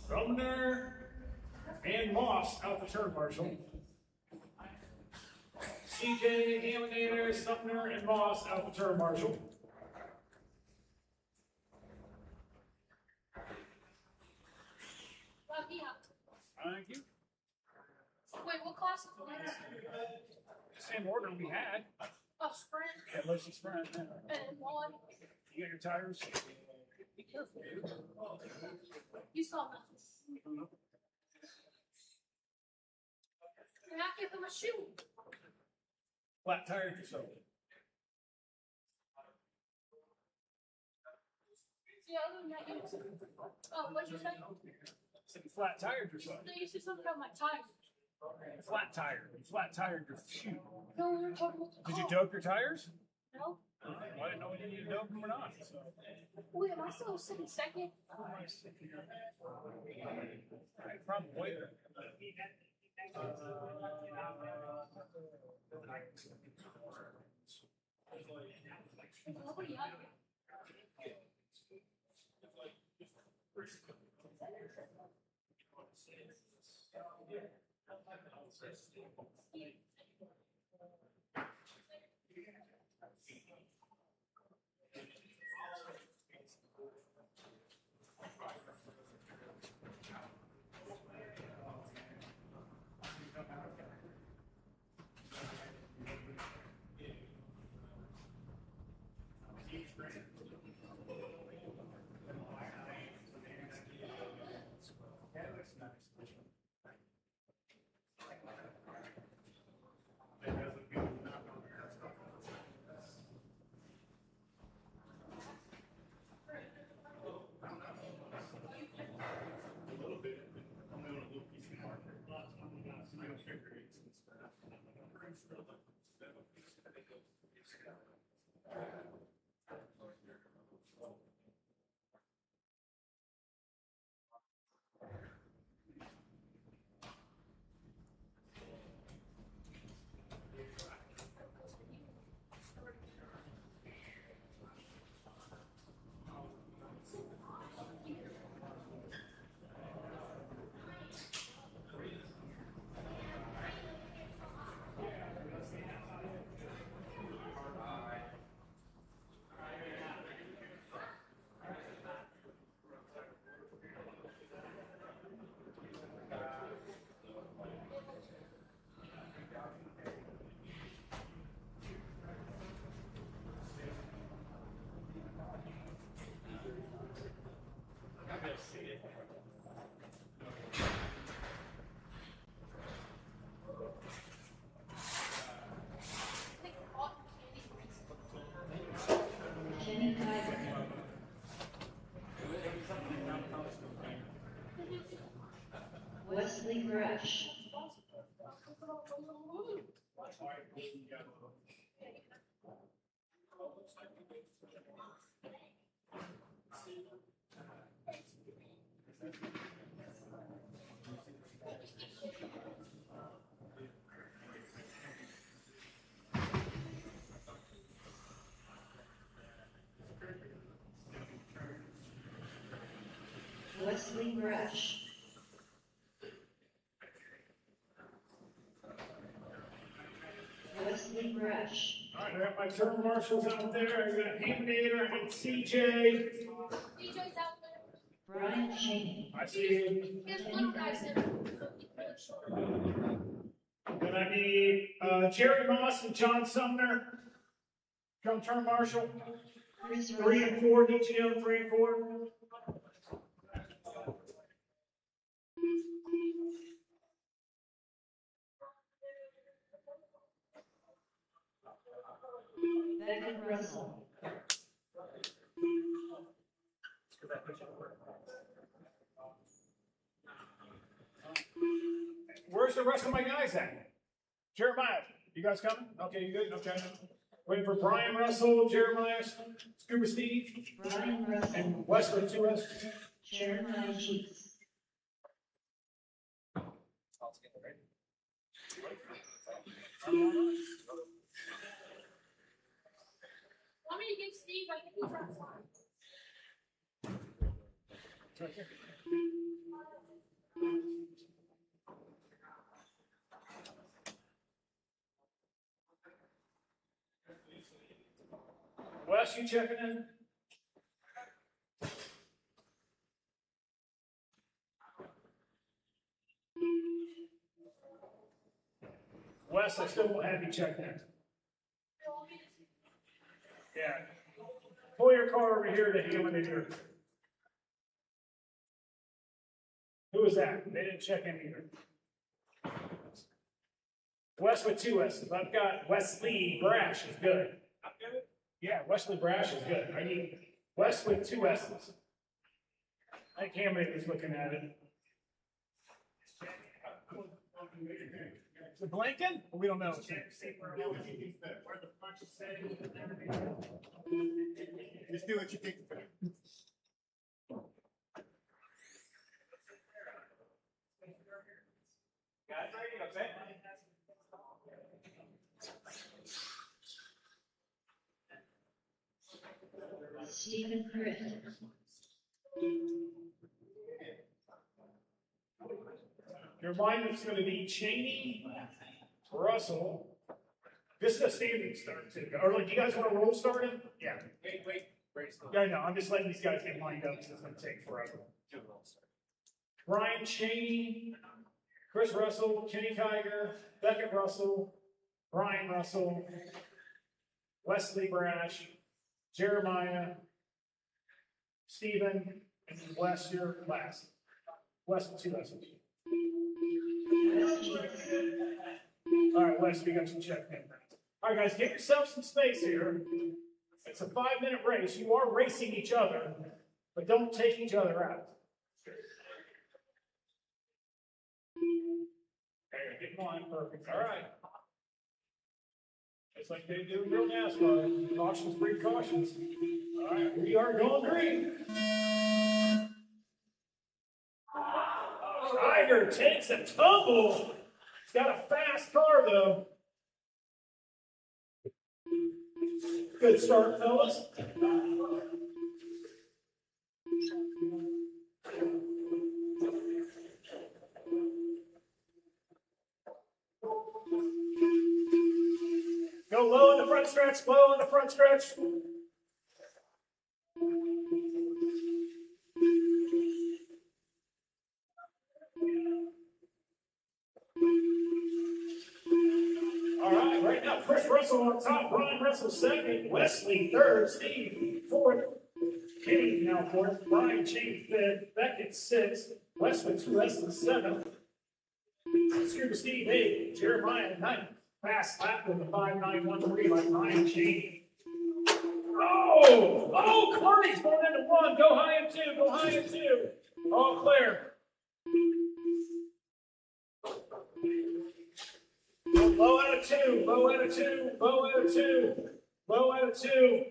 Speaker 7: Sumner and Moss out the turn marshal. CJ, Aminator, Sumner, and Moss out the turn marshal.
Speaker 4: Lucky out.
Speaker 1: Thank you.
Speaker 4: Wait, what class is this?
Speaker 1: Same order we had.
Speaker 4: Oh, sprint
Speaker 1: Yeah, let's just sprint. Yeah.
Speaker 4: and one.
Speaker 1: You got your tires?
Speaker 4: Be careful. You saw that. You're not giving him a shoe.
Speaker 1: Flat tires or so.
Speaker 4: Yeah, other than that, you. Oh, what'd you say?
Speaker 1: Flat tires or so.
Speaker 4: No, you said something about my tires.
Speaker 1: Flat tire. Flat tire your shoe.
Speaker 4: No, we were talking about the
Speaker 1: Did you
Speaker 4: car.
Speaker 1: dope your tires?
Speaker 4: No.
Speaker 1: I didn't know whether you dope them or not. So.
Speaker 4: Wait, am I still sitting second?
Speaker 1: Probably.
Speaker 4: Nobody out.
Speaker 2: Jenny Geiger. Wesley Gresh. Wesley Gresh. Wesley Gresh.
Speaker 7: All right, I got my turn marshals out there. I got Aminator and CJ.
Speaker 4: DJ's out there.
Speaker 2: Brian Cheney.
Speaker 7: I see you.
Speaker 4: His little guy said, really short.
Speaker 7: Then I need Jerry Moss and John Sumner. Come turn marshal.
Speaker 2: Chris
Speaker 7: 3 and 4, DTM 3 and 4.
Speaker 2: Beckett Russell.
Speaker 7: Where's the rest of my guys at? Jeremiah, you guys coming? Okay, you good? Okay. Waiting for Brian Russell, Jeremiah, Scuba Steve,
Speaker 2: Brian Russell.
Speaker 7: and Wesley, 2S.
Speaker 2: Jeremiah Cheeks.
Speaker 4: Want me to give Steve? I think he's on fire.
Speaker 7: Wes, you checking in? Wes, I still won't have you checked in. Yeah. Pull your car over here to Hammond and your. Who was that? They didn't check in either. Wes with 2 S's. I've got Wesley Brash is good. Yeah, Wesley Brash is good. I need Wes with 2 S's. I think Hammond is looking at it.
Speaker 1: Is it blinking? We don't know.
Speaker 3: Just do what you think.
Speaker 1: Guys, ready? Okay.
Speaker 2: Stephen Britt.
Speaker 7: Your alignment's going to be Cheney, Russell. This is a standing start too. Or like, do you guys want to roll start him? Yeah.
Speaker 3: Wait.
Speaker 7: Yeah, no, I'm just letting these guys get lined up because it's going to take forever. Brian Cheney, Chris Russell, Kenny Kiger, Beckett Russell, Brian Russell, Wesley Brash, Jeremiah, Stephen, and Wes, your last. Wes with 2 S's. All right, Wes, we got you checked in. All right, guys, get yourself some space here. It's a 5-minute race. You are racing each other, but don't take each other out. Okay, get in line, perfect. All right. It's like they do in real NASCAR. Cautions breed cautions. All right, we are going green. Tiger takes a tumble. He's got a fast car, though. Good start, fellas. Go low in the front stretch, low in the front stretch. All right, right now, Chris Russell on top, Brian Russell second, Wesley third, Steve fourth, Kenny now fourth, Brian Cheney fifth, Beckett sixth, Wes with 2 S's seventh, Scuba Steve eighth, Jeremiah ninth, fast lap with a 5.913 by Brian Cheney. Oh, Carney's going into 1, go high in 2, go high in 2, all clear. Low out of 2, low out of 2, low out of 2, low out of 2.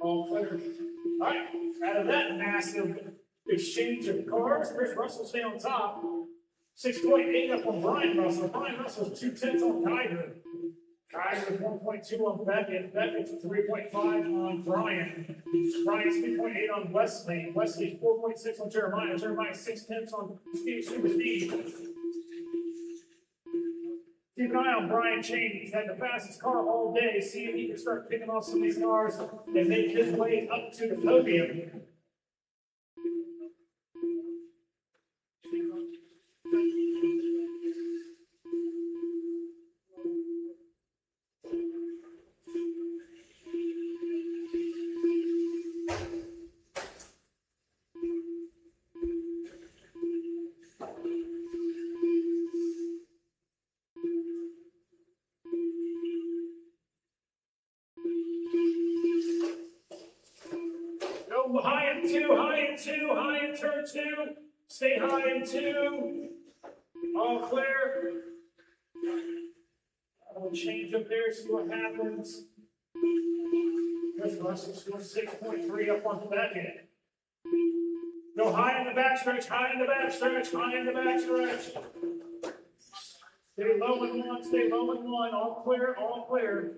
Speaker 7: All clear. All right, out of that massive exchange of cars, Chris Russell stay on top. 6.8 up on Brian Russell. Brian Russell's 2/10 on Kiger. Kiger with 1.2 on Beckett. Beckett's 3.5 on Brian. Brian's 3.8 on Wesley. Wesley's 4.6 on Jeremiah. Jeremiah's 6/10 on Steve. Keep an eye on Brian Cheney. He's had the fastest car all day. See if he can start picking off some of these cars and make his way up to the podium. High in 2, high in 2, high in turn 2. Stay high in 2. All clear. I'll change up there, see what happens. Chris Russell scores 6.3 up on Beckett. Go high in the backstretch, high in the backstretch, high in the backstretch. Stay low in one, stay low in one, all clear, all clear.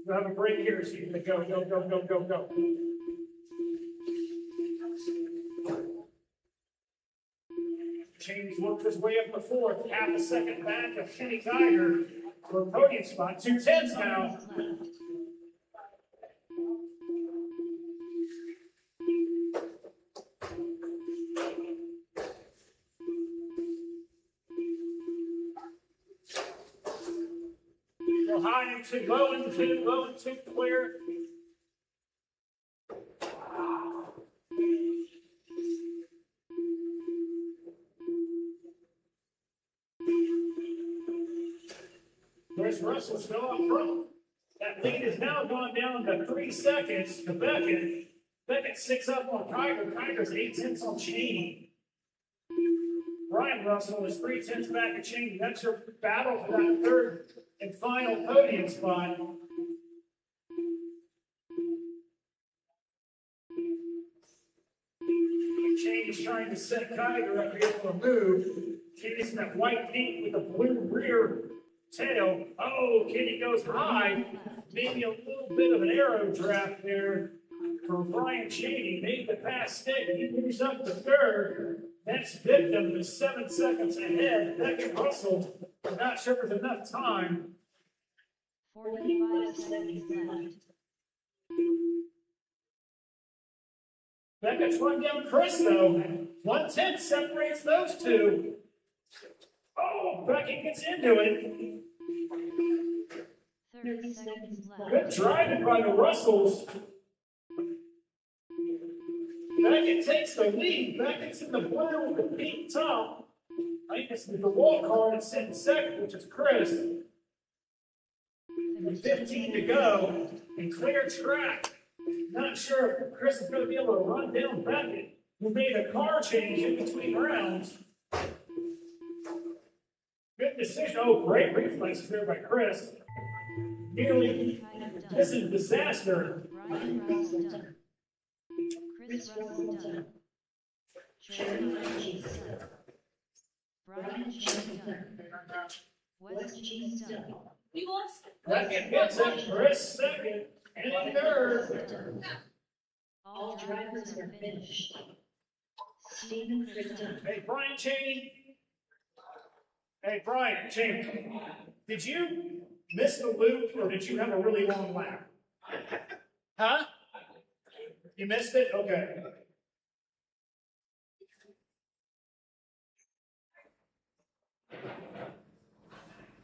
Speaker 7: You have a break here, so you're gonna go. James worked his way up the fourth, half a second back of Kenny Geiger for a podium spot. 2:10s now. Go high and two, low and two, clear. Chris Russell still up front. That lead has now gone down to 3 seconds to Beckett. Beckett 6 up on Kiger. Kiger's 8/10 on Cheney. Brian Russell is 3/10 back of Cheney. That's your battle for that third and final podium spot. Cheney's trying to set Kiger up here for a move. Cheney's in that white paint with the blue rear tail. Oh, Kenny goes high. Maybe a little bit of an arrow draft there for Brian Cheney. Made the pass stick. He moves up to third. Next victim is 7 seconds ahead. Beckett Russell. I'm not sure there's enough time.
Speaker 2: 45 seconds left.
Speaker 7: Beckett's run down Chris, though. 1:10 separates those two. Oh, Beckett gets into it.
Speaker 2: 30 seconds left.
Speaker 7: Good driving by the Russells. Beckett takes the lead. Beckett's in the blue with the pink top. I think it's the wall card and sitting second, which is Chris. With 15 to go and clear track. Not sure if Chris is going to be able to run down Beckett, who made a car change in between rounds. Good decision. Oh, great reflexes there by Chris. Nearly, this is a disaster.
Speaker 2: Brian Russell done. Chris Russell done. Jeremy Cheese done. Brian Cheese done. Wes Cheese done.
Speaker 4: We lost.
Speaker 7: Beckett gets it. Chris second and third.
Speaker 2: All drivers are finished. Stephen Chris done.
Speaker 7: Hey, Brian Cheney. Hey, Brian Cheney. Did you miss the loop or did you have a really long lap? Huh? You missed it? Okay.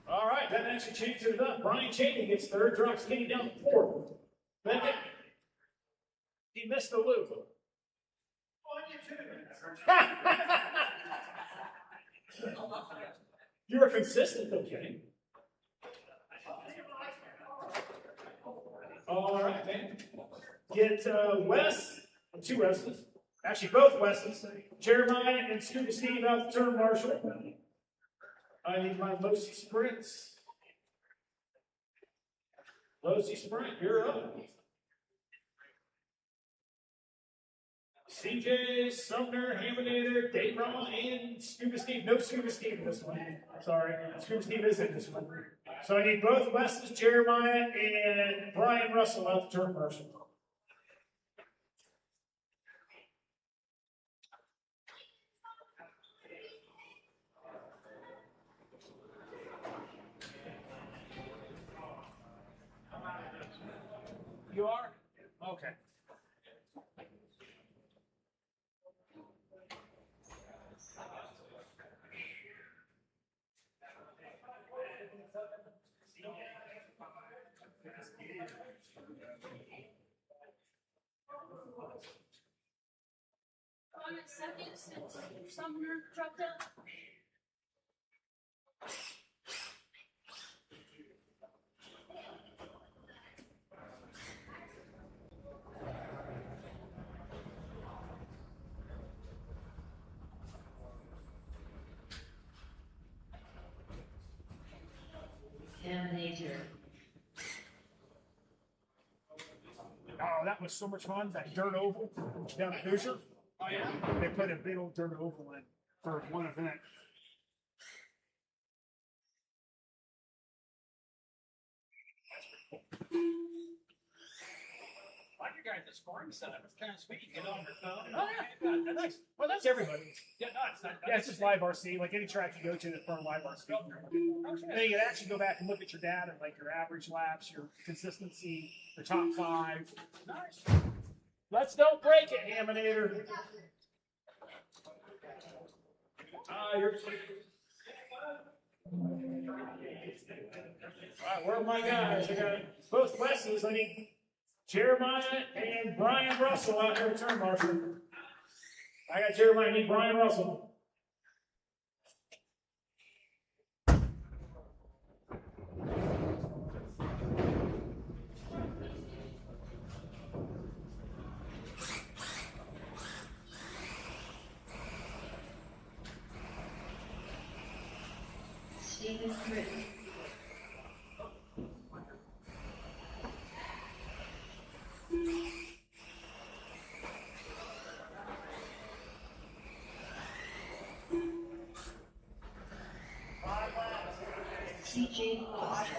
Speaker 7: All right, that actually changes it up. Brian Cheney gets third, drops Kenny down to fourth. Beckett, he missed the loop. You were consistent, okay? All right, man. Get Wes, two Wes's, actually both Wes's, Jeremiah and Scuba Steve out the turn marshal. I need my Losi sprints. Losi sprint, you're up. CJ, Sumner, Haminator, Dave Rama, and Scuba Steve. No Scuba Steve in this one. Sorry, Scuba Steve is in this one. So I need both Wes's, Jeremiah, and Brian Russell out the turn marshal. You are? Okay.
Speaker 4: On a second since Sumner dropped out.
Speaker 2: Haminator.
Speaker 7: Oh, that
Speaker 1: was so much fun. That dirt oval down at Hoosier.
Speaker 3: Oh, yeah.
Speaker 1: They put a big old dirt oval in for one event.
Speaker 3: I like your guys' scoring setup. It's kind of sweet. You get on your phone.
Speaker 1: Oh, yeah. That's, well, that's everybody.
Speaker 3: Yeah, no, it's not.
Speaker 1: Yeah, it's just live RC. Like any track you go to, that's for live RC. Then you can actually go back and look at your data, like your average laps, your consistency, the top 5.
Speaker 3: Nice.
Speaker 1: Let's don't break it, Haminator. You're. All right, where are my guys? I got both Wesleys. I need Jeremiah and Brian Russell out here at turn marshal. I got Jeremiah. I need Brian Russell.
Speaker 2: Stephen Britt. CJ Foster.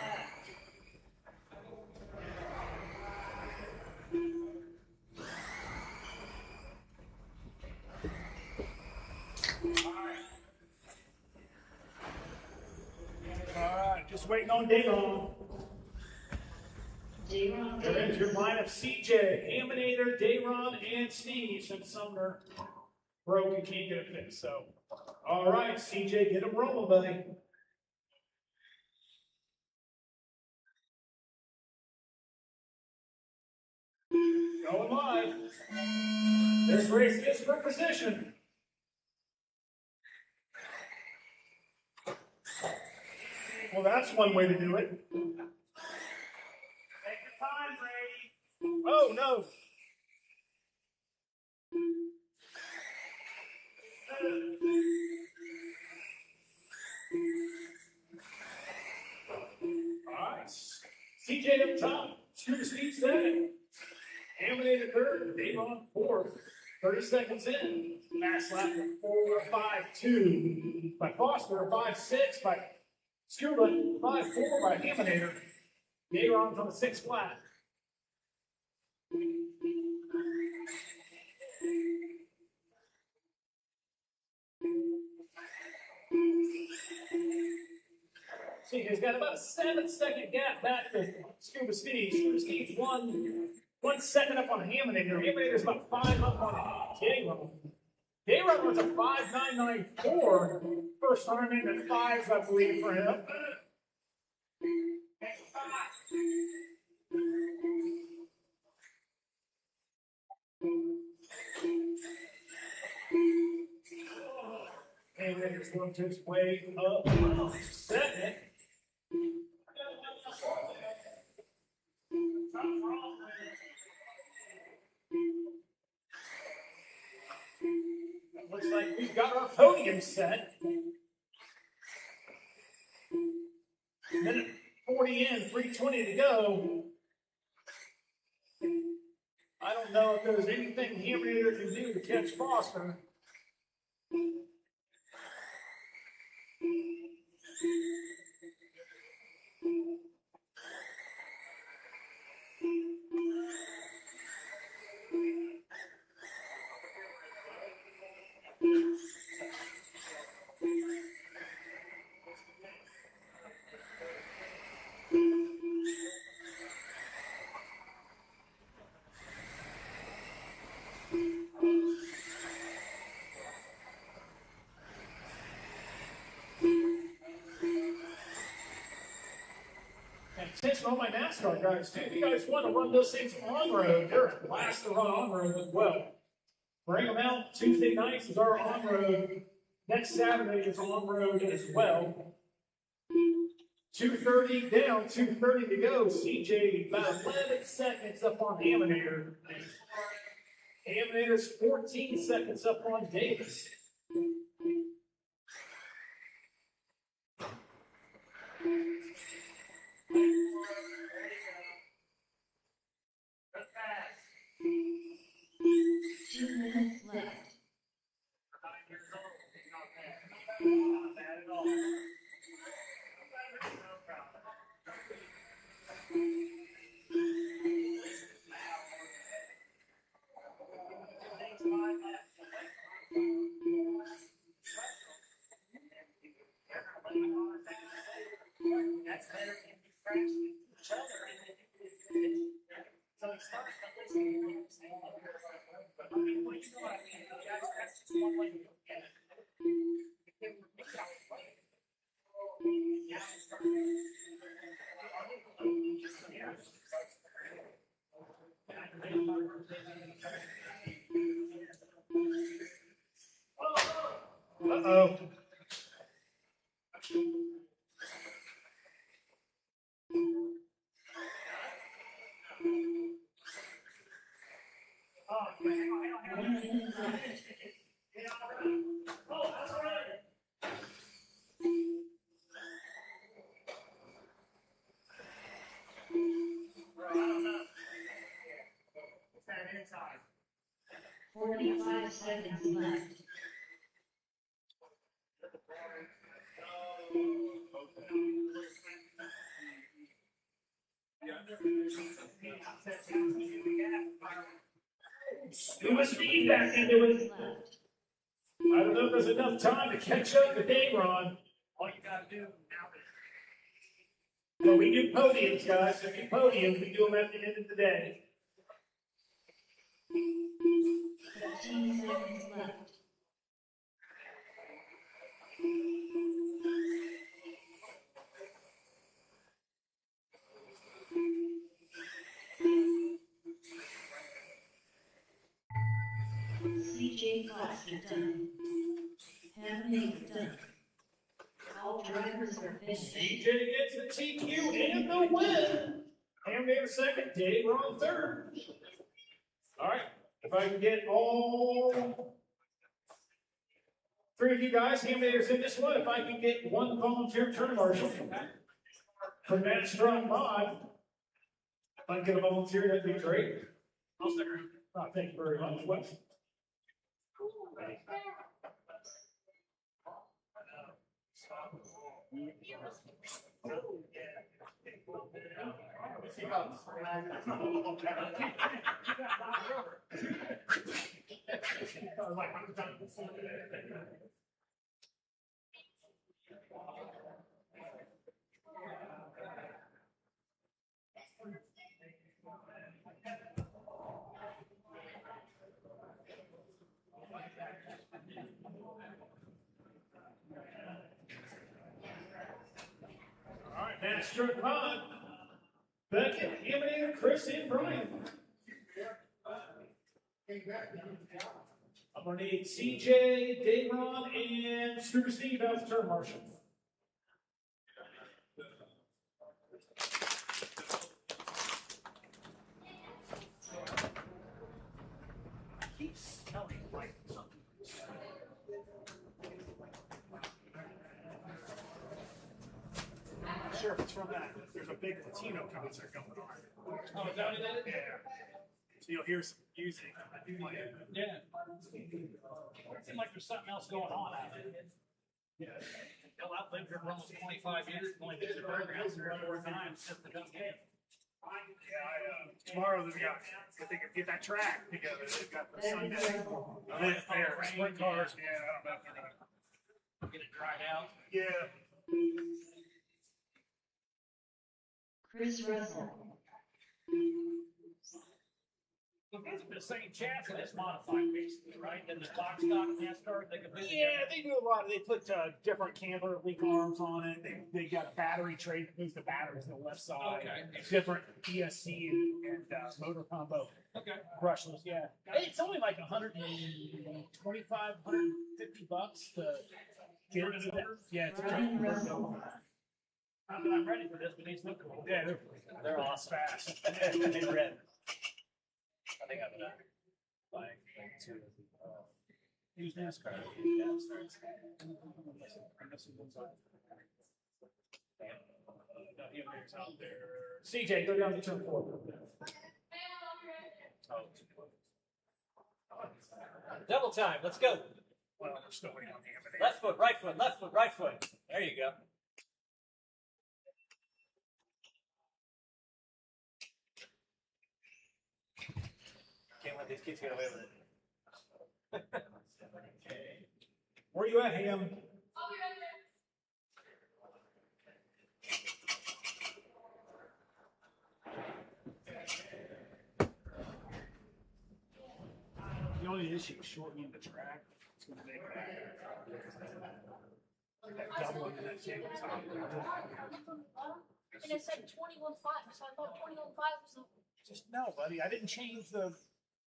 Speaker 1: Just waiting on Dayron.
Speaker 2: Dayron
Speaker 1: There's your lineup: CJ, Haminator, Dayron, and Steve. Since Sumner broke and can't get it fixed. So, all right, CJ, get him rolling, buddy. Going live. This race is for position. Well, that's one way to do it. Take your time, Brady. Oh, no. All right. CJ up top. Scuba speed second. Haminator third. Dayron fourth. 30 seconds in. Last lap 4.52 by Foster. 5.6 by Scuba. 5.4 by Haminator. Dayron's on the 6th flat. See, he's got about a 7-second gap back to Scuba Speed. Scuba Speed's 1 second up on Haminator. Haminator's about 5 up on Dayron. Dayron was a 5.994. First time in at 5s, I believe, for him. Haymaker's going to his way up. Second. Looks like we've got our podium set. Minute 40 in, 3:20 to go. I don't know if there's anything Haminator can do to catch Foster. Attention all my NASCAR guys too. If you guys want to run those things on road, they're a blast to run on road as well. Bring them out. Tuesday nights is our on road. Next Saturday is on road as well. 2:30 down, 2:30 to go. CJ about 11 seconds up on Haminator. Haminator's 14 seconds up on Davis.
Speaker 7: Uh-oh.
Speaker 1: Inside.
Speaker 2: 45 seconds left.
Speaker 7: Scuba speed back into it.
Speaker 2: Left.
Speaker 7: I don't know if there's enough time to catch up to Dayron.
Speaker 1: All you gotta do now is
Speaker 7: But we do podiums, guys. If we podiums, we do them at the end of the day.
Speaker 2: 15 seconds left. CJ Foster done. Hamlin done. All drivers are finished.
Speaker 7: CJ gets the TQ and the win. Hamdater second, Dayron third. All right. If I can get all three of you guys, Hamdaters in this one, if I can get one volunteer turn marshal from that strong mod, if I can get a volunteer, that'd be great.
Speaker 1: I'll stick around.
Speaker 7: Oh, thank you very much. Wes. All right, Master Pod, Beckett, Hamdater, Chris, and Brian. I'm gonna need CJ, Dayron, and Scuba Steve as the turn marshal.
Speaker 1: Keep smelling like something. I'm not sure if it's from that. There's a big Latino concert going on.
Speaker 7: Oh, is that what it is?
Speaker 1: Yeah. So you'll hear some music.
Speaker 7: Yeah.
Speaker 1: It seems like there's something else going on out there. Yeah. Well, I've lived here for almost 25 years, only been to the fairgrounds 3 or 4 times since the dumb game. Yeah, tomorrow they've got, if they could get that track together, they've got the Sunday event there, sprint cars, yeah, I don't know if they're gonna
Speaker 6: Get it dried out.
Speaker 1: yeah.
Speaker 2: Chris Russell.
Speaker 1: It's the same chassis that's modified basically, right? Then the box stock NASCAR, they could. Yeah, they do a lot. They put different camber link arms on it. They got a battery tray that moves the batteries to the left side.
Speaker 6: Okay.
Speaker 1: Different ESC and motor combo.
Speaker 6: Okay.
Speaker 1: Brushless, yeah. It's only like $125, $150 to get it to that. Yeah, it's
Speaker 2: Brian Russell.
Speaker 1: I'm ready for this, but these look cool. Yeah, they're awesome. Fast.
Speaker 6: They're red. I think I'm gonna buy like 2.
Speaker 1: Use NASCAR.
Speaker 6: Yeah,
Speaker 1: Out there.
Speaker 7: CJ, go down to turn 4.
Speaker 6: Double time. Let's go.
Speaker 1: Well, we're still waiting on the
Speaker 6: Left foot, right foot, left foot, right foot. There you go. Can't let these kids get away with it.
Speaker 7: Where you at, Ham?
Speaker 4: I'll be right there.
Speaker 1: issue, shortening the track. It's gonna make that double into that tabletop.
Speaker 4: And it said 21.5, so I thought 21.5 was the.
Speaker 1: Just no, buddy. I didn't change the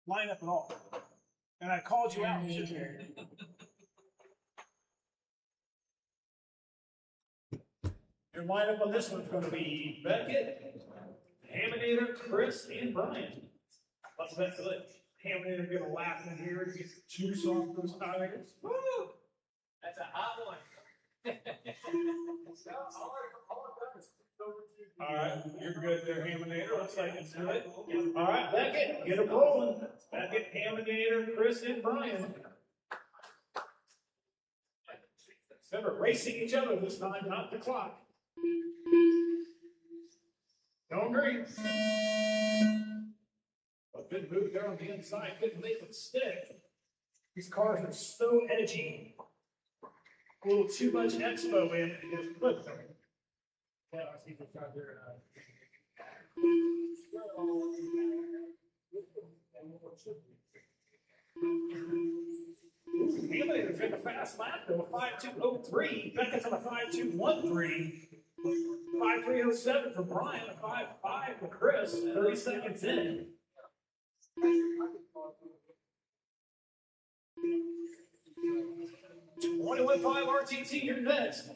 Speaker 1: lineup at all. And I called you out.
Speaker 7: Your lineup on this one's going to be Beckett, Haminator, Chris, and Brian. Let's bet good. Haminator get a laugh in here and get some juice off those tires.
Speaker 6: Woo! That's a hot one.
Speaker 7: All right, you're good there, Haminator. Looks like it's good. All right, Beckett, get it rolling. Beckett, Haminator, Chris, and Brian. Remember, racing each other this time, not the clock. Going green. A good move there on the inside, couldn't make it stick. These cars are so edgy. A little too much expo in his foot there. Yeah, I see this out there. Haminator took a fast lap though, a 5.203. Beckett's on a 5.213. 5.307 for Brian, a 5.5 for Chris, 30 seconds in. $21.5 RTT, you're next.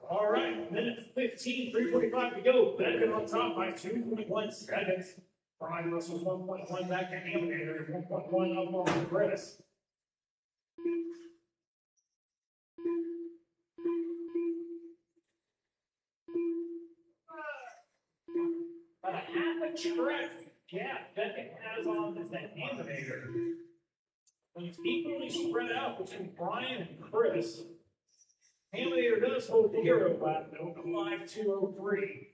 Speaker 7: All right, minute 15, 3:45 to go. Beckett on top by 2.1 seconds. Brian Russell's 1.1 back to Haminator, 1.1 up on Chris. About a half a track gap Beckett has on this Haminator. When it's equally spread out between Brian and Chris, Haminator does hold the hero lap though, 5.203.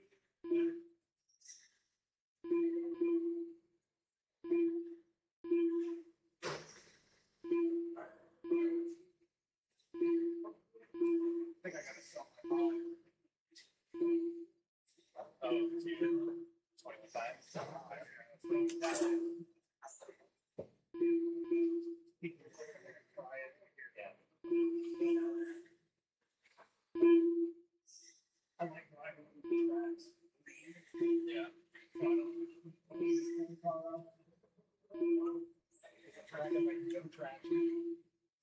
Speaker 1: I think I gotta sell my body.
Speaker 6: Oh, 25.
Speaker 1: I like driving on the tracks.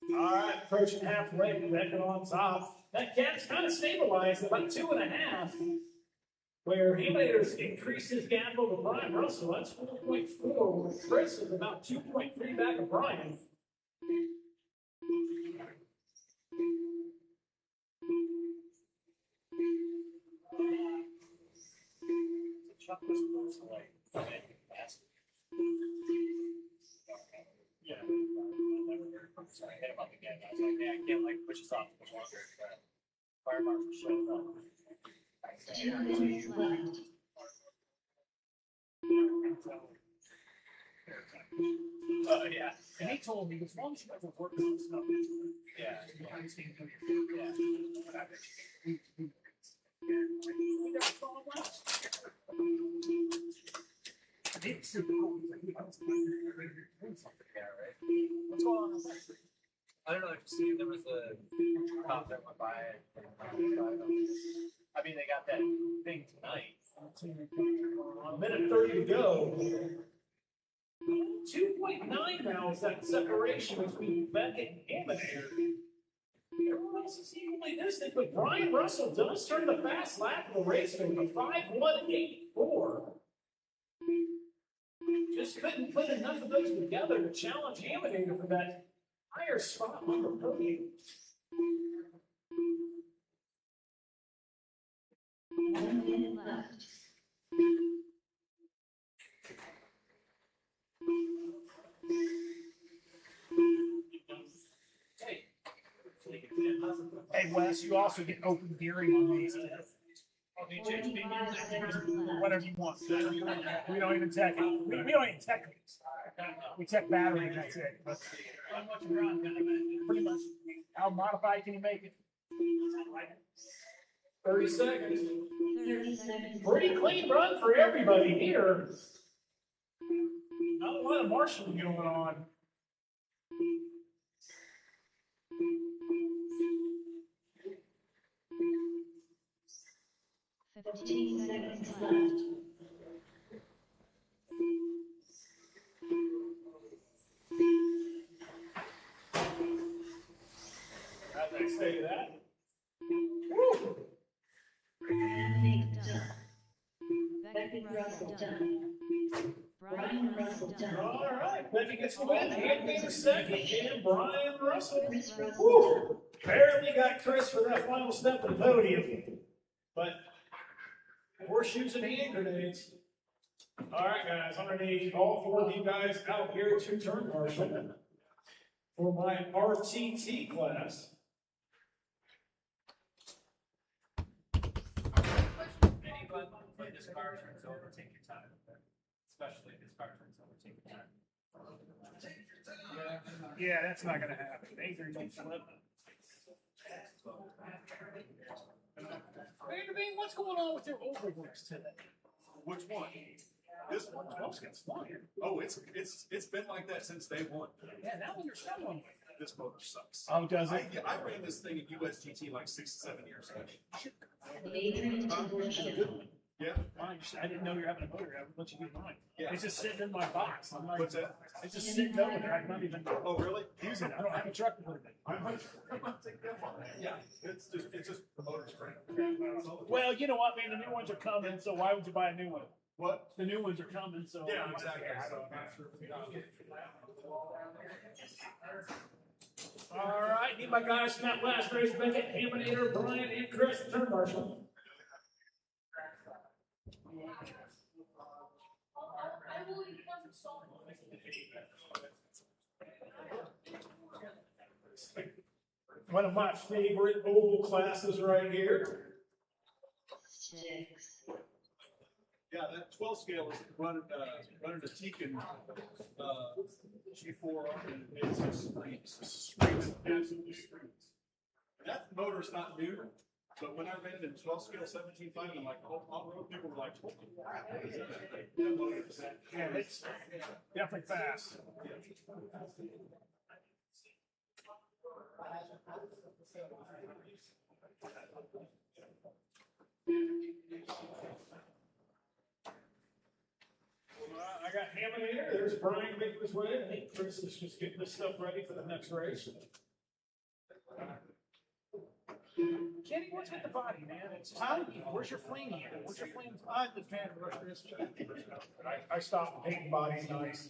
Speaker 6: Yeah.
Speaker 7: All right, approaching halfway, Beckett on top. That gap's kind of stabilized at about 2.5, where Haminator's increased his gap over Brian Russell. That's 4.4, where Chris is about 2.3 back of Brian.
Speaker 6: Chuck was close away. Okay, fast.
Speaker 7: Yeah.
Speaker 6: Sorry, I hit him up again. I was like, man, I can't like push us off much longer. Fire marshal showed up.
Speaker 2: 2 minutes left.
Speaker 6: Yeah.
Speaker 1: And he told me, as long as you guys are working on stuff,
Speaker 6: Yeah.
Speaker 1: behind the scenes,
Speaker 6: Yeah.
Speaker 1: we never saw him last. He was super cool. He's like, I was doing something.
Speaker 6: Yeah, right.
Speaker 1: What's going on?
Speaker 6: I don't know if you see, there was a cop that went by. I mean, they got that thing tonight.
Speaker 7: A minute 30 to go. 2.9 now is that separation between Beckett and Haminator. Everyone else is equally distant, but Brian Russell does turn the fast lap of the race with a 5.184. Just couldn't put enough of those together to challenge Haminator for that higher spot on the podium.
Speaker 2: 1 minute left.
Speaker 1: Hey Wes, you also get open gearing on these. Whatever you want. We don't even tech it. We don't even tech these. We tech battery and that's it. But pretty much, how modified can you make it?
Speaker 7: 30 seconds.
Speaker 2: 30 seconds.
Speaker 7: Pretty clean run for everybody here. Not a lot of marshalling going on.
Speaker 2: Fifteen seconds left.
Speaker 7: How'd they say that?
Speaker 2: Anthony done. Becky Russell done. Brian Russell done.
Speaker 7: All right, Becky gets the win. Anthony in second, and Brian Russell.
Speaker 2: Chris Russell done.
Speaker 7: Woo! Barely got Chris for that final step of the podium. But horseshoes and hand grenades. All right, guys, underneath all four of you guys out here to turn marshal for my RTT class.
Speaker 6: When this car turns over, take your time. Especially if this car turns over, take your time.
Speaker 1: Yeah, that's not gonna happen. Adrian don't flip. Adrian, what's going on with your overworks today?
Speaker 3: Which one? This one?
Speaker 1: Gets flying.
Speaker 3: Oh, it's been like that since day one.
Speaker 1: Yeah, that one you're struggling with.
Speaker 3: This motor sucks.
Speaker 1: Oh, does it?
Speaker 3: I ran this thing at USGT like 6 to 7 years ago.
Speaker 2: Adrian to worship.
Speaker 3: Yeah.
Speaker 1: Mine, I didn't know you were having a motor. I would let you get mine.
Speaker 3: Yeah.
Speaker 1: It's just sitting in my box. I'm like,
Speaker 3: What's that?
Speaker 1: it's just sitting over there. I'm not even
Speaker 3: Oh, really?
Speaker 1: using it. I don't have a truck to put it in.
Speaker 3: Yeah, it's just the motor spring.
Speaker 1: Well, you know what, man? The new ones are coming, so why would you buy a new one?
Speaker 3: What?
Speaker 1: The new ones are coming, so.
Speaker 3: Yeah, exactly.
Speaker 7: All right, need my guys from that last race, Beckett, Haminator, Brian, and Chris, turn marshal.
Speaker 4: I will eat one salt.
Speaker 7: One of my favorite oval classes right here.
Speaker 2: 6.
Speaker 3: Yeah, that 12 scale is running a Tekin G4 and it's just screams, absolutely screams. And that motor's not new, but when I ran it in 12 scale 17.5, I'm like, oh, on road people were like, holy crap, what is that? That motor is that.
Speaker 1: Yeah, it's definitely fast.
Speaker 7: I got Haminator, there's Brian making his way. I think Chris is just getting this stuff ready for the next race.
Speaker 1: Kenny, what's with the body, man? It's tiny. Where's your flame here? Where's your flame?
Speaker 5: I just had to rush this.
Speaker 1: I stopped painting bodies nice.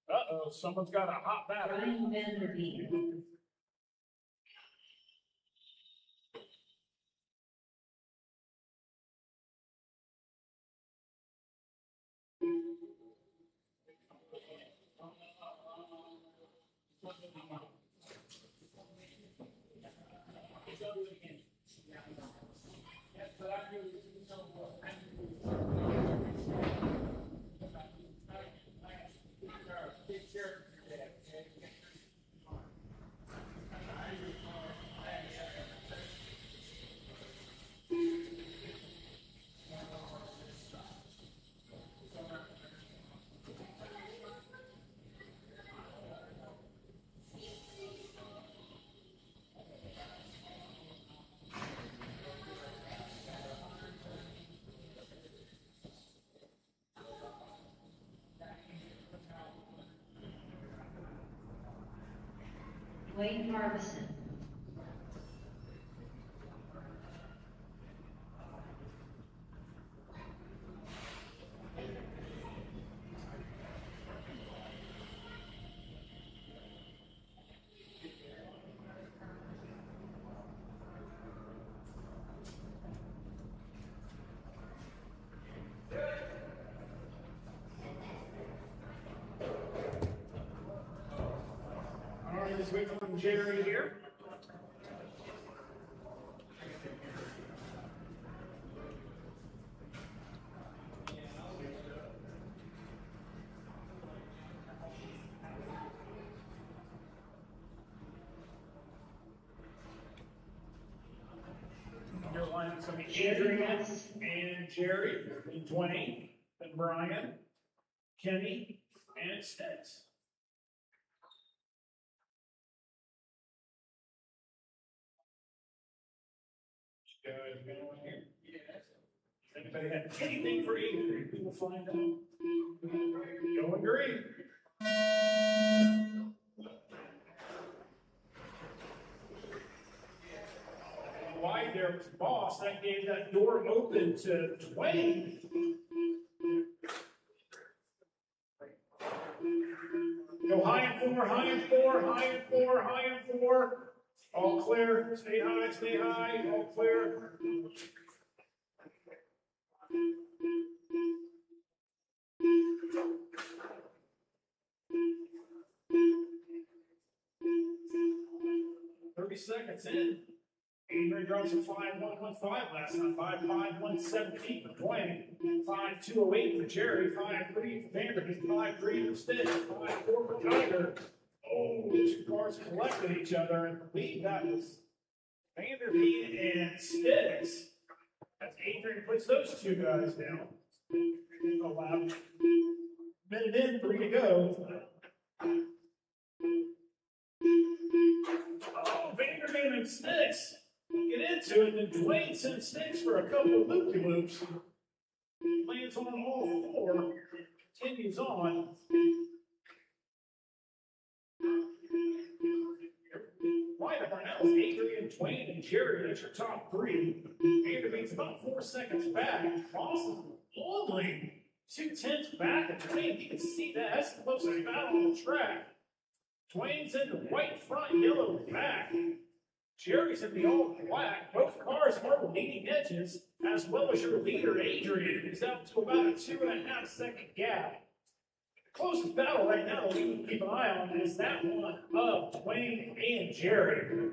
Speaker 1: Uh-oh, someone's got a hot battery.
Speaker 2: Brian Vanderbeek. Wayne Harbison.
Speaker 7: as we wait from Jerry here. Your lineup's going to be Adrian and Jerry and Dwayne and Brian, Kenny, and Stetz. Guys going here? Yes. Anybody have anything for Adrian? We will find out. Going green. Wide there was Boss. That gave that door open to Dwayne. Go high and four, high and four, high and four, high and four. All clear. Stay high, all clear. Seconds in. Adrian drops a 5.115 last time. 5.517 for Dwayne. 5.208 for Jerry. 5.3 for Vanderbeek. 5.3 for Stitch. 5.4 for Tiger. Oh, the two cars collected each other, and I believe that was Vanderbeek and Stitch. As Adrian puts those two guys down. Allowed. Minute in, 3 to go. Oh, Vanderbeek and Sticks get into it, and Dwayne sends Sticks for a couple of loop-de-loops. Lands on all four, continues on. Right up right now is Adrian, Dwayne, and Jerry. That's your top three. Vanderbeek's about 4 seconds back. Austin only 2/10 back of Dwayne. You can see that. That's the closest battle on the track. Dwayne's in the white front, yellow back. Jerry's in the all black. Both cars are the leading edges, as well as your leader, Adrian, who's out to about a 2.5 second gap. The closest battle right now we can keep an eye on is that one of Dwayne and Jerry.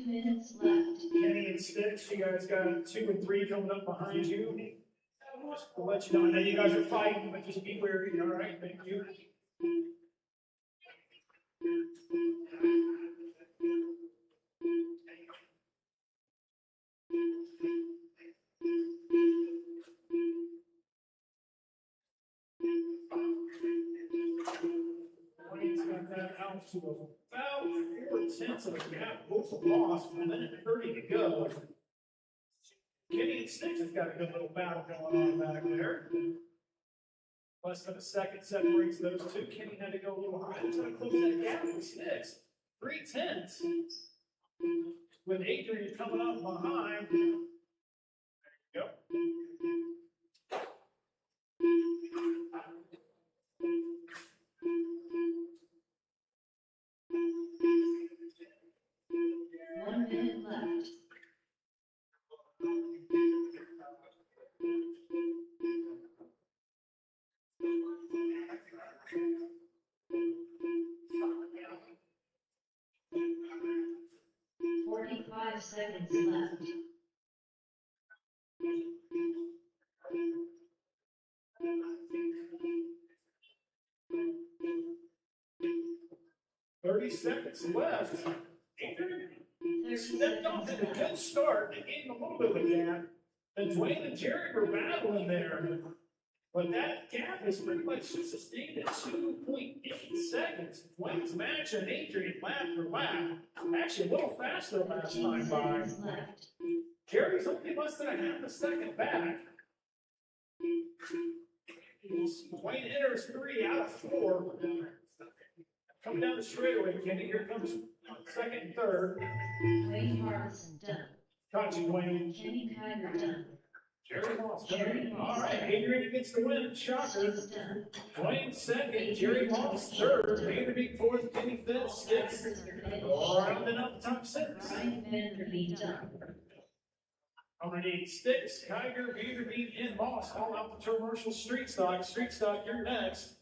Speaker 2: Minutes left.
Speaker 7: Kenny and Stitch, you guys got 2 and 3 coming up behind you. Just to let you know, I know you guys are fighting, but just be wary, all right? Thank you. Dwayne's got that out to about 4/10 of a gap. Both are lost, 1:30 to go. Kenny and Sticks has got a good little battle going on back there. Less than a second separates those two. Kenny had to go a little higher to close that gap with Sticks. 3/10. With Adrian coming up behind. There you go.
Speaker 2: One minute left. Forty-five seconds left.
Speaker 7: Seconds left. Adrian stepped off in a good start and gained a little bit of a gap. And Dwayne and Jerry were battling there. But that gap is pretty much sustained at 2.8 seconds. Dwayne's matching Adrian lap for lap. Actually, a little faster last time by.
Speaker 2: Left.
Speaker 7: Jerry's only less than a half a second back. Dwayne enters 3 out of 4. Coming down the straightaway, Kenny. Here comes second and third.
Speaker 2: Wayne Harbison done.
Speaker 7: Got you, Dwayne.
Speaker 2: Kenny Kiger done.
Speaker 7: Jerry Moss.
Speaker 2: Jerry Moss.
Speaker 7: All right, Adrian gets the win. Shocker.
Speaker 2: Sticks done.
Speaker 7: Dwayne second. Jerry Moss third. Vanderbeek fourth. Kenny fifth. Sticks rounding up the top 6.
Speaker 2: Brian Vanderbeek done.
Speaker 7: underneath Sticks, Kiger, Beaverdean, and Moss, all out the turn Marshall Street Stock. Street Stock, you're next.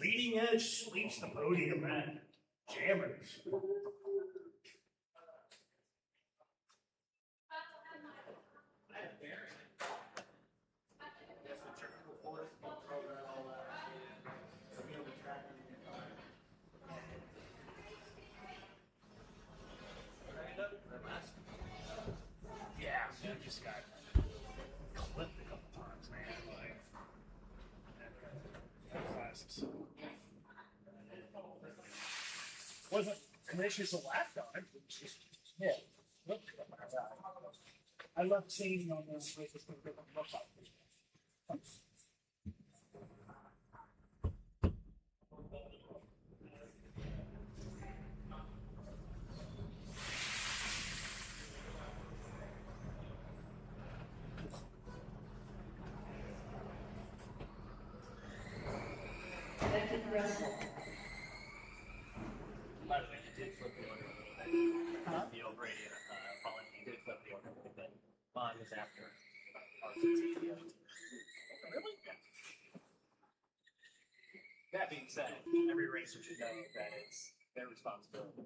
Speaker 7: Leading Edge sweeps the podium at Jammers. Yeah, I just got clipped a couple times, man. Like, classes. Wasn't an issue the last time. Yeah. I love seeing on the places that look like.
Speaker 2: Beckett Russell.
Speaker 6: By the way, he did flip the order a little bit. The old radio, Colin, he did flip the order a little bit. Mine was after RCT. Really? Yeah. That being said, every racer should know that it's their responsibility.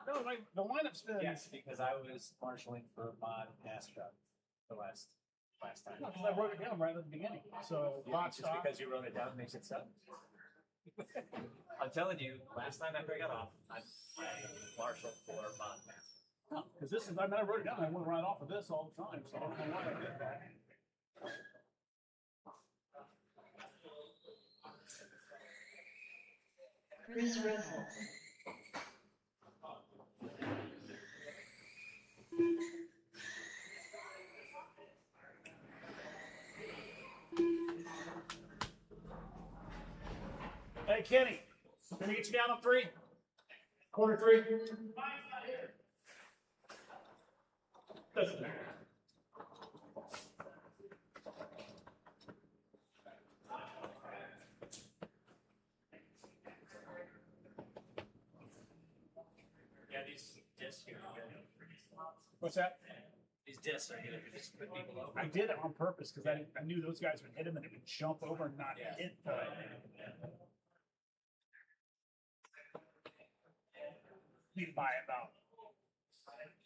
Speaker 7: No, like the lineup's been.
Speaker 6: Yes, because I was marshaling for Mod Astra the last time.
Speaker 7: Because I wrote it down right at the beginning. So
Speaker 6: Just because you wrote it down makes it so. I'm telling you, last time after I got off, I marshaled for Mod Astra.
Speaker 7: because this is, I mean, I wrote it down. I went right off of this all the time. So I don't know why I did that.
Speaker 2: Chris Russell.
Speaker 7: Hey, Kenny, can we get you down on 3? Corner 3. Doesn't matter.
Speaker 6: Yeah, these discs here are good.
Speaker 7: What's that?
Speaker 6: These discs are good. You just put people over.
Speaker 7: I did it on purpose because I knew those guys would hit him and it would jump over and not
Speaker 6: Yeah.
Speaker 7: hit the. Need to buy about.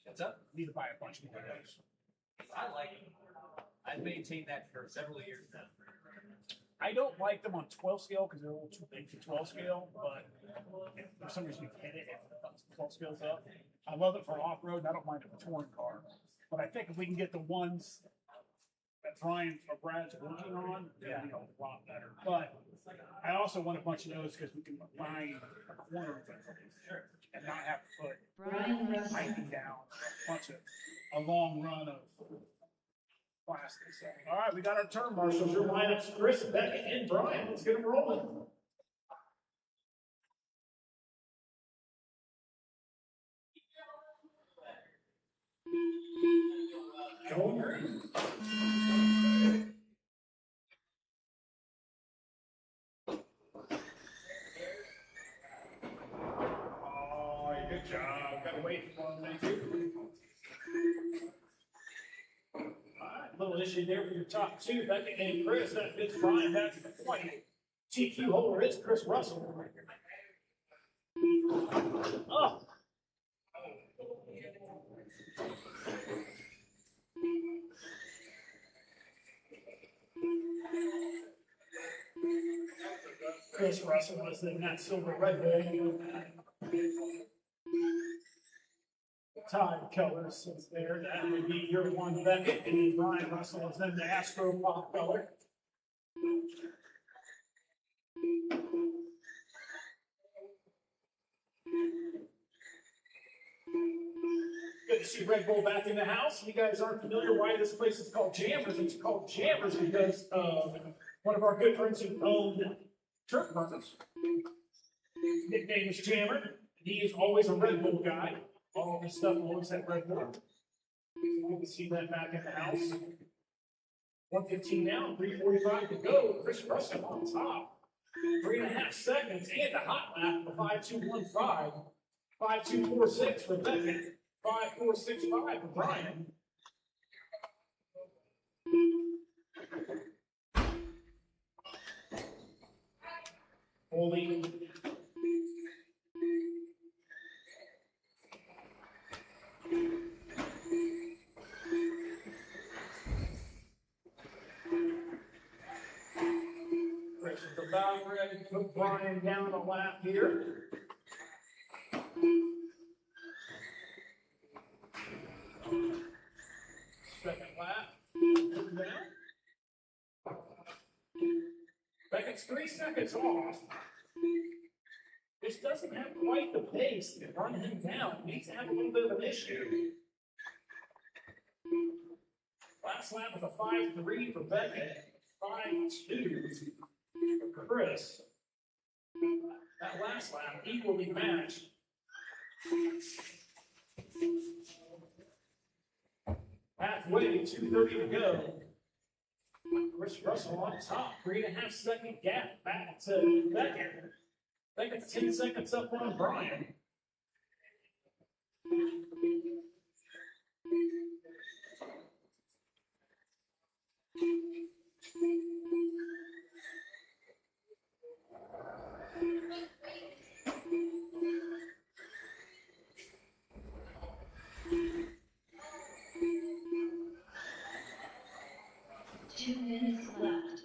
Speaker 6: What's up?
Speaker 7: Need to buy a bunch more of those.
Speaker 6: I like them. I've maintained that for several years now.
Speaker 7: I don't like them on 12 scale because they're a little too big for 12 scale, but if for some reason you hit it, if 12 scales up. I love it for off-road and I don't mind it for touring car. But I think if we can get the ones that Brian or Brad's working on, it'll be a lot better. But I also want a bunch of those because we can line a corner of it and not have to put
Speaker 2: Brian Russell.
Speaker 7: piping down a bunch of a long run of plastic. So, all right, we got our turn marshals. Your lineups, Chris, Beckett, and Brian. Let's get them rolling. Joel Green. Oh, good job. Gotta wait for 1 minute. Little issue there for your top 2, Beckett and Chris. That fits Brian back to the point. TQ holder is Chris Russell. Oh. Chris Russell was in that silver Red Bull. Tide colors since there. That would be your one Beckett, and Brian Russell is in the Astro Pop color. Good to see Red Bull back in the house. If you guys aren't familiar why this place is called Jammers, it's called Jammers because one of our good friends who owned Turf Burns. Nickname is Jammer. He is always a Red Bull guy. All of his stuff always had Red Bull. You can see that back in the house. 1:15 now, 3:45 to go. Chris Russell on top. 3.5 seconds and a hot lap of 5.215. 5.246 for Beckett. 5.465 for Brian. Holding. Chris is about ready to put Brian down a lap here. Second lap. Down. Beckett's 3 seconds off. This doesn't have quite the pace to run him down. Needs to have a little bit of an issue. Last lap was a 5.3 for Beckett. 5.2 for Chris. That last lap equally matched. Halfway, 2:30 to go. Chris Russell on top, 3.5 second gap back to Beckett. Beckett's 10 seconds up on Brian.
Speaker 2: Two minutes left.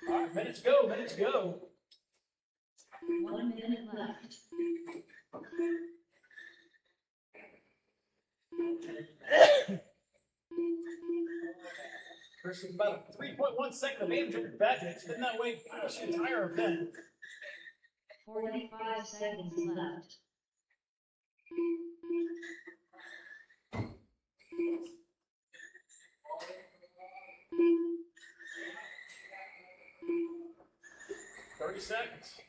Speaker 7: All right, minutes go, minutes go.
Speaker 2: 1 minute left.
Speaker 7: Chris is about a 3.1 second advantage over Beckett. It's been that way pretty much the entire event.
Speaker 2: 45 seconds left.
Speaker 7: Thirty seconds.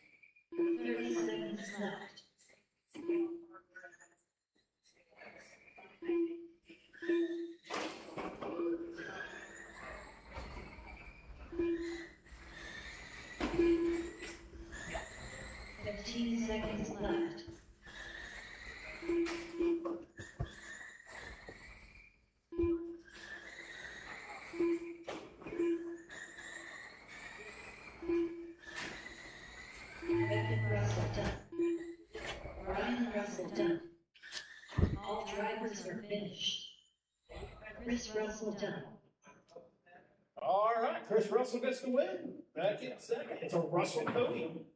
Speaker 2: 30 seconds left. Fifteen seconds left. Beckett Russell done. Brian Russell done. All drivers are finished. Chris Russell done.
Speaker 7: All right, Chris Russell gets the win. Beckett second. It's a Russell podium.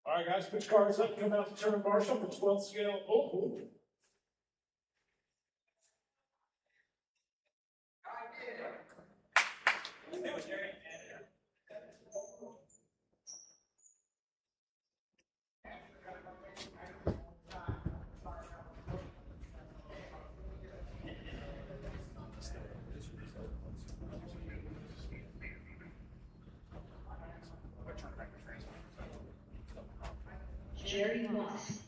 Speaker 7: All right, guys, put your cards up. Come out to turn marshal for 12th scale oval.
Speaker 2: Jerry Moss.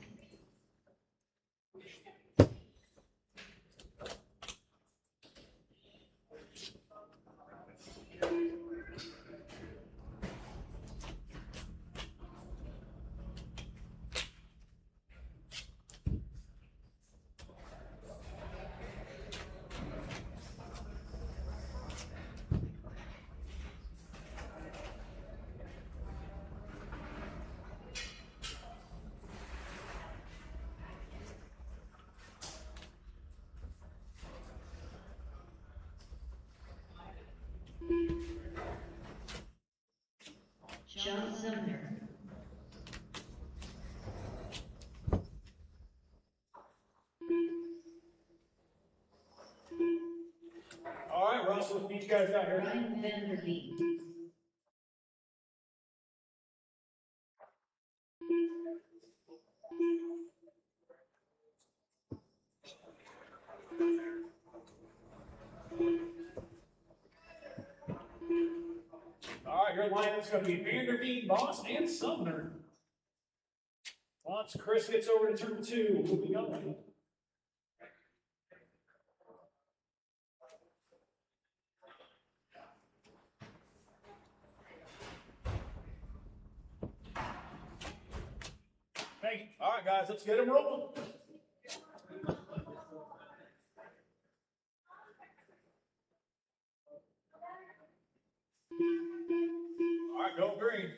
Speaker 7: with these guys out here.
Speaker 2: Ryan Vanderbeek.
Speaker 7: All right, your lineup's going to be Vanderbeek, Moss, and Sumner. Once Chris gets over to turn 2, we'll be going. Thank you. All right, guys, let's get him rolling. All right, go green.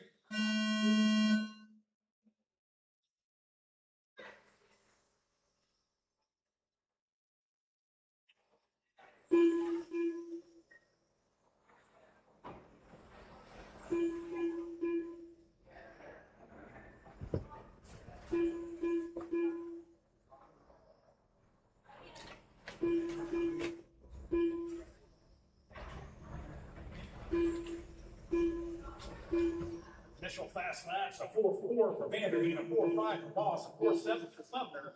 Speaker 7: Initial fast laps, a 4.4 for Vanderbeek, a 4.5 for Moss, a 4.7 for Sumner.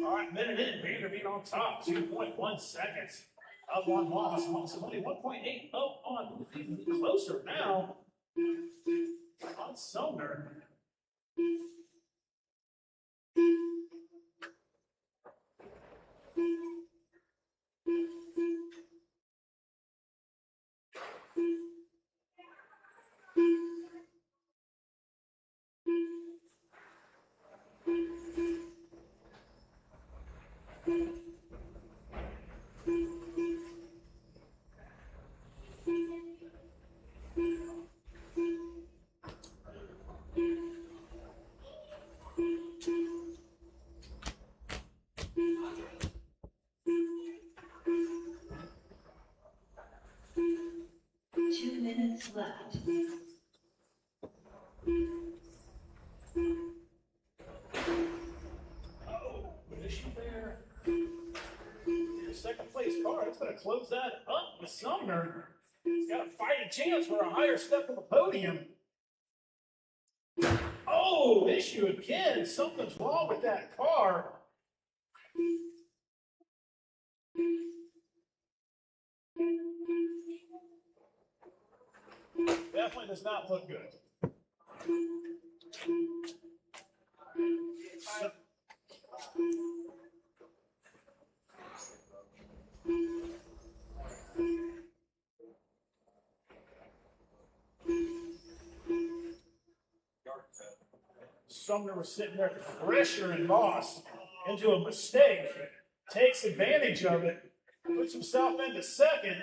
Speaker 7: All right, minute in, Vanderbeek on top, 2.1 seconds. Up on Moss. Moss is only 1.8 up on, closer now on Sumner.
Speaker 2: Left.
Speaker 7: Oh, issue there. The second place car, it's going to close that up with Sumner. He's got a fighting chance for a higher step on the podium. Oh, issue again. Something's wrong with that car. Definitely does not look good. So, Sumner was sitting there pressuring Moss into a mistake, takes advantage of it, puts himself into second.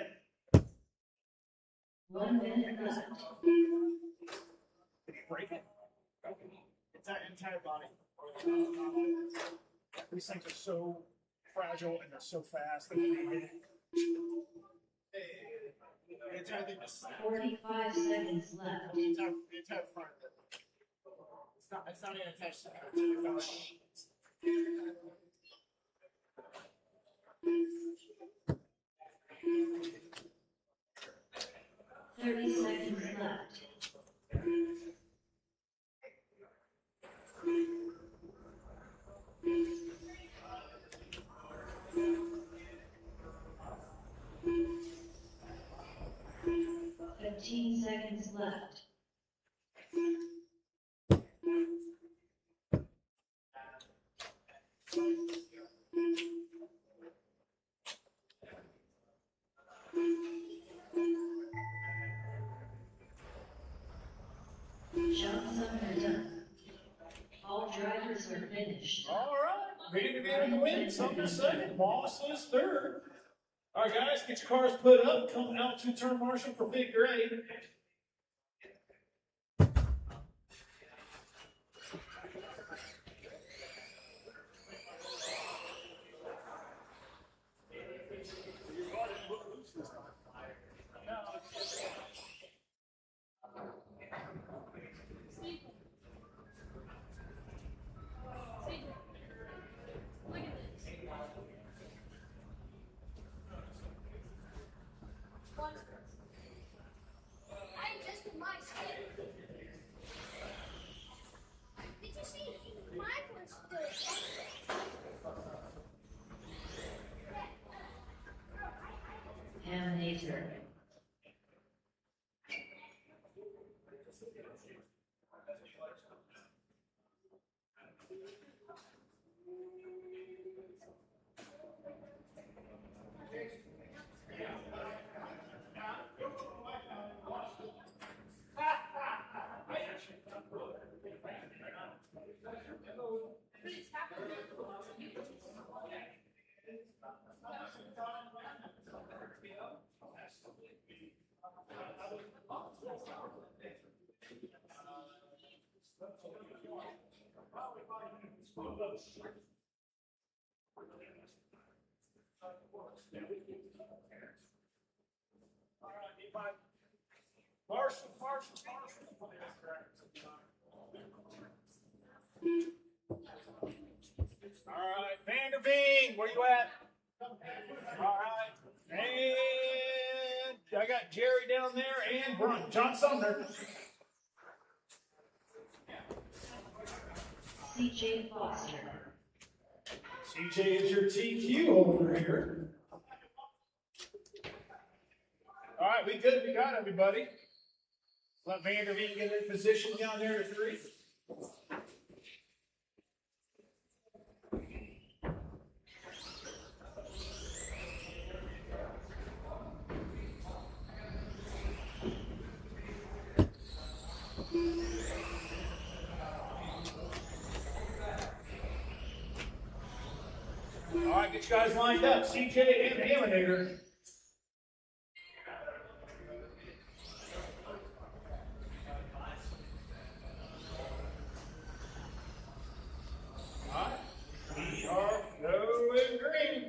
Speaker 2: 1 minute left.
Speaker 7: Did he break it?
Speaker 5: Entire body.
Speaker 7: These things are so fragile and they're so fast that when they hit it.
Speaker 5: The entire thing just
Speaker 2: 45 seconds left.
Speaker 5: the entire front of it. It's not even attached to it.
Speaker 2: 30 seconds left. Fifteen seconds left. Jumps up and done. All drivers are finished.
Speaker 7: All right. Vandy in the win, Sumner second, Moss is third. All right, guys, get your cars put up. Come out to turn marshal for figure eight.
Speaker 4: Look at this. Watch this. I adjusted my skin. Did you see? Mine was
Speaker 2: Animator.
Speaker 7: Marshall. All right, Vanderveen, where you at? All right, and I got Jerry down there and John Sumner.
Speaker 2: CJ Foster.
Speaker 7: CJ is your TQ over here. All right, we good. We got everybody. Let Vanderveen get in position down there to 3. All right, get you guys lined up. CJ and Haminator. All right, we are going green.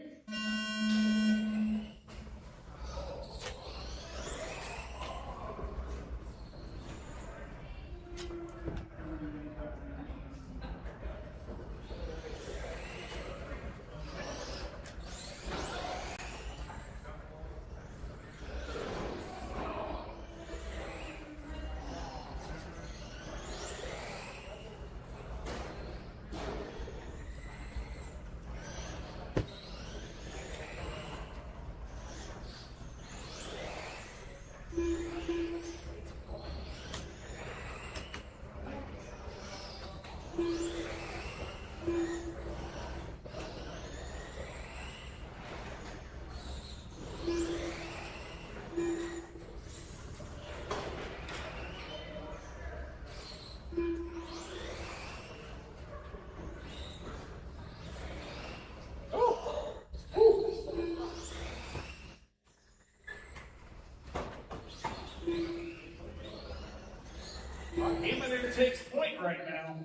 Speaker 7: Haminator takes point right now.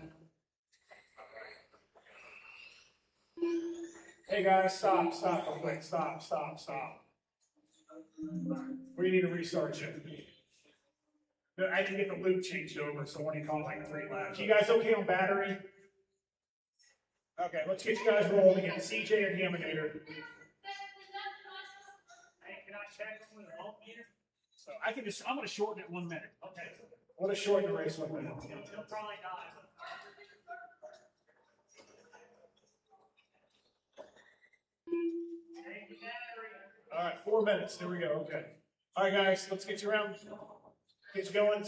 Speaker 7: Hey guys, stop real quick. Stop. We need to restart you. I can get the loop changed over, so when you call like 3 laps. You guys okay on battery? Okay, let's get you guys rolling again. CJ and Haminator.
Speaker 1: Hey, can I check with the home meter? So I'm gonna shorten it 1 minute. Okay.
Speaker 7: What a short race with that.
Speaker 1: He'll probably die.
Speaker 7: All right, 4 minutes. There we go. Okay. All right, guys, let's get you around. Get you going.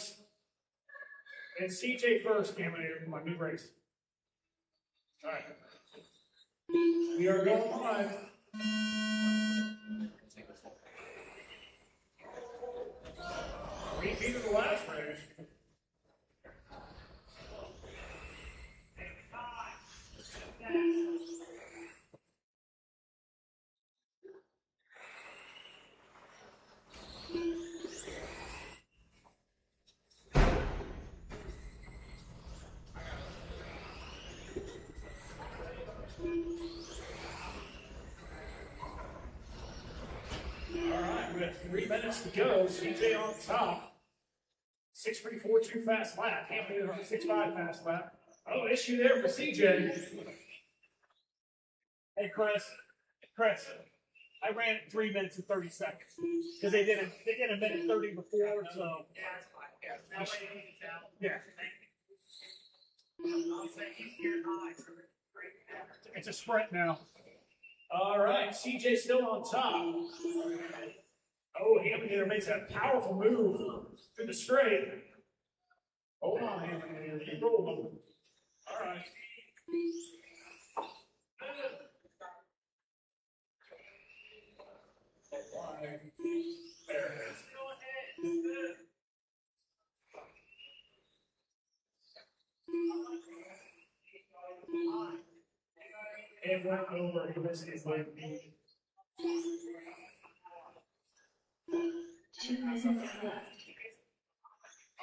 Speaker 7: And CJ first, Haminator, my new race. All right. We are going live. Repeat of the last race. 3 minutes to go. CJ on top. 6:34.2 fast lap. Hamilton on 6.5 fast lap. Oh, issue there for CJ.
Speaker 1: Hey, Chris, I ran it 3 minutes and 30 seconds because they did a minute 30 before, so. Yeah. It's a sprint now.
Speaker 7: All right, CJ still on top. Oh, Hamilton makes a powerful move through the straight. Hold on, Hamilton. Keep rolling. All right. There it is. It went over. He missed his leg.
Speaker 2: 2 minutes left.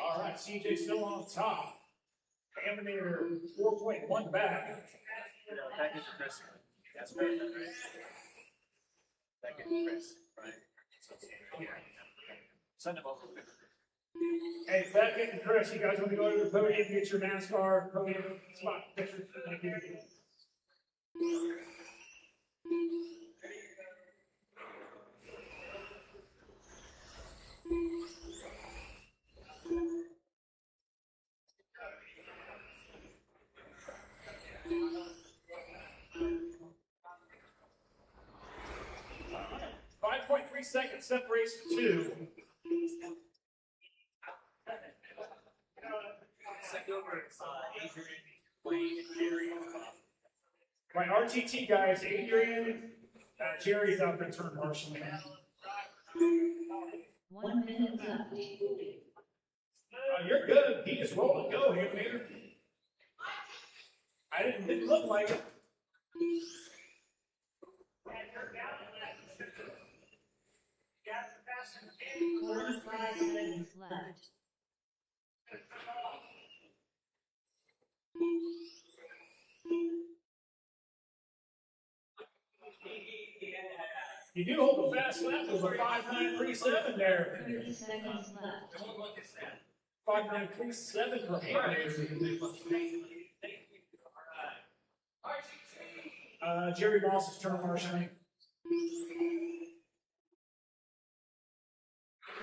Speaker 7: All right, CJ still on top. Amateur 4.1 back.
Speaker 6: That gets Chris. That's right. That gets Chris, right? Send him over.
Speaker 7: Hey, Beckett and Chris, you guys want to go to the podium, get your NASCAR podium spot picture? Thank you. 5.3 seconds separates the two. My RTT guys, Adrian, Jerry's out there turn marshalling.
Speaker 2: 1 minute left.
Speaker 7: You're good. He just rolled and go, Hamilton. I didn't look like it.
Speaker 2: 45 seconds left.
Speaker 7: You do hold a fast lap. There's a 5.937 there.
Speaker 2: 30 seconds left.
Speaker 7: 5.937 for Hamilton. Jerry Moss is turn marshalling.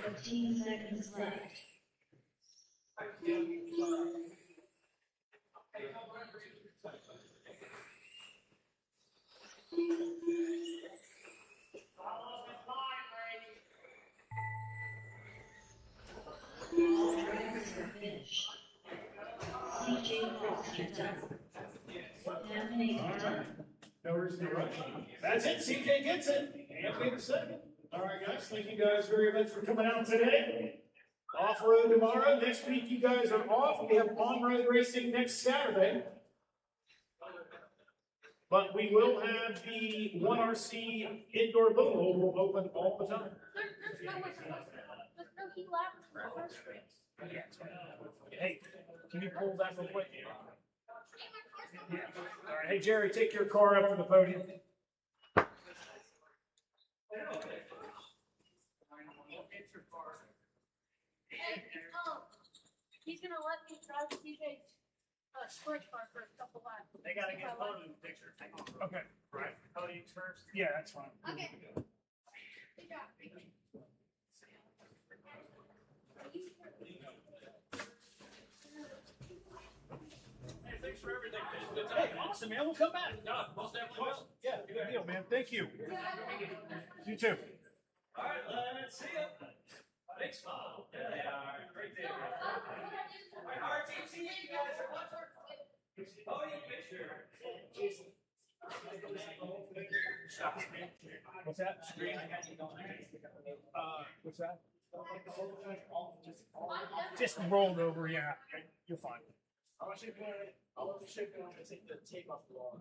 Speaker 2: 15 seconds left. All drivers are finished. CJ Foster done. Hamilton done.
Speaker 7: No reason to rush. That's it. CJ gets it. Hamilton second. All right, guys. Thank you guys very much for coming out today. Off-road tomorrow. Next week, you guys are off. We have on-road racing next Saturday. But we will have the 1RC indoor boat oval open all the time.
Speaker 4: There's no heat lap for the first race.
Speaker 7: Hey, can you pull that real quick? Yeah. All right. Hey, Jerry, take your car up to the podium.
Speaker 4: Hey, he's gonna let me drive CJ's sprint car for a couple laps.
Speaker 7: They gotta get a podium picture. Okay. Right. Podium first. Yeah, that's fine.
Speaker 4: Okay. Good job.
Speaker 7: Hey, thanks for everything. Hey, awesome, man. We'll come back. No, most definitely will. Yeah, good deal, man. Thank you. You too.
Speaker 6: All right, let's see it. Thanks, Mom. There they are. Right there. Our RTC, you guys are what's our podium picture?
Speaker 1: What's that? What's that? Just rolled over, yeah. You're fine.
Speaker 7: I want you to take the tape off the wall.